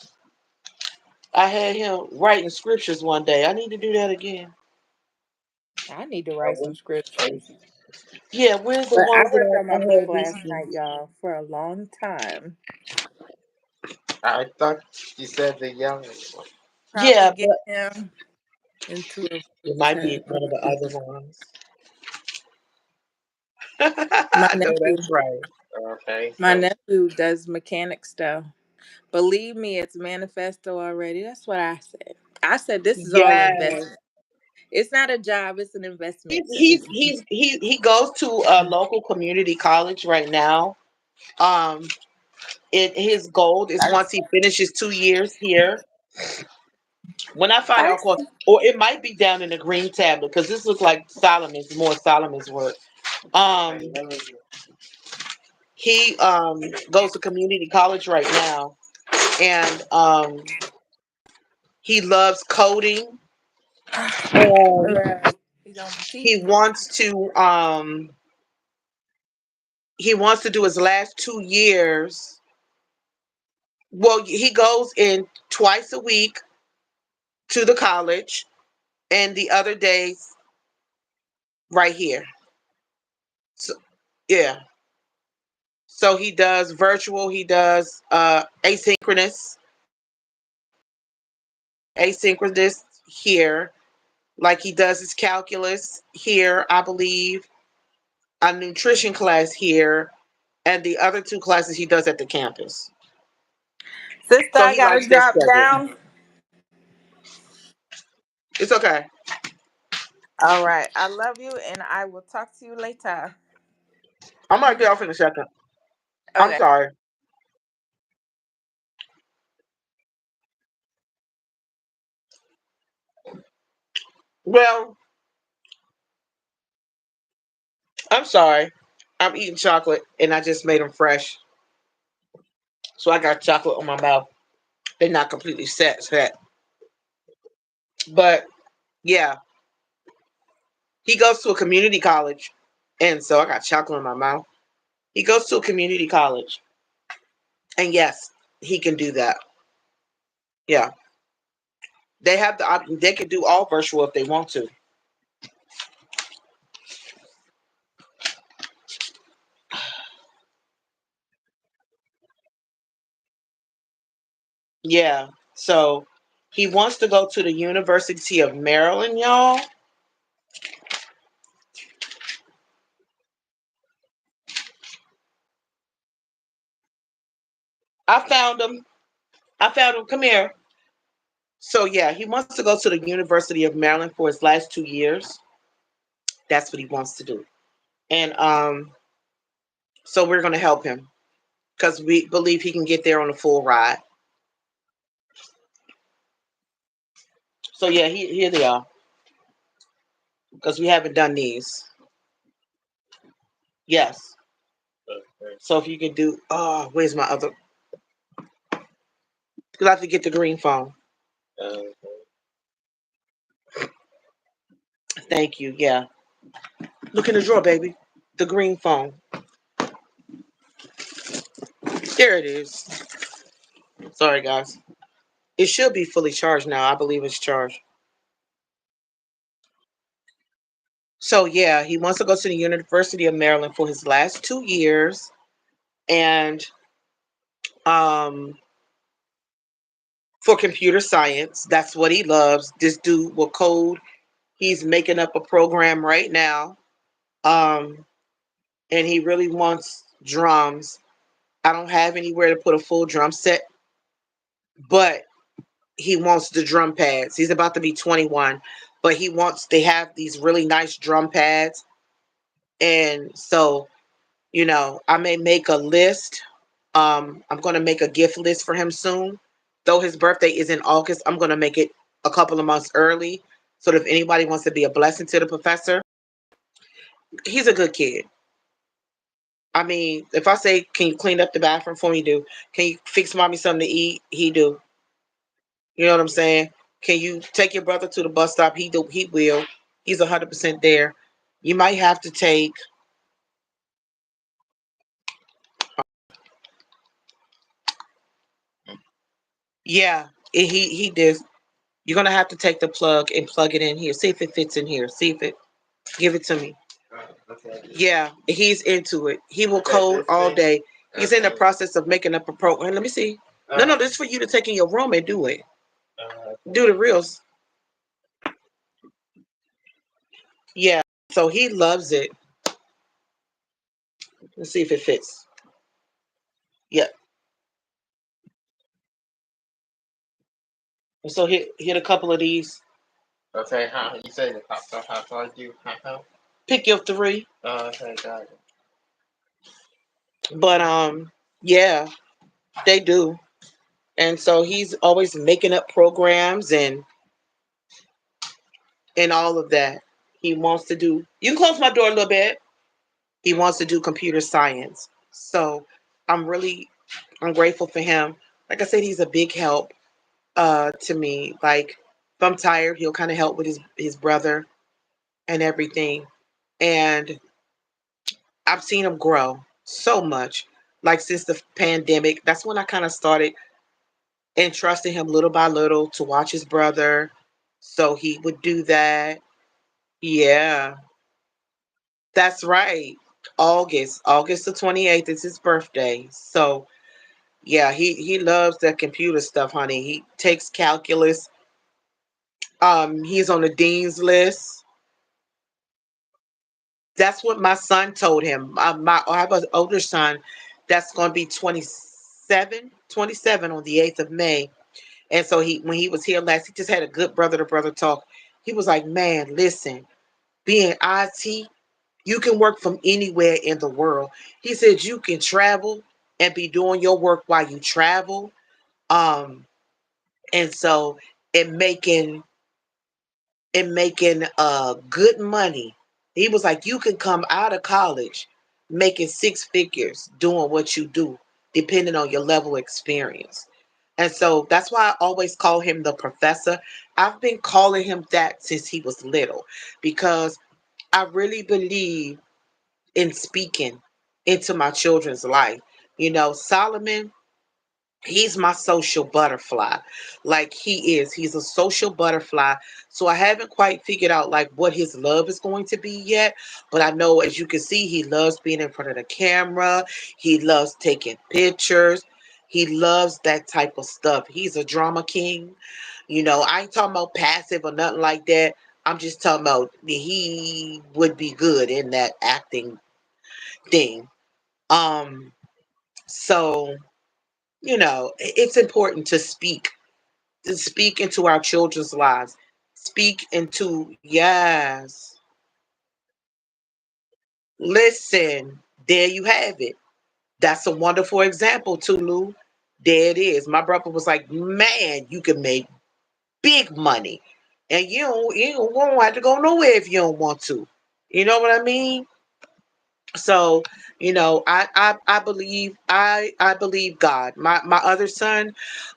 I had him writing scriptures one day. I need to do that again. I need to write some scriptures. Yeah, where's the But I ones that worked on I my book had last recently? night, y'all, for a long time. I thought you said the youngest one. Probably Yeah, get but him into a it might be book. one of the other ones. My I know nephew, that's right. Okay, my so nephew does mechanic stuff. Believe me, it's manifesto already. That's what I said. I said this is all yes, investment. It's not a job; it's an he's investment to he's me. he's he goes to a local community college right now. Um, his goal is once That's he finishes 2 years here. When I find out, of course, that's or it might be down in the green tablet because this looks like Solomon's, more Solomon's work. Um, He goes to community college right now, and he loves coding, and He's on the he TV. wants to do his last 2 years. Well, he goes in twice a week to the college, and the other days right here. So, yeah. So he does virtual. He does asynchronous here. Like he does his calculus here, I believe, a nutrition class here, and the other two classes he does at the campus. Sister, So I he gotta likes that drop schedule. down. It's okay. All right. I love you and I will talk to you later. I'm gonna get off in a second. I'm Okay. sorry. Well, I'm sorry. I'm eating chocolate and I just made them fresh. So I got chocolate on my mouth. They're not completely set. But yeah, he goes to a community college. And so I got chocolate in my mouth. He goes to a community college. And yes, he can do that. Yeah. They have the option. They can do all virtual if they want to. Yeah. So he wants to go to the University of Maryland, y'all. I found him. I found him. Come here. So yeah, he wants to go to the University of Maryland for his last 2 years. That's what he wants to do. And so we're gonna help him because we believe he can get there on a full ride. So yeah, here they are. Because we haven't done these. Yes. So if you could do, oh, where's my other? Because I have to get the green phone. Thank you. Yeah. Look in the drawer, baby. The green phone. There it is. Sorry, guys. It should be fully charged now. I believe it's charged. So yeah, he wants to go to the University of Maryland for his last 2 years, and um, for computer science. That's what he loves. This dude will code. He's making up a program right now, um, and he really wants drums. I don't have anywhere to put a full drum set, but he wants the drum pads. He's about to be 21, but he wants to have these really nice drum pads. And so, I may make a list. I'm going to make a gift list for him soon. Though his birthday is in August, I'm going to make it a couple of months early. So that if anybody wants to be a blessing to the professor, he's a good kid. I mean, if I say, can you clean up the bathroom for me? Do. Can you fix mommy something to eat? He do. You know what I'm saying? Can you take your brother to the bus stop? He do. He will. He's 100% there. You might have to take. Yeah, he did. You're gonna have to take the plug and plug it in here. See if it fits in here. See if it. Give it to me. Yeah, he's into it. He will code all day. He's in the process of making up a program. Let me see. No, this is for you to take in your room and do it. Do the reels. Yeah. So he loves it. Let's see if it fits. Yeah. So hit a couple of these. Okay, how you say the how far do you how? Pick your three. Okay, got it. But yeah, they do. And so he's always making up programs and all of that. He wants to do. You can close my door a little bit. He wants to do computer science. So I'm grateful for him. Like I said, he's a big help to me. Like if I'm tired, he'll kind of help with his brother and everything. And I've seen him grow so much. Like since the pandemic, that's when I kind of started entrusting him little by little to watch his brother. So he would do that. Yeah, that's right. August the 28th is his birthday. So yeah, he loves that computer stuff, honey. He takes calculus. He's on the dean's list. That's what my son told him. I have an older son that's going to be 27 on the 8th of May. And so when he was here last, he just had a good brother to brother talk. He was like, man, listen, being IT, you can work from anywhere in the world. He said you can travel and be doing your work while you travel. Um, and so it making good money. He was like, you can come out of college making six figures doing what you do, depending on your level of experience. And so that's why I always call him the professor. I've been calling him that since he was little because I really believe in speaking into my children's life. You know, Solomon, he's my social butterfly. Like he's a social butterfly. So I haven't quite figured out like what his love is going to be yet, but I know, as you can see, he loves being in front of the camera. He loves taking pictures. He loves that type of stuff. He's a drama king. You know, I ain't talking about passive or nothing like that. I'm just talking about he would be good in that acting thing. um so it's important to speak into our children's lives. Speak into, yes. Listen, there you have it. That's a wonderful example, Tulu. There it is. My brother was like, man, you can make big money. And you don't have to go nowhere if you don't want to. You know what I mean? So I believe I believe God. My other son,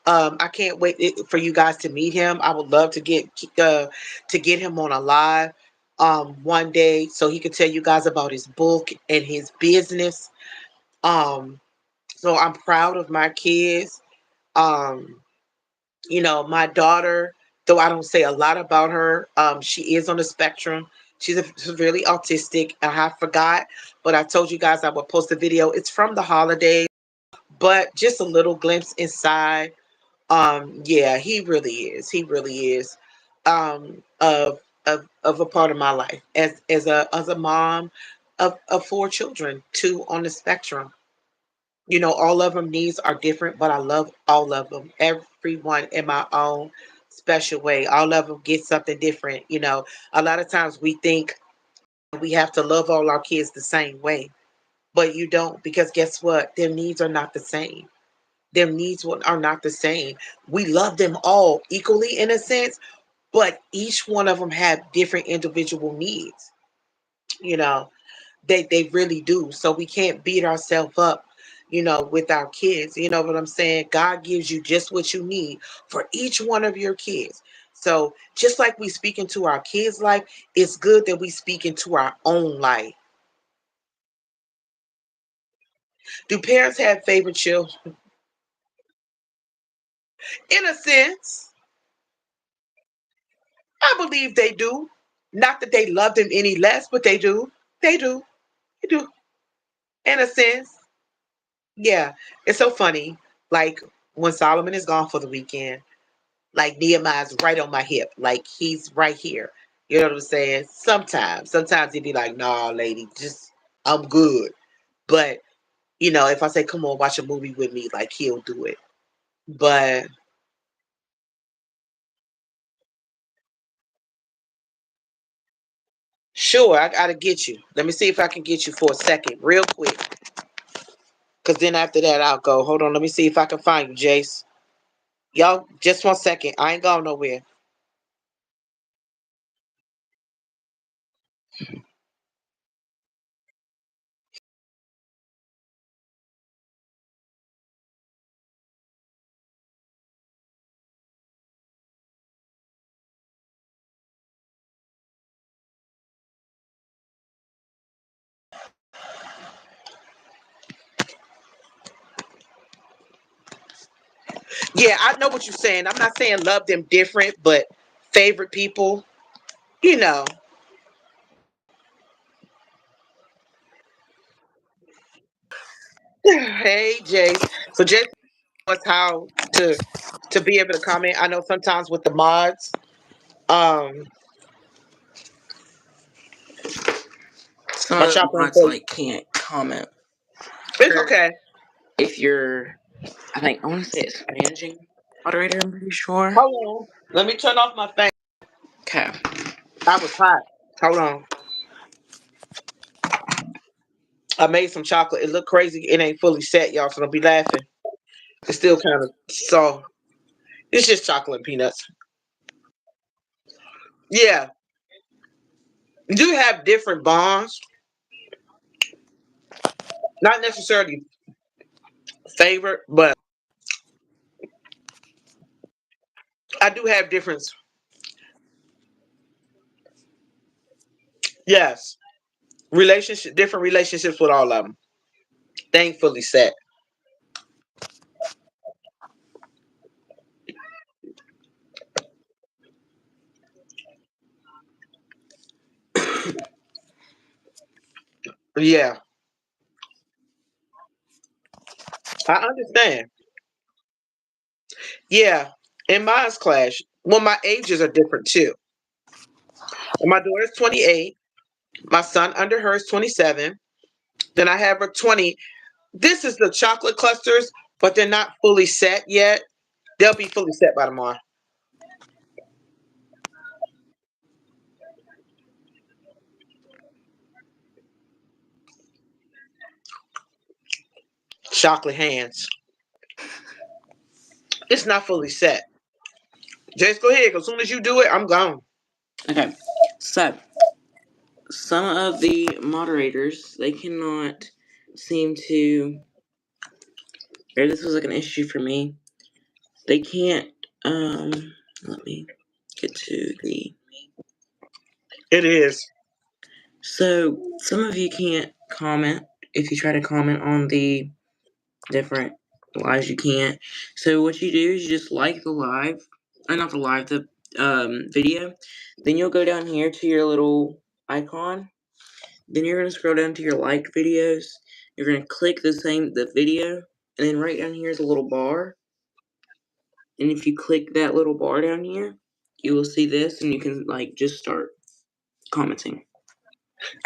I can't wait for you guys to meet him. I would love to get him on a live one day so he could tell you guys about his book and his business. um so I'm proud of my kids. um my daughter, though I don't say a lot about her, she is on the spectrum. She's severely autistic. I forgot, but I told you guys I would post a video. It's from the holidays, but just a little glimpse inside. Yeah, he really is. He really is. Of a part of my life as a mom of four children, two on the spectrum. All of them needs are different, but I love all of them. Everyone in my own special way. All of them get something different. A lot of times we think we have to love all our kids the same way, but you don't, because guess what? Their needs are not the same. Their needs are not the same. We love them all equally in a sense, but each one of them have different individual needs. You know, they really do. So we can't beat ourselves up, with our kids. You know what I'm saying? God gives you just what you need for each one of your kids. So just like we speak into our kids' life, it's good that we speak into our own life. Do parents have favorite children? In a sense, I believe they do. Not that they love them any less, but they do. They do. They do. In a sense. Yeah. It's so funny. Like when Solomon is gone for the weekend, like Nehemiah's right on my hip. Like he's right here. You know what I'm saying? Sometimes he'd be like, nah, lady, just I'm good. But, if I say, come on, watch a movie with me, like he'll do it. But sure, I gotta get you. Let me see if I can get you for a second, real quick. Cause then after that I'll go. Hold on, let me see if I can find you, Jace. Y'all, just 1 second. I ain't going nowhere. Yeah, I know what you're saying. I'm not saying love them different, but favorite people, you know. Hey, Jace. So Jace was how to be able to comment. I know sometimes with the mods, um, Some my of the chocolate and mods face. like can't comment, It's or okay. if you're, I think I want to say it's managing moderator. I'm pretty sure. Hold on. Let me turn off my fan. Okay. I was hot. Hold on. I made some chocolate. It looked crazy. It ain't fully set, y'all, so don't be laughing. It's still kind of soft. It's just chocolate and peanuts. Yeah. You do have different bonds. Not necessarily favorite, but I do have different. Yes. Different relationships with all of them. Thankfully set. Yeah. I understand. Yeah. In mine's clash. Well, my ages are different too. My daughter's 28. My son under her is 27. Then I have her 20. This is the chocolate clusters, but they're not fully set yet. They'll be fully set by tomorrow. Chocolate hands. It's not fully set. Just go ahead. As soon as you do it, I'm gone. Okay. So some of the moderators they cannot seem to, or this was like an issue for me. They can't. Let me get to the. It is. So some of you can't comment if you try to comment on the different lives. You can't. So what you do is you just like the live, or not the live, the video. Then you'll go down here to your little icon. Then you're gonna scroll down to your liked videos. You're gonna click the video, and then right down here is a little bar. And if you click that little bar down here, you will see this, and you can like just start commenting.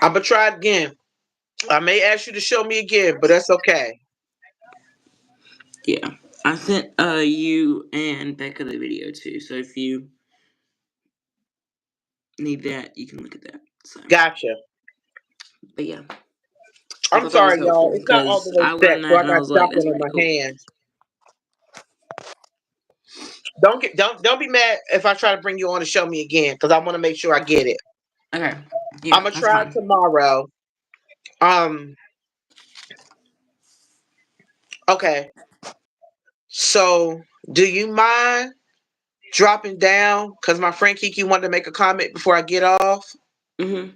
I'm gonna try it again. I may ask you to show me again, but that's okay. Yeah, I sent you and Becca the video too. So if you need that, you can look at that. So, Gotcha. but yeah, I I'm thought that was sorry, y'all. helpful It's not all the because way I set, learned so that I and I got was like, chocolate that's on pretty my cool. hands. Don't be mad if I try to bring you on to show me again, because I want to make sure I get it. Okay, I'm yeah, gonna that's try it fine. tomorrow. Um. Okay. So, do you mind dropping down? Because my friend Kiki wanted to make a comment before I get off. Mhm.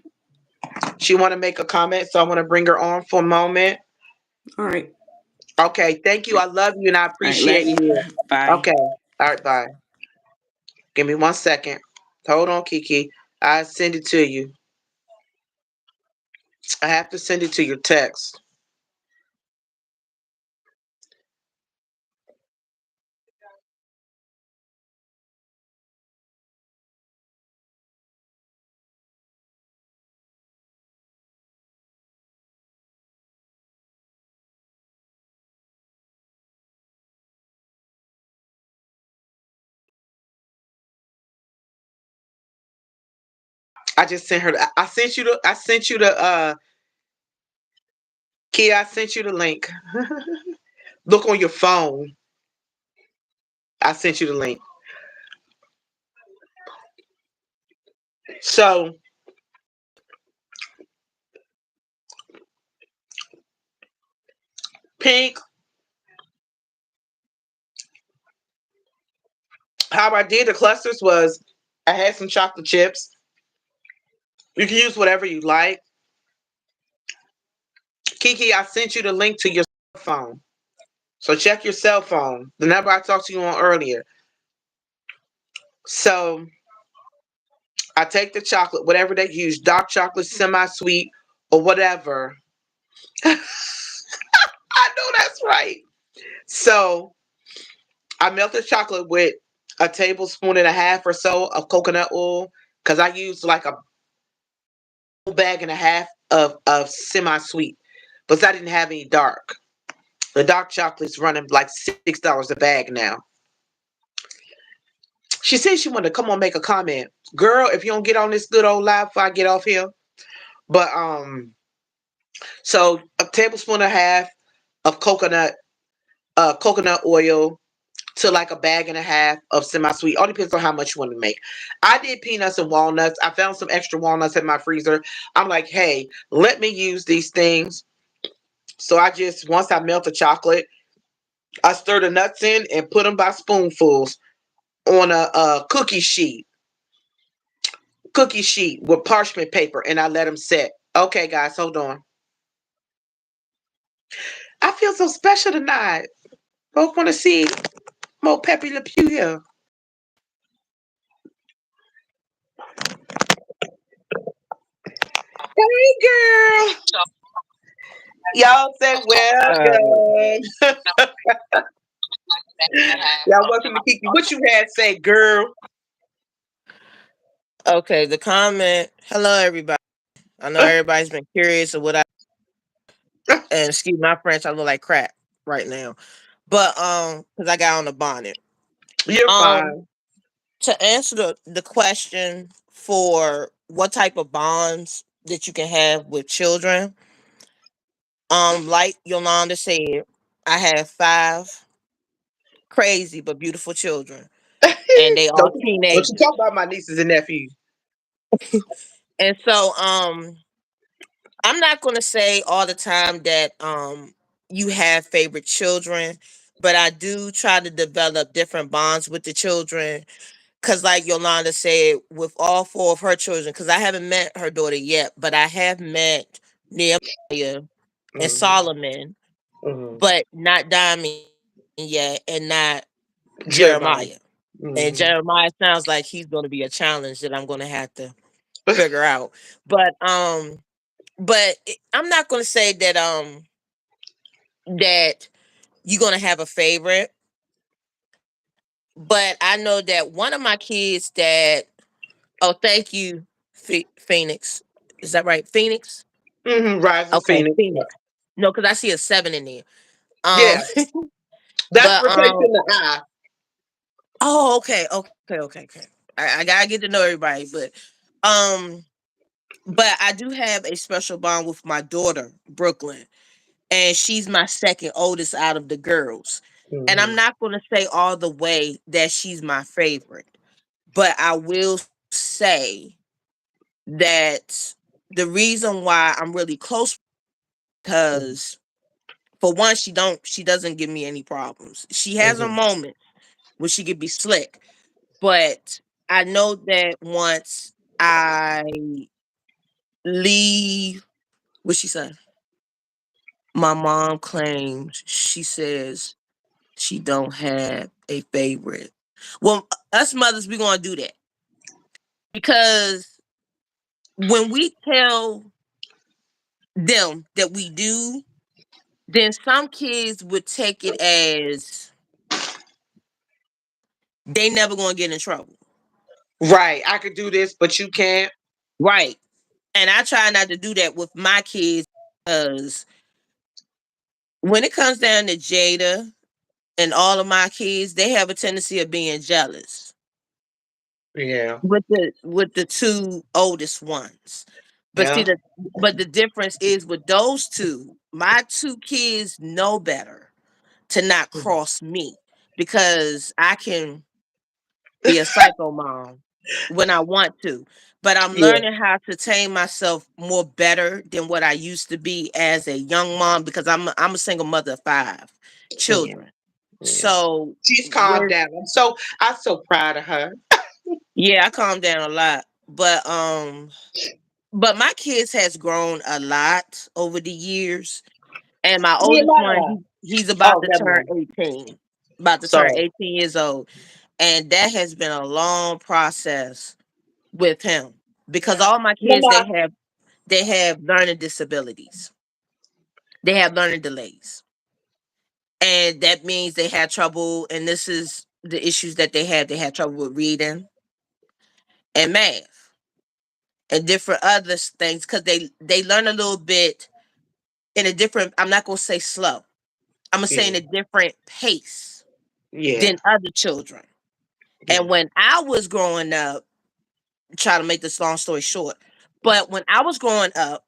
She want to make a comment, so I want to bring her on for a moment. All right. Okay. Thank you. I love you, and I All right. Love appreciate you. you. Bye. Okay. All right. Bye. Give me 1 second. Hold on, Kiki. I send it to you. I have to send it to your text. I just sent her. I sent you the. I sent you the. Kia, I sent you the link. Look on your phone. I sent you the link. So, Pink, how I did the clusters was I had some chocolate chips. You can use whatever you like. Kiki, I sent you the link to your phone. So check your cell phone. The number I talked to you on earlier. So I take the chocolate, whatever they use, dark chocolate, semi-sweet, or whatever. I know that's right. So I melt the chocolate with a tablespoon and a half or so of coconut oil because I use like a whole bag and a half of semi-sweet, but I didn't have any dark. The dark chocolate's running like $6 a bag now. She said she wanted to come on make a comment. Girl, if you don't get on this good old live before I get off here. But so a tablespoon and a half of coconut oil to like a bag and a half of semi-sweet. All depends on how much you want to make. I did peanuts and walnuts. I found some extra walnuts in my freezer. I'm like, hey, let me use these things. So I just once I melt the chocolate, I stir the nuts in and put them by spoonfuls on a cookie sheet with parchment paper, and I let them set. Okay, guys, hold on. I feel so special tonight. Folks want to see more Peppy Le Pew here. Hey, girl. Y'all say welcome. Y'all welcome to Kiki. What you had to say, girl? Okay, the comment. Hello, everybody. I know everybody's been curious of what I and excuse my French. I look like crap right now, but because I got on a bonnet. You're Um, fine. to answer the question for what type of bonds that you can have with children, like Yolanda said, I have five crazy but beautiful children, and they all Don't you talk teenagers, about my nieces and nephews. and so I'm not going to say all the time that you have favorite children, but I do try to develop different bonds with the children. Cause like Yolanda said, with all four of her children, because I haven't met her daughter yet, but I have met Nehemiah and Mm-hmm. Solomon, Mm-hmm. but not Diamond yet, and not Jeremiah. Jeremiah. And Mm-hmm. Jeremiah sounds like he's going to be a challenge that I'm going to have to figure out. But I'm not going to say that you're gonna have a favorite. But I know that one of my kids that thank you, Phoenix. Is that right? Phoenix? Mm-hmm. Rising Okay, Phoenix. Phoenix. No, because I see a seven in there. Um Yeah, that's but protecting the eye. oh okay. I gotta get to know everybody, um but I do have a special bond with my daughter, Brooklyn. And she's my second oldest out of the girls. And I'm Mm-hmm. not gonna say all the way that she's my favorite. But I will say that the reason why I'm really close because for one, she doesn't give me any problems. She has a Mm-hmm. moment where she could be slick, but I know that once I leave, what she said, my mom claims she says she don't have a favorite. Well, us mothers, we gonna do that because when we tell them that we do, then some kids would take it as they never gonna get in trouble. Right. I could do this, but you can't. Right. And I try not to do that with my kids because when it comes down to Jada and all of my kids, they have a tendency of being jealous Yeah. with the two oldest ones. But Yeah. see the difference is with those two, my two kids know better to not cross me because I can be a psycho mom when I want to. But I'm Yeah. learning how to tame myself more better than what I used to be as a young mom because I'm a single mother of five Yeah. children. Yeah. So She's calmed with down. I'm so proud of her. yeah, I calm down a lot. But my kids has grown a lot over the years. And my oldest one, Nehemiah. he's about Oh, to never turn mind. 18. About to turn So 18 years old. And that has been a long process with him. Because all my kids Nehemiah. they have learning disabilities. They have learning delays. And that means they had trouble, and this is the issues that they had. They had trouble with reading and math and different other things because they learn a little bit in a different, I'm not gonna say slow. I'm gonna say in Yeah, a different pace yeah, than other children. yeah. And when I was growing up, try to make this long story short, but when I was growing up,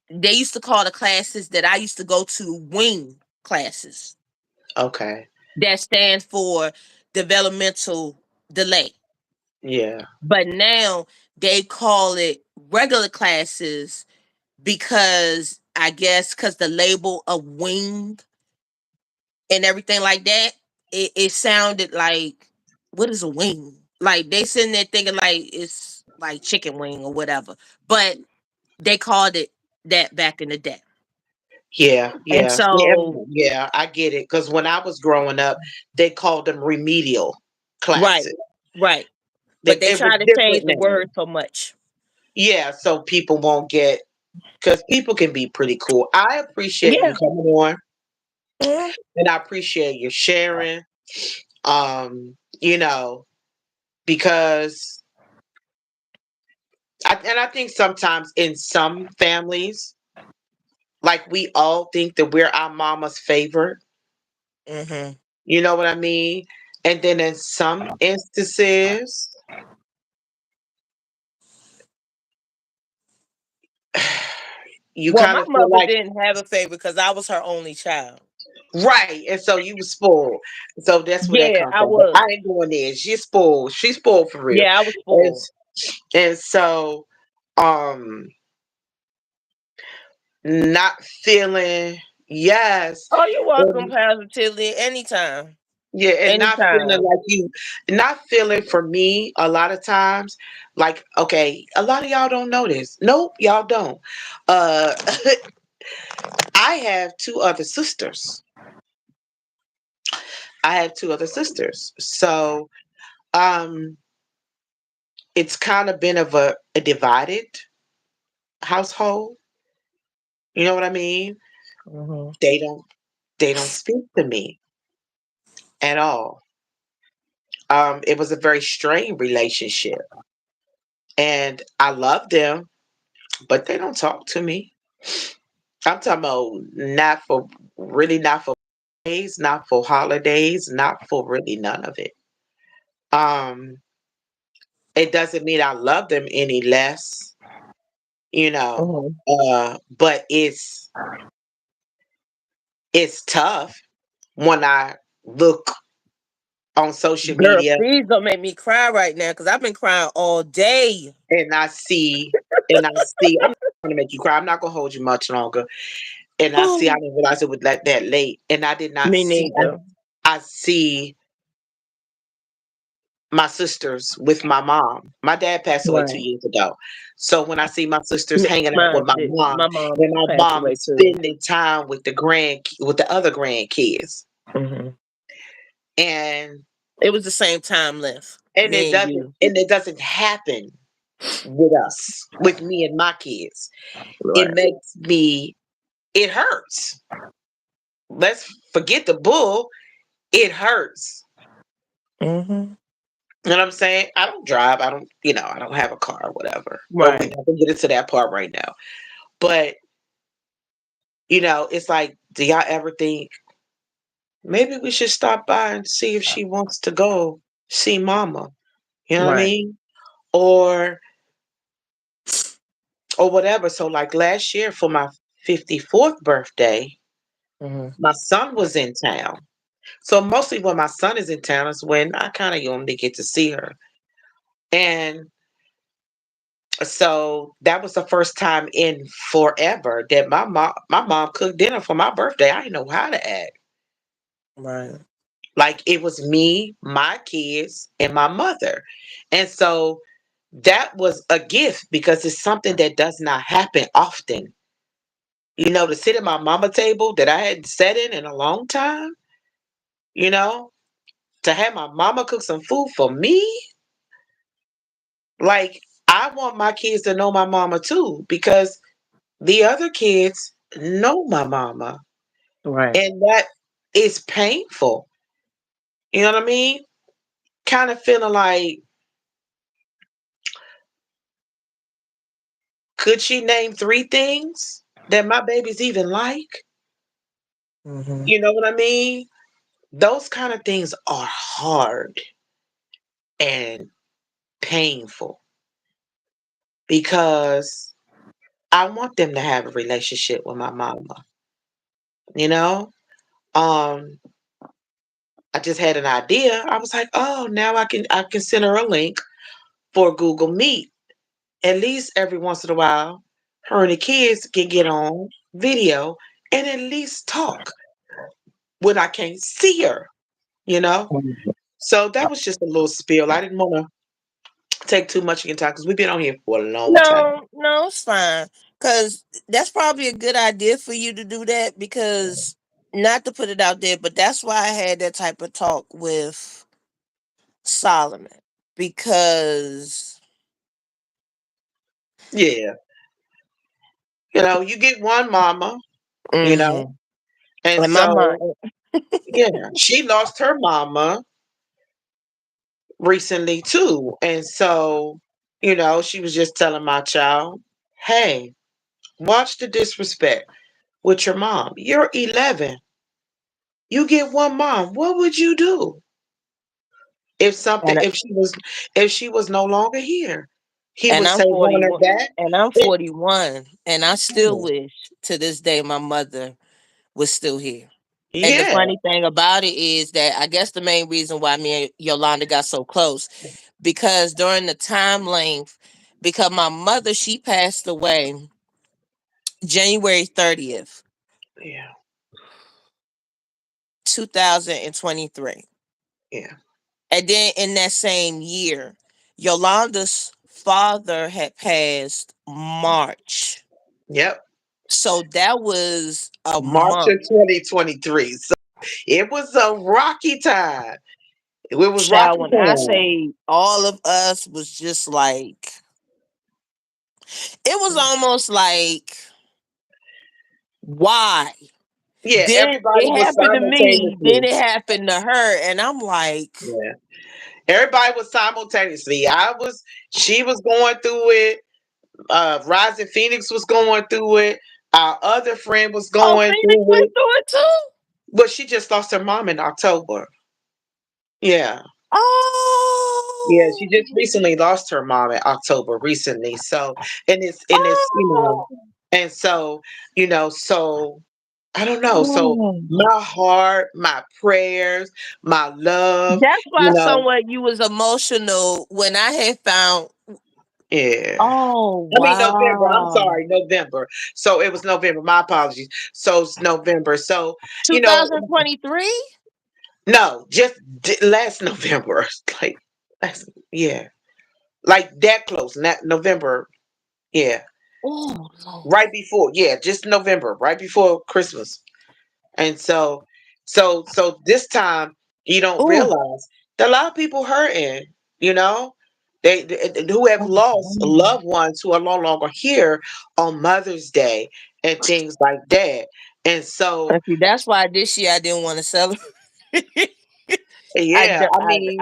they used to call the classes that I used to go to wing classes. Okay. That stands for developmental delay. Yeah. But now they call it regular classes because I guess because the label of wing and everything like that, it sounded like, what is a wing? Like they sitting there thinking like it's like chicken wing or whatever. But they called it that back in the day. Yeah, And yeah, yeah, so yeah. I get it. Because when I was growing up, they called them remedial right, classes. right. But They, they it was try to change different the now. word so much. Yeah, so people won't get, because people can be pretty cool. I appreciate you Yeah. coming on, Mhm. and I appreciate your sharing. You know, because and I think sometimes in some families, like we all think that we're our mama's favorite. Mhm. You know what I mean? And then in some instances, you Well, kind my of feel mother like, didn't have a favorite because I was her only child. right, and so you were spoiled. So that's where that Yeah, comes I from. But I was. ain't going there. She's spoiled. She's spoiled for real. Yeah, I was And, spoiled. and so, um, not feeling, yes, Oh, you're welcome, and positively, anytime. yeah, and not feeling Anytime. like you, not feeling for me a lot of times, like, okay, a lot of y'all don't know this. Nope, y'all don't. Uh, I have two other sisters. I have two other sisters. So, um, it's kind of been of a divided household. You know what I mean? Hmm. They don't they don't speak to me at all. It was a very strained relationship, and I love them, but they don't talk to me. I'm talking about not for really, not for days, not for holidays, not for really none of it. Um, it doesn't mean I love them any less, you know. Hmm. But it's tough when I look on social Girl, media please don't make me cry right now because I've been crying all day. and I see I'm not gonna make you cry. I'm not gonna hold you much longer. And I didn't realize it was that late. And I did not Me see neither. I see my sisters with my mom. My dad passed away Right. 2 years ago. So when I see my sisters hanging out with Mine my too. mom, My mom and my passed mom away is too. spending time with with the other grandkids. Hmm. And It was the same time length. Me and you. and it doesn't happen with me and my kids. It Right. makes me, it hurts. Let's forget the bull. It hurts. Hmm. You know what I'm saying? I don't drive. I don't have a car or whatever. Well, we Right. have to get into that part right now. But, it's like, do y'all ever think maybe we should stop by and see if she wants to go see mama? You know what I Right. mean? Or whatever. So like last year for my 54th birthday, Hmm. my son was in town. So mostly when my son is in town is when I kind of usually get to see her. And so that was the first time in forever that my mom cooked dinner for my birthday. I didn't know how to act. Right. Like it was me, my kids, and my mother. And so that was a gift because it's something that does not happen often. To sit at my mama table that I hadn't sat in a long time, you know, to have my mama cook some food for me. Like, I want my kids to know my mama too, because the other kids know my mama. Right. And that is painful. You know what I mean? Kind of feeling like, could she name three things that my babies even like? Hmm. You know what I mean? Those kind of things are hard and painful because I want them to have a relationship with my mama, you know? Um, I just had an idea. I was like, oh, now I can send her a link for Google Meet. At least every once in a while, her and the kids can get on video and at least talk when I can't see her, you know? So that was just a little spiel. I didn't want to take too much of your time because we've been on here for a long time. No, no, it's fine. Cause that's probably a good idea for you to do that because not to put it out there, but that's why I had that type of talk with Solomon. Because Yeah. You get one mama, you know, hmm and and my mom, so, yeah, she lost her mama recently too. And so, she was just telling my child, hey, watch the disrespect with your mom. You're 11. You get one mom. What would you do if something and if she was no longer here? He and would I'm say one or 41 that. and I'm It, 41 and I still wish to this day my mother was still here. And the yeah, funny thing about it is that I guess the main reason why me and Yolanda got so close because during the time length, because my mother she passed away January 30th, yeah, 2023. yeah, And then in that same year, Yolanda's father had passed March. yep. So that was a March of month. 2023. So it was a rocky time. It was Child, rocky when I time. say all of us was just like, it was almost like, why? Yeah, Then everybody it was happened to me, then simultaneously. it happened to her. And I'm like, Yeah, everybody was simultaneously. She was going through it. Rising Phoenix was going through it. Our other friend was oh, going Phoenix through went it, through it too? but she just lost her mom in October. Yeah. Yeah, she just Oh, recently lost her mom in October recently. So, and it's oh. and so, so I don't know. So Mm. my heart, my prayers, my love, That's you why know, somewhat you was emotional when I had found. yeah. Oh I mean November. I'm wow, sorry, November. So it was November. My apologies. So it's November. So, you know, 2023. no, just last November. Like yeah. Like that close. November. Yeah. Oh Lord. Right before. Yeah, just November, right before Christmas. And so this time you don't Oh. realize that a lot of people hurting, you know? They who have lost loved ones who are no longer here on Mother's Day and things like that. And so, And see, that's why this year I didn't want to celebrate. I, yeah, d- I I mean,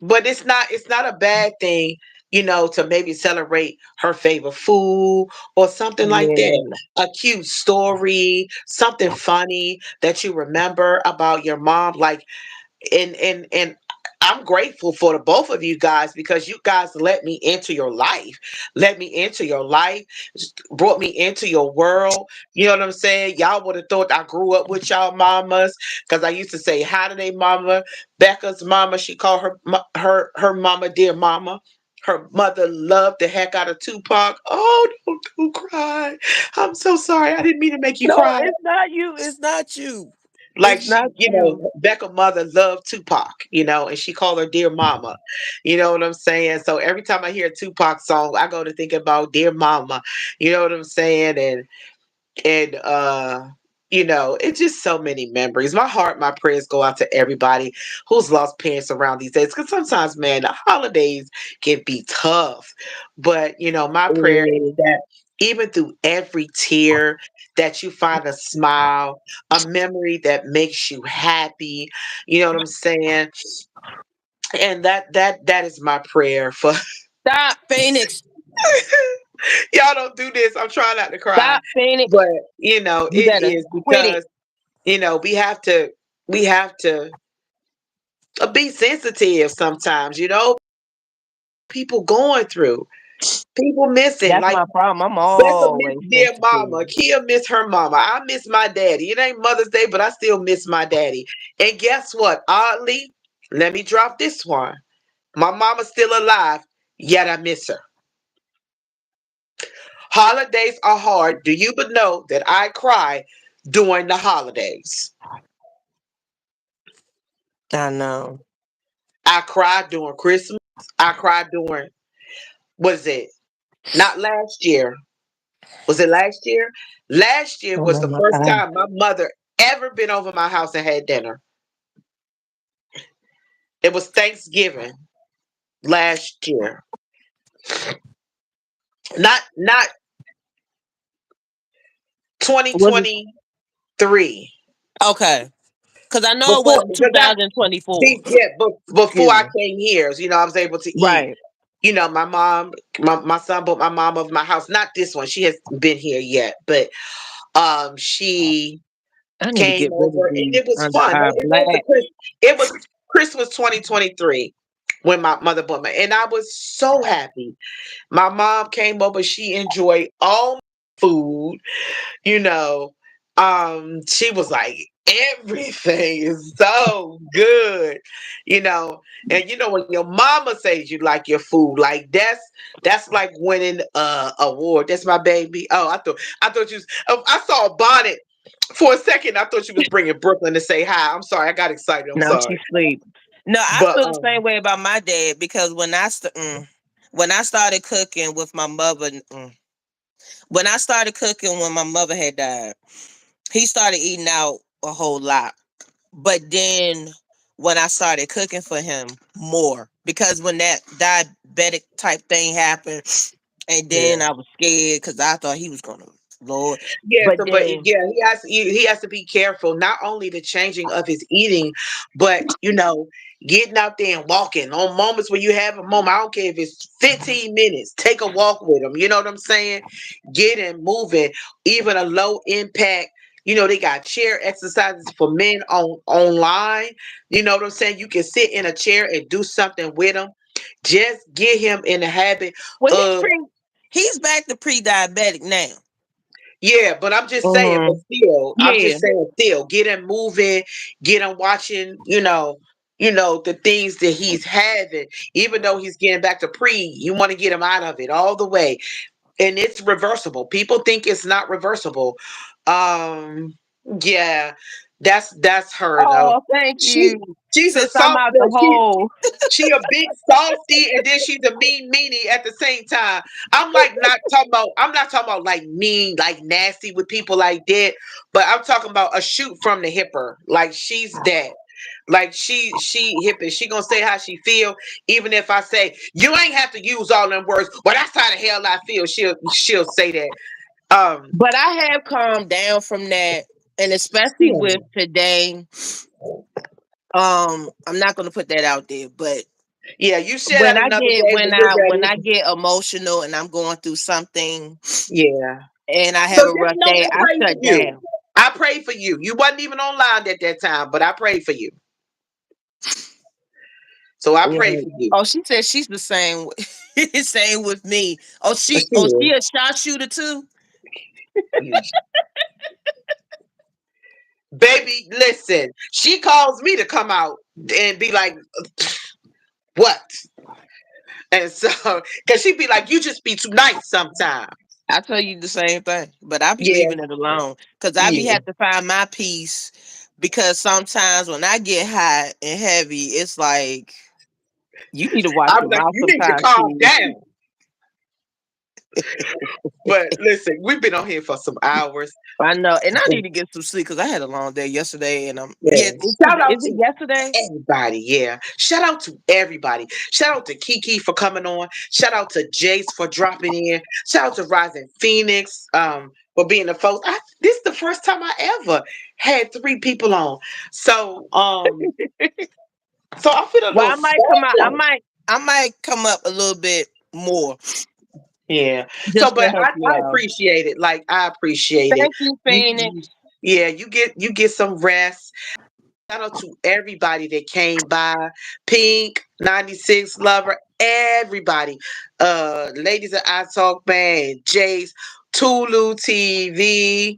but it's not a bad thing, to maybe celebrate her favorite food or something like that. yeah. A cute story, something funny that you remember about your mom. Like, and I'm grateful for the both of you guys because you guys let me into your life, brought me into your world. You know what I'm saying? Y'all would have thought I grew up with y'all mamas because I used to say hi to their mama. Becca's mama, she called her mama dear mama. Her mother loved the heck out of Tupac. Oh, don't cry. I'm so sorry. I didn't mean to make you No, cry. it's not you. It's not you. Like It's she, not you. Becca mother loved Tupac, and she called her dear mama. You know what I'm saying? So every time I hear a Tupac song, I go to think about dear mama. You know what I'm saying? And it's just so many memories. My heart, my prayers go out to everybody who's lost parents around these days, because sometimes, man, the holidays can be tough. But my prayer is Mm. that even through every tear, that you find a smile, a memory that makes you happy. You know what I'm saying? And that is my prayer for. Stop, Phoenix. Y'all don't do this. I'm trying not to cry. Stop, Phoenix. But You it better is quit it. because we have to be sensitive sometimes. People going through, people missing. That's Like my problem. I'm Becca miss always their mama, sensitive. Kia miss her mama, I miss my daddy. It ain't Mother's Day, but I still miss my daddy. And guess what? Oddly, let me drop this one. My mama's still alive, yet I miss her. Holidays are hard. Do you but know that I cry during the holidays? I know. I cried during Christmas. I cried during, what is it? Not last year. Was it last year? Last year Oh was the my first God. time my mother ever been over my house and had dinner. It was Thanksgiving last year. Not Was it 2023. okay? Because I know it Before, wasn't because I 2024. yeah, but before I Yeah. came here, I was able to eat. Right. My mom, my son bought my mom over my house. Not this one. She has been here yet, but she I need to came get rid of over and these it was under fun. eye It was black. It was Christmas 2023 when my mother bought me, and I was so happy. My mom came over. She enjoyed all food. you know she was like, everything is so good. you know and when your mama says you like your food, like that's like winning a award. That's my baby. Oh, I thought you was, I saw a bonnet for a second. I thought you was bringing Brooklyn to say hi. I'm sorry, I got excited. I'm No, she sorry. sleep. No, I But feel the same way about my dad because when I started cooking with my mother, when I started cooking when my mother had died, he started eating out a whole lot. But then when I started cooking for him more, because when that diabetic type thing happened, and yeah. then I was scared because I thought he was gonna Lord. Yeah, But so but then yeah, he has to be careful, not only the changing of his eating, but getting out there and walking on moments where you have a moment. I don't care if it's 15 minutes, take a walk with him. You know what I'm saying? Getting moving, even a low impact. They got chair exercises for men online. You know what I'm saying? You can sit in a chair and do something with him. Just get him in the habit well of. he's back to pre-diabetic now. Yeah, but I'm just saying, but Mm-hmm. still, I'm Yeah. just saying, still, get him moving, get him watching, the things that he's having, even though he's getting back to you want to get him out of it all the way. And it's reversible. People think it's not reversible. Um, yeah, that's her though. Oh, thank She you. she's a Since I'm soft out the girl. hole. She a big softy, and then she's a mean meanie at the same time. I'm not talking about like mean, like nasty with people like that, but I'm talking about a shoot from the hipper. Like she's that. Like she hip and she gonna say how she feel, even if I say you ain't have to use all them words. Well, that's how the hell I feel. She'll say that. Um, But I have calmed down from that. And especially yeah, with today, I'm not gonna put that out there, but yeah. You said that another day when you're when ready. I get emotional and I'm going through something Yeah. and I So have a just rough know day, I I prayed for shut you. down. I prayed for you. You wasn't even online at that time, but I prayed for you. So I Yeah. pray for you. Oh, she said she's the same same with me. She She is. a shot shooter too? You- Baby, listen. She calls me to come out and be like, what? And so, because she be like, you just be too nice sometimes. I tell you the same thing, but I be Yeah, leaving it alone because I be yeah. have to find my peace. Because sometimes when I get hot and heavy, it's like you need to watch I'm your like, mouth you need to sometimes calm too. down. But listen, we've been on here for some hours. I know, and I need to get some sleep because I had a long day yesterday, and Yeah. yeah. Shout out Is it to yesterday? everybody. Yeah. Shout out to everybody. Shout out to Kiki for coming on. Shout out to Jace for dropping in. Shout out to Rising Phoenix for being the first. This is the first time I ever had three people on. So so I feel a Well, little I might come out. special. I might come up a little bit more Yeah. So just to but help you I out. appreciate it. Like I appreciate it. Thank you, You Phoenix. yeah, you get some rest. Shout out to everybody that came by. Pink, 96 Lover, everybody. Ladies of I Talk Band, Jace, Tulu TV.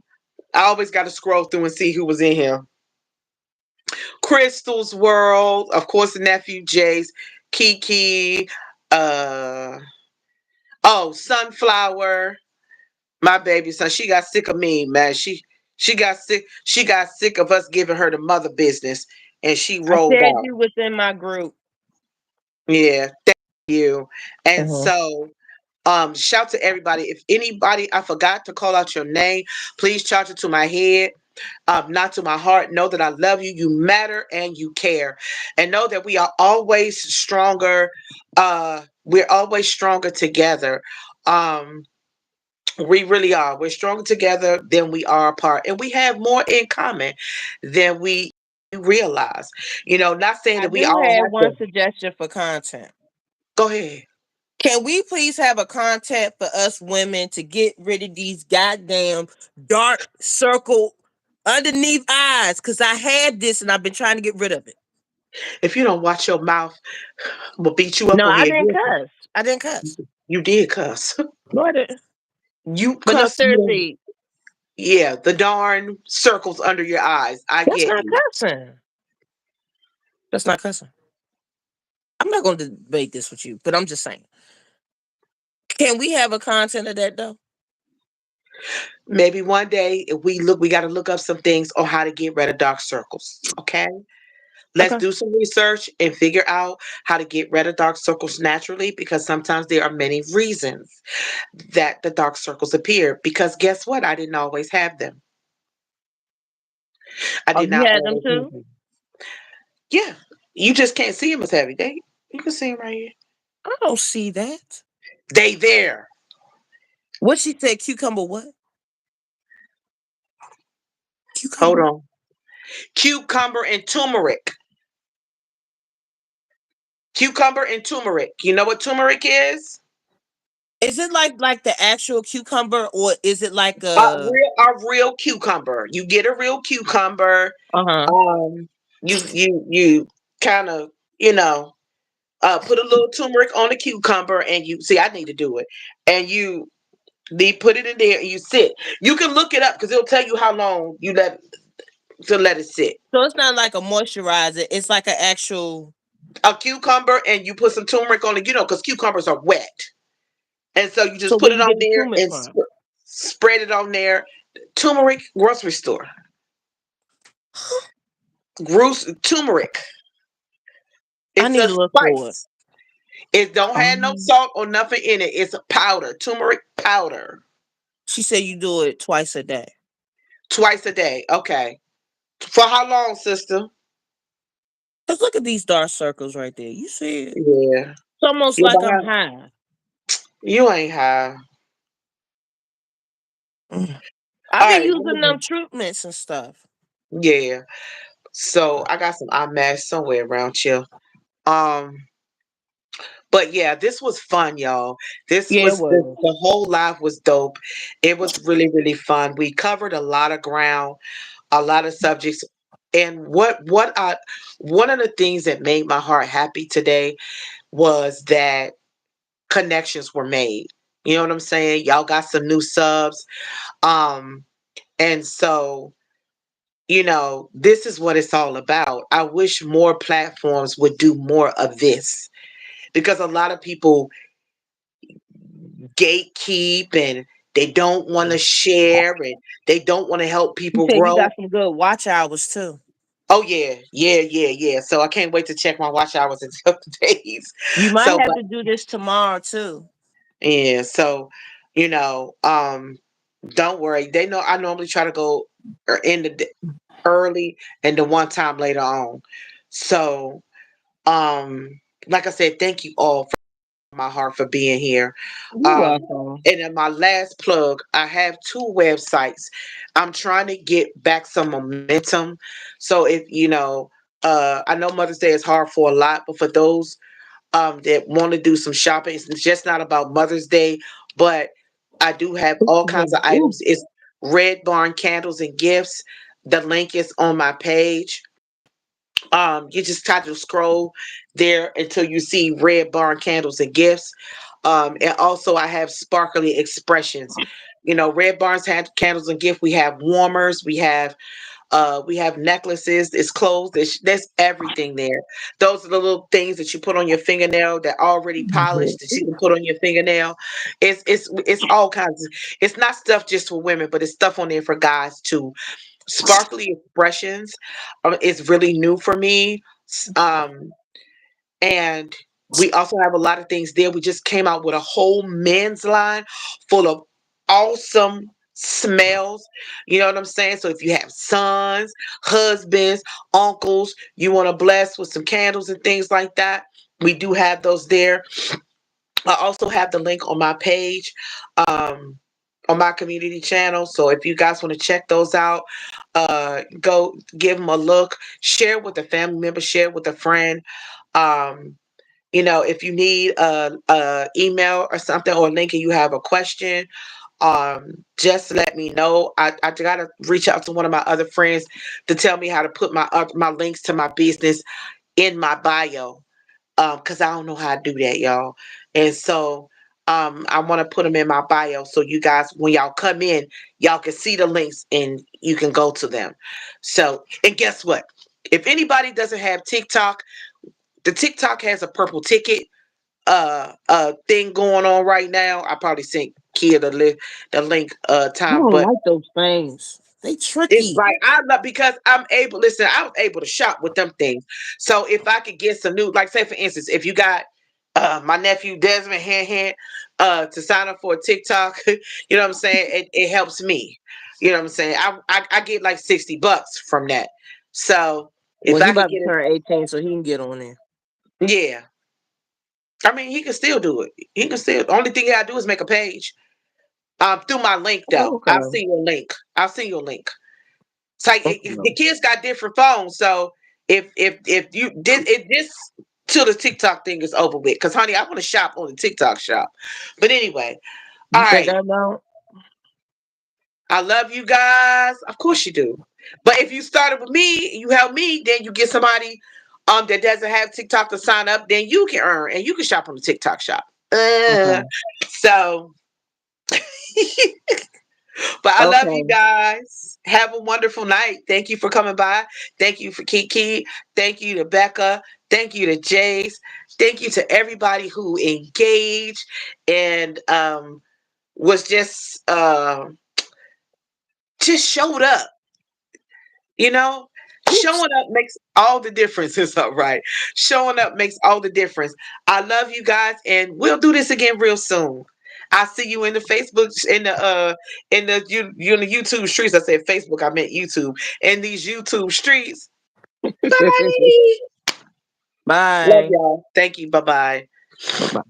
I always got to scroll through and see who was in here. Crystal's World, of course, the nephew Jace, Kiki, uh Sunflower, my baby son. She got sick of me, man. She got sick. She got sick of us giving her the mother business, and she I rolled said out. you was in my group. Yeah, thank you. And Mhm. so, shout to everybody. If anybody I forgot to call out your name, please charge it to my head, not to my heart. Know that I love you. You matter and you care, and know that we are always stronger. We're always stronger together. Um, we really are. We're stronger together than we are apart, and we have more in common than we realize. Not saying I that we do all have have to. one suggestion for content. Go ahead. Can we please have a content for us women to get rid of these goddamn dark circle underneath eyes? Because I had this and I've been trying to get rid of it. If you don't watch your mouth, I'm gonna beat you up No, on I here. didn't cuss. I didn't cuss. You did cuss. No, I didn't. You But no, cussed me. seriously, Yeah, the darn circles under your eyes. I that's get not you. cussing. That's not cussing. I'm not going to debate this with you, but I'm just saying. Can we have a content of that though? Maybe one day if we got to look up some things on how to get rid of dark circles. Okay, let's Okay. do some research and figure out how to get rid of dark circles naturally, because sometimes there are many reasons that the dark circles appear. Because guess what? I didn't always have them. I Oh, did you not had them always have too? them. Yeah, you just can't see them as heavy. You can see them right here. I don't see that. They there. What she said, cucumber what? Hold Cucumber? on. Cucumber and turmeric. Cucumber and turmeric. You know what turmeric is? Is it like the actual cucumber or is it like A real cucumber. You get a real cucumber. uh-huh. You kind of you know put a little turmeric on the cucumber, and you see. I need to do it, and you put it in there and you sit. You can look it up because it'll tell you how long you let it sit. So it's not like a moisturizer, it's like an actual. A cucumber, and you put some turmeric on it. Because cucumbers are wet. And so you So just where put it you on get the there turmeric and from? spread it on there. Turmeric grocery store. Turmeric. I It's need a to look for it. spice. It don't have no Um, salt or nothing in it. It's a powder. Turmeric powder. she said you do it twice a day. Twice a day. Okay. For how long, sister? Cause look at these dark circles right there. You see it? Yeah. It's almost You like I'm behind. high. You ain't high. Mm. I've All been right. using them treatments and stuff. Yeah. So I got some eye mask somewhere around here. Um, but yeah, this was fun, y'all. This Yeah, it was was. the whole live was dope. It was really, really fun. We covered a lot of ground, a lot of subjects. And what I one of the things that made my heart happy today was that connections were made. You know what I'm saying? Y'all got some new subs. Um, and so this is what it's all about. I wish more platforms would do more of this, because a lot of people gatekeep, and they don't want to share, and they don't want to help You people said you grow. got some good watch hours too. Oh yeah, yeah, yeah, yeah. So I can't wait to check my watch hours in 2 days. You might So, have but to do this tomorrow too. yeah, so You know, don't worry. They know I normally try to go in the early and the one time later on. So, like I said, thank you all from my heart for being here. You Um, welcome. and then my last plug, I have two websites. I'm trying to get back some momentum. So if I know Mother's Day is hard for a lot, but for those that want to do some shopping, it's just not about Mother's Day, but I do have all kinds of Ooh. items. It's Red Barn Candles and Gifts. The link is on my page. You just try to scroll there until you see Red Barn Candles and Gifts. And also I have Sparkly Expressions. Red Barns had candles and gift. We have warmers. We have necklaces. It's clothes. There's everything there. Those are the little things that you put on your fingernail that already polished that you can put on your fingernail. It's all kinds of. It's not stuff just for women, but it's stuff on there for guys too. Sparkly Expressions is really new for me. Um, and we also have a lot of things there. We just came out with a whole men's line full of awesome smells. You know what I'm saying? So if you have sons, husbands, uncles, you want to bless with some candles and things like that, we do have those there. I also have the link on my page, on my community channel. So if you guys want to check those out, go give them a look. Share with a family member. Share with a friend. Um, if you need a email or something or a link and you have a question, just let me know. I gotta reach out to one of my other friends to tell me how to put my links to my business in my bio. Because I don't know how to do that, y'all. And so I want to put them in my bio so you guys, when y'all come in, y'all can see the links and you can go to them. So, and guess what? If anybody doesn't have TikTok, the TikTok has a purple ticket thing going on right now. I probably sent Kia the link I time, don't but like those things. They it's tricky. like I love because I'm able. Listen, I was able to shop with them things. So if I could get some new, like say for instance, if you got my nephew Desmond Hand to sign up for a TikTok, you know what I'm saying? It helps me. You know what I'm saying? I get like $60 from that. So if Well, he I could about to get it, turn 18, so he can get on there. yeah. I mean, he can still do it. He can still. The only thing he gotta do is make a page. Through my link though. Oh, I'll okay. see your link. I'll see your link. It's like Okay. the kids got different phones, so if you did it this till the TikTok thing is over with, because honey, I want to shop on the TikTok shop. But anyway, all You think right. I don't? I love you guys. Of course you do. But if you started with me, you help me, then you get somebody that doesn't have TikTok to sign up, then you can earn and you can shop on the TikTok shop. Okay. So but I love you Okay. guys. Have a wonderful night. Thank you for coming by. Thank you for Kiki. Thank you to Becca. Thank you to Jace. Thank you to everybody who engaged and was just showed up. You know, Oops. showing up makes all the difference. Is all right. Showing up makes all the difference. I love you guys, and we'll do this again real soon. I see you in the Facebook in the YouTube streets. I said Facebook. I meant YouTube. In these YouTube streets. Bye. Love Bye. y'all. Thank you. Bye bye. Bye-bye.